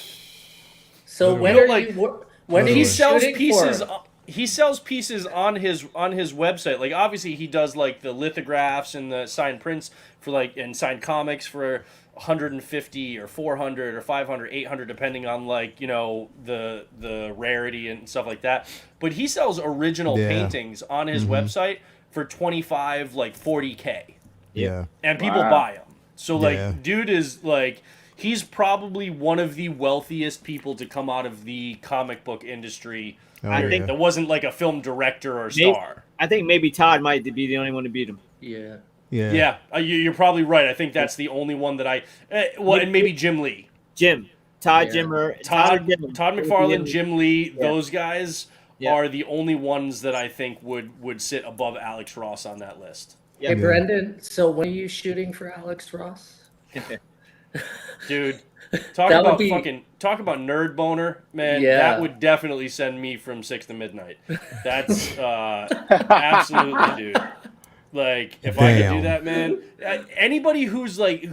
So when he he sells pieces? He sells pieces on his website. Obviously he does the lithographs and the signed prints for and signed comics for 150 or 400 or 500, 800 depending on the rarity and stuff like that. But he sells original paintings on his website for 25 40K. Yeah. And people buy them. So dude is he's probably one of the wealthiest people to come out of the comic book industry. I think that wasn't a film director or star. I think maybe Todd might be the only one to beat him. Yeah. Yeah. You're probably right. I think that's the only one that and maybe Jim Lee. Todd McFarlane, Jim Lee, those guys are the only ones that I think would sit above Alex Ross on that list. Hey, Brendan, so when are you shooting for Alex Ross? Dude, talk That would about be- talk about nerd boner, man. Yeah. That would definitely send me from 6 to midnight. That's absolutely, dude. Like, if I could do Damn. that, man. Anybody who's like,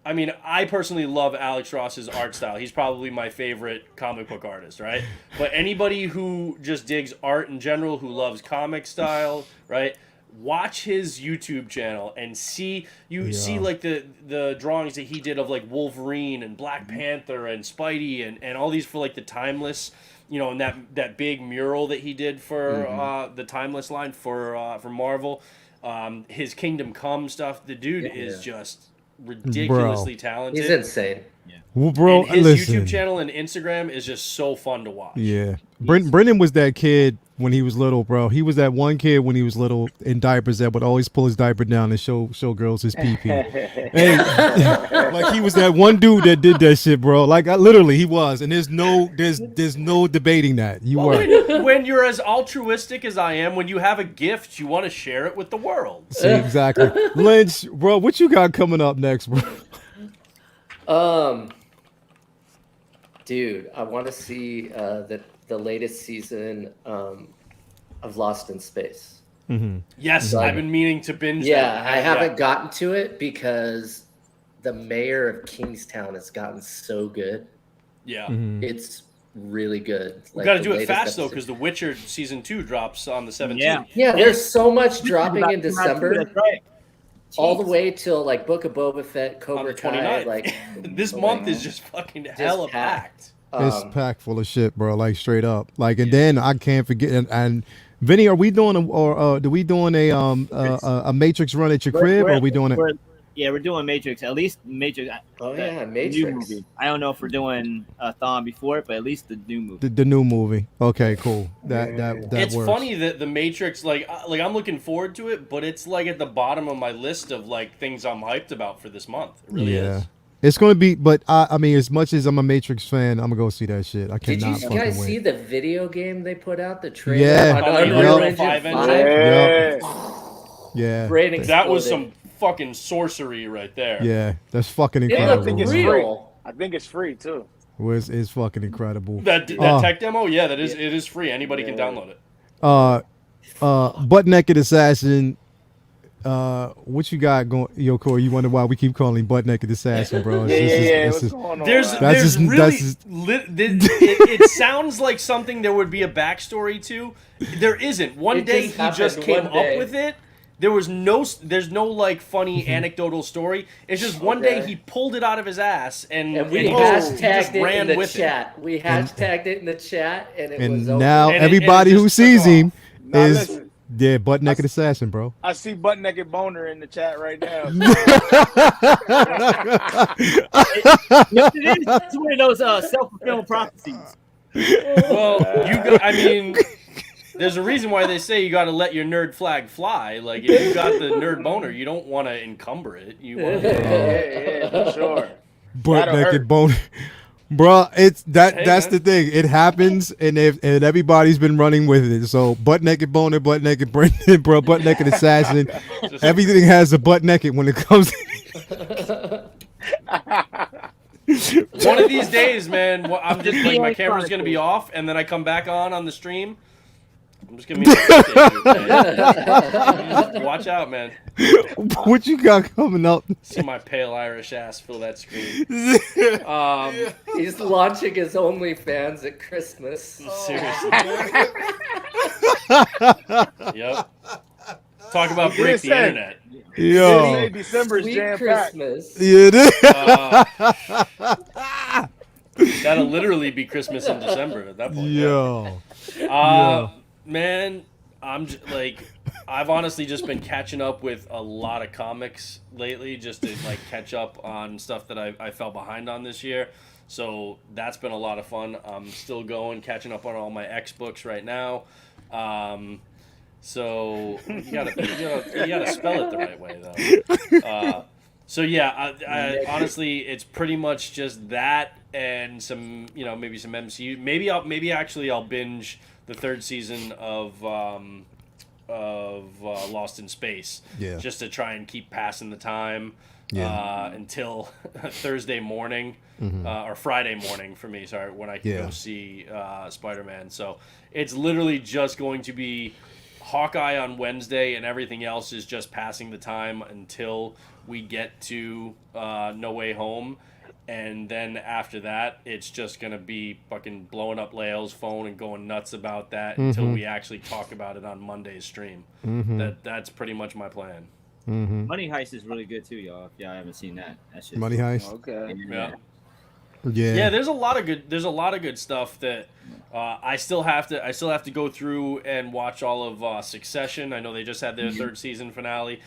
I mean, I personally love Alex Ross's art style. He's probably my favorite comic book artist, right? But anybody who just digs art in general, who loves comic style, right? Watch his YouTube channel and see like the drawings that he did of like Wolverine and Black Panther and Spidey and all these for like the Timeless, and that big mural that he did for the Timeless line for Marvel. His Kingdom Come stuff. The dude is just ridiculously talented. He's insane. Well, bro, And his listen. YouTube channel and Instagram is just so fun to watch. Yeah. Brendan was that kid when he was little, bro. He was that one kid when he was little in diapers that would always pull his diaper down and show girls his pee-pee. Hey, like he was that one dude that did that shit, bro. Like literally he was. And there's no debating that. You were. When you're as altruistic as I am, when you have a gift, you want to share it with the world. See, exactly. Lynch, bro, what you got coming up next, bro? Dude, I want to see the latest season of Lost in Space. Mm-hmm. Yes, Like- I've been meaning to binge Yeah, that. I haven't gotten to it because the mayor of Kingstown has gotten so good. Yeah. Mm-hmm. It's really good. We got to the do it latest fast, though, episode. because The Witcher Season 2 drops on the 17th. Yeah. There's so much dropping in December. That's right. All the way till like Book of Boba Fett, On Cobra the Kai. 29th. Like This month is just fucking hella packed. It's packed full of shit, bro. Like straight up. Like, and then I can't forget. And Vinny, are we doing a Matrix run at your crib, or are we doing it? We're doing Matrix. At least Matrix. Oh the yeah, New Matrix. movie. I don't know if we're doing a thon before it, but at least the new movie. The new movie. Okay, cool. That It's works. funny that The Matrix, like I'm looking forward to it, but it's like at the bottom of my list of like things I'm hyped about for this month. It really is. It's going to be, but I mean, as much as I'm a Matrix fan, I'm going to go see that shit. I Did cannot you fucking guys wait. see the video game they put out? The trailer Yeah. on On the Unreal Unreal Engine 5 5? engine? Yeah. Brain That was exploded. some fucking sorcery right there. Yeah. That's fucking It incredible. I think it's man. free. real. I think it's free too. It's fucking incredible. That Oh. tech demo, yeah, it is free. Anybody can download it. Butt Naked Assassin. What you got going? Yo, Corey, you wonder why we keep calling him Butt Naked Assassin, bro? What's going on? There's That's just- really that's it sounds like something there would be a backstory to. There isn't. One It day just he just happened came one day. up with it. There's no like funny anecdotal story. It's just one day he pulled it out of his ass and And we he just hashtagged it ran in the with it. chat. We hashtagged it in the chat, and it And was over. now And it everybody just who took sees him off. Now is listen. Butt Naked Assassin, bro. I see butt naked boner in the chat right now. Yes, it is. It's one of those self-fulfilling prophecies. Well, I mean, there's a reason why they say you got to let your nerd flag fly. Like if you got the nerd boner, you don't want to encumber it. You want to. yeah, for sure. Butt That'll Naked hurt. bone. Bro, it's that. Hey, that's man. the thing. It happens, and everybody's been running with it. So butt naked boner, butt naked Brendan, bro, butt naked assassin. Everything has a butt naked when it comes. One of these days, man, I'm just like my camera's gonna be off, and then I come back on the stream. I'm just gonna be like, watch out, man. What you got coming up? See my pale Irish ass fill that screen. He's launching his OnlyFans at Christmas. Seriously. Yep. Talk about You break didn't the say. internet. Yo, December is Sweet jam packed. Christmas. yeah, it is. That'll literally be Christmas in December at that point. Yo, Man, I've honestly just been catching up with a lot of comics lately, just to like catch up on stuff that I fell behind on this year. So that's been a lot of fun. I'm still going, catching up on all my X books right now. So you gotta spell it the right way though. So yeah, I honestly, it's pretty much just that and some, maybe some MCU. Maybe I'll binge the third season of Lost in Space, Yeah. just to try and keep passing the time Yeah. until Thursday morning or Friday morning for me. Sorry, when I can Yeah. go see Spider-Man. So it's literally just going to be Hawkeye on Wednesday, and everything else is just passing the time until we get to No Way Home. And then after that, it's just going to be fucking blowing up Leo's phone and going nuts about that until we actually talk about it on Monday's stream. That's pretty much my plan. Money Heist is really good too, y'all. If y'all haven't seen that, that's just Money Heist. Okay. Yeah. Yeah. Yeah, there's a lot of good stuff that I still have to go through and watch all of Succession. I know they just had their third season finale.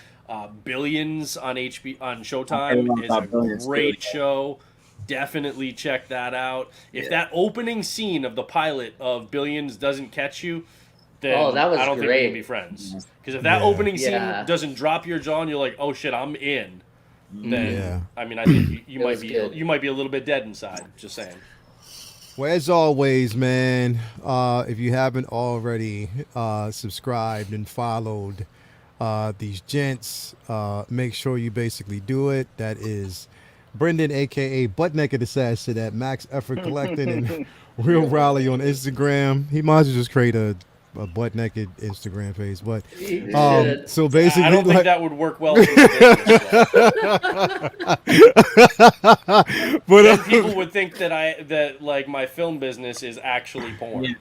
Billions on Showtime is a Billions, great too. show. Definitely check that out. If that opening scene of the pilot of Billions doesn't catch you, then that was I don't think we great. can be friends. Because if that opening scene Yeah. doesn't drop your jaw and you're like, oh shit, I'm in, then Yeah. I mean, I think you It might was be good. you might be a little bit dead inside. Just saying. Well, as always, man, if you haven't already subscribed and followed these gents, make sure you basically do it. That is Brendan, a.k.a. Butt Naked Assassin at Max Effort Collecting and Real Raleigh on Instagram. He might as well just create a Butt Naked Instagram page. But so basically, I don't think like, that would work well. For the business, though. but Then people would think that like my film business is actually porn.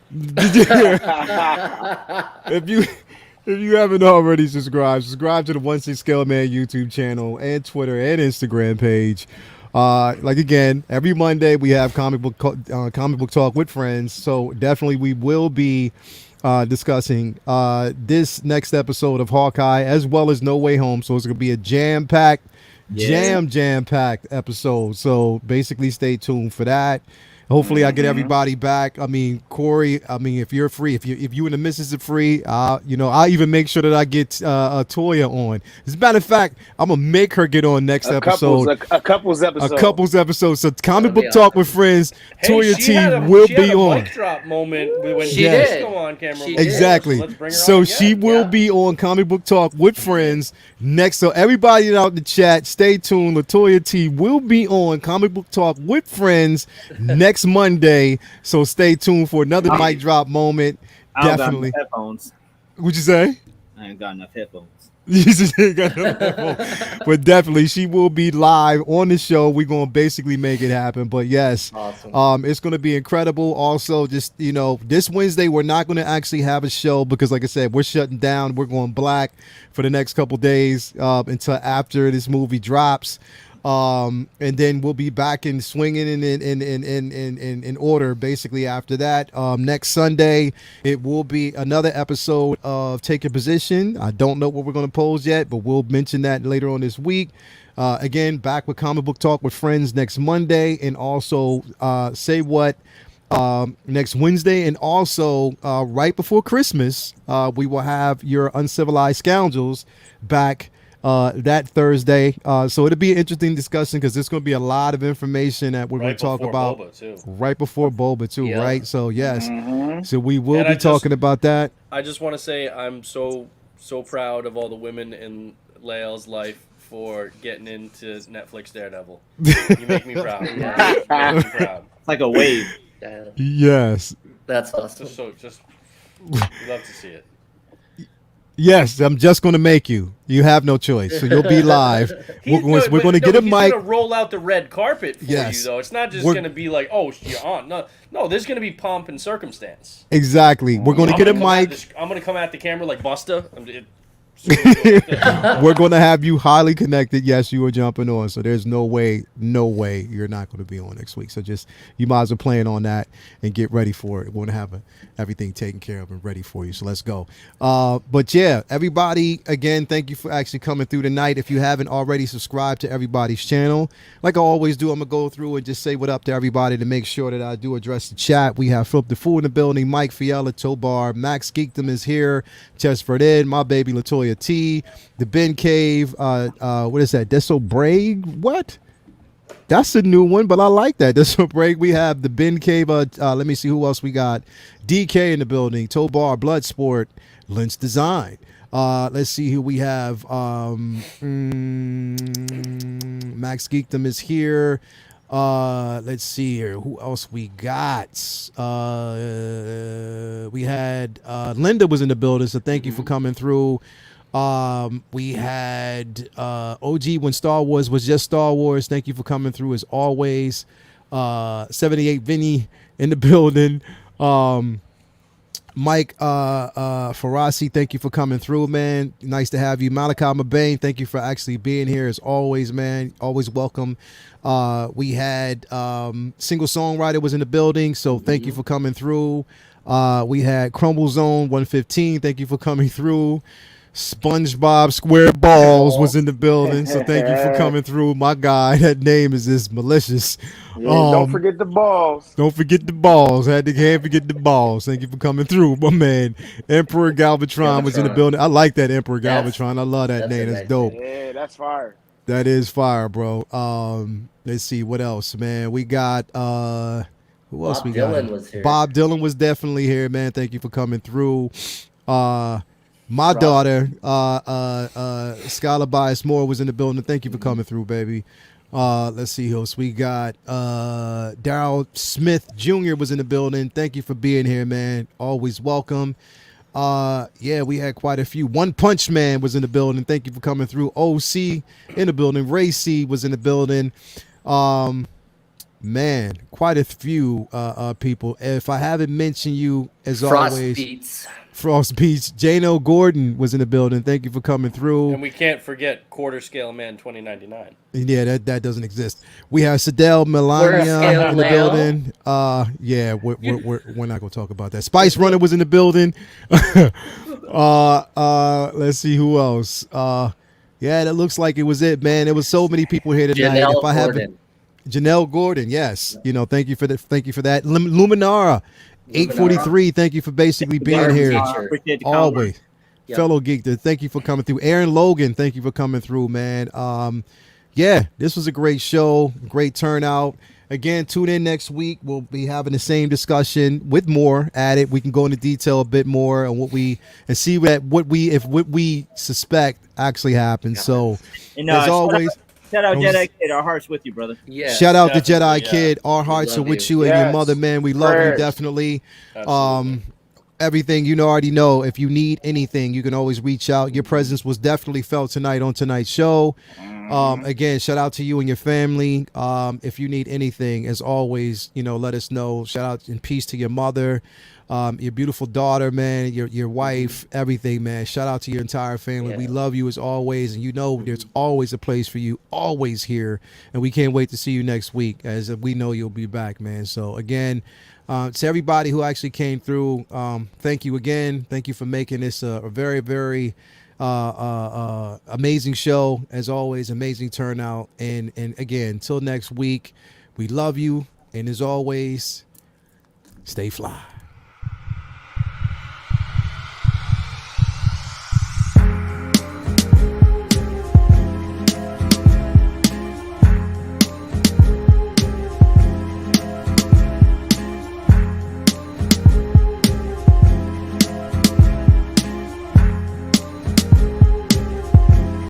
if you haven't already subscribe to the 16 Scale Man YouTube channel and Twitter and Instagram page. Like again, every Monday we have comic book talk with friends. So definitely we will be discussing this next episode of Hawkeye as well as No Way Home. So it's gonna be a jam-packed episode. So basically stay tuned for that. Hopefully I get everybody back. I mean, Corey, if you're free, if you and the missus are free, I'll even make sure that I get Toya on. As a matter of fact, I'm gonna make her get on next episode. A couples episode. A couples episode. So comic book be talk with friends. Hey, Toya she T had a- will she had be a on. mic drop moment when She she did. go on camera. She did. Exactly. So let's bring her So on she again. will be on Comic Book Talk with friends next. So everybody out in the chat, stay tuned. Latoya T will be on Comic Book Talk with friends next Monday. So stay tuned for another mic drop moment. I don't Definitely. got enough headphones. What'd you say? I ain't got enough headphones. You just ain't got no headphones. But definitely, she will be live on the show. We're gonna basically make it happen. But yes, Awesome. it's gonna be incredible. Also, just this Wednesday we're not gonna actually have a show because, like I said, we're shutting down. We're going black for the next couple days until after this movie drops. And then we'll be back in swinging in order basically after that. Next Sunday it will be another episode of Take Your Position. I don't know what we're going to pose yet, but we'll mention that later on this week. Again, back with Comic Book Talk with friends next Monday, and also Say What next Wednesday, and also right before Christmas we will have Your Uncivilized Scoundrels back that Thursday. So it'll be an interesting discussion because there's going to be a lot of information that we're going to talk about Boba, too. right before Boba too, Yeah. right? So yes, so we will And be I just- talking about that. I just want to say I'm so proud of all the women in Lael's life for getting into Netflix Daredevil. You make me proud. You make me proud. It's like a wave. Yeah, Yes, that's awesome. Just love to see it. yes, I'm just going to make you. You have no choice. So you'll be live. We're going to get a He's mic. going to roll out the red carpet for Yes. you, though. It's not just We're- going to be like, oh, you're on. No, there's going to be pomp and circumstance. Exactly. We're going to get a mic. I'm going to come at the camera like Busta. We're going to have you highly connected. Yes, you are jumping on. So there's no way you're not going to be on next week. So just, you might as well plan on that and get ready for it. We're going to have everything taken care of and ready for you. So let's go. But yeah, everybody, again, thank you for actually coming through tonight. If you haven't already subscribed to everybody's channel, like I always do, I'm going to go through and just say what up to everybody to make sure that I do address the chat. We have Philip the Fool in the building, Mike Fiala, Tobar, Max Geekdom is here, Chesford Ed, my baby Latoya T, the Ben Cave, what is that? Deso Bragg? What? That's a new one, but I like that. Deso Bragg. We have the Ben Cave. Let me see who else we got. DK in the building. Tobar, Bloodsport, Lynch Design. Let's see who we have. Max Geekdom is here. Let's see here. Who else we got? We had Linda was in the building, so thank you for coming through. We had OG when Star Wars was just Star Wars. Thank you for coming through as always. 78 Vinnie in the building. Mike Farasi, thank you for coming through, man. Nice to have you. Malachi Mabane, thank you for actually being here as always, man. Always welcome. We had Single Songwriter was in the building, so thank you for coming through. We had Crumble Zone 115, thank you for coming through. SpongeBob Square Balls was in the building, so thank you for coming through. My guy, that name is just malicious. Yeah, don't forget the balls. Don't forget the balls. Can't forget the balls. Thank you for coming through, my man. Emperor Galvatron was in the building. I like that Emperor Galvatron. I love that name. That's dope. Yeah, that's fire. That is fire, bro. Let's see what else, man. We got who else we got? Bob Dylan was here. Bob Dylan was definitely here, man. Thank you for coming through. My daughter, Skylar Bias Moore was in the building. Thank you for coming through, baby. Let's see who else we got. Daryl Smith Jr. was in the building. Thank you for being here, man. Always welcome. Yeah, we had quite a few. One Punch Man was in the building. Thank you for coming through. OC in the building. Ray C was in the building. Man, quite a few people. If I haven't mentioned you, as always, Frost Beats. Jano Gordon was in the building. Thank you for coming through. And we can't forget Quarter Scale Man 2099. Yeah, that doesn't exist. We have Sadell Melania in the building. Yeah, we're not gonna talk about that. Spice Runner was in the building. Let's see who else. Yeah, that looks like it was it, man. There was so many people here tonight. Janelle Gordon, yes. Thank you for that. Thank you for that. Luminara. 843, thank you for basically being here. Always. Yep. Fellow Geekter, thank you for coming through. Aaron Logan, thank you for coming through, man. Yeah, this was a great show, great turnout. Again, tune in next week. We'll be having the same discussion with more added. We can go into detail a bit more on what we suspect actually happened. So, as always. Shout out Jedi Kid, our hearts with you, brother. Yeah. Shout out to Jedi Kid, our hearts are with you and your mother, man. We love you definitely. Everything you already know. If you need anything, you can always reach out. Your presence was definitely felt tonight on tonight's show. Again, shout out to you and your family. If you need anything, as always, let us know. Shout out and peace to your mother. Your beautiful daughter, man, your wife, everything, man. Shout out to your entire family. We love you as always, and there's always a place for you, always here, and we can't wait to see you next week, as we know you'll be back, man. So again, to everybody who actually came through, thank you again. Thank you for making this a very, very amazing show, as always, amazing turnout, and again, till next week, we love you, and as always, stay fly.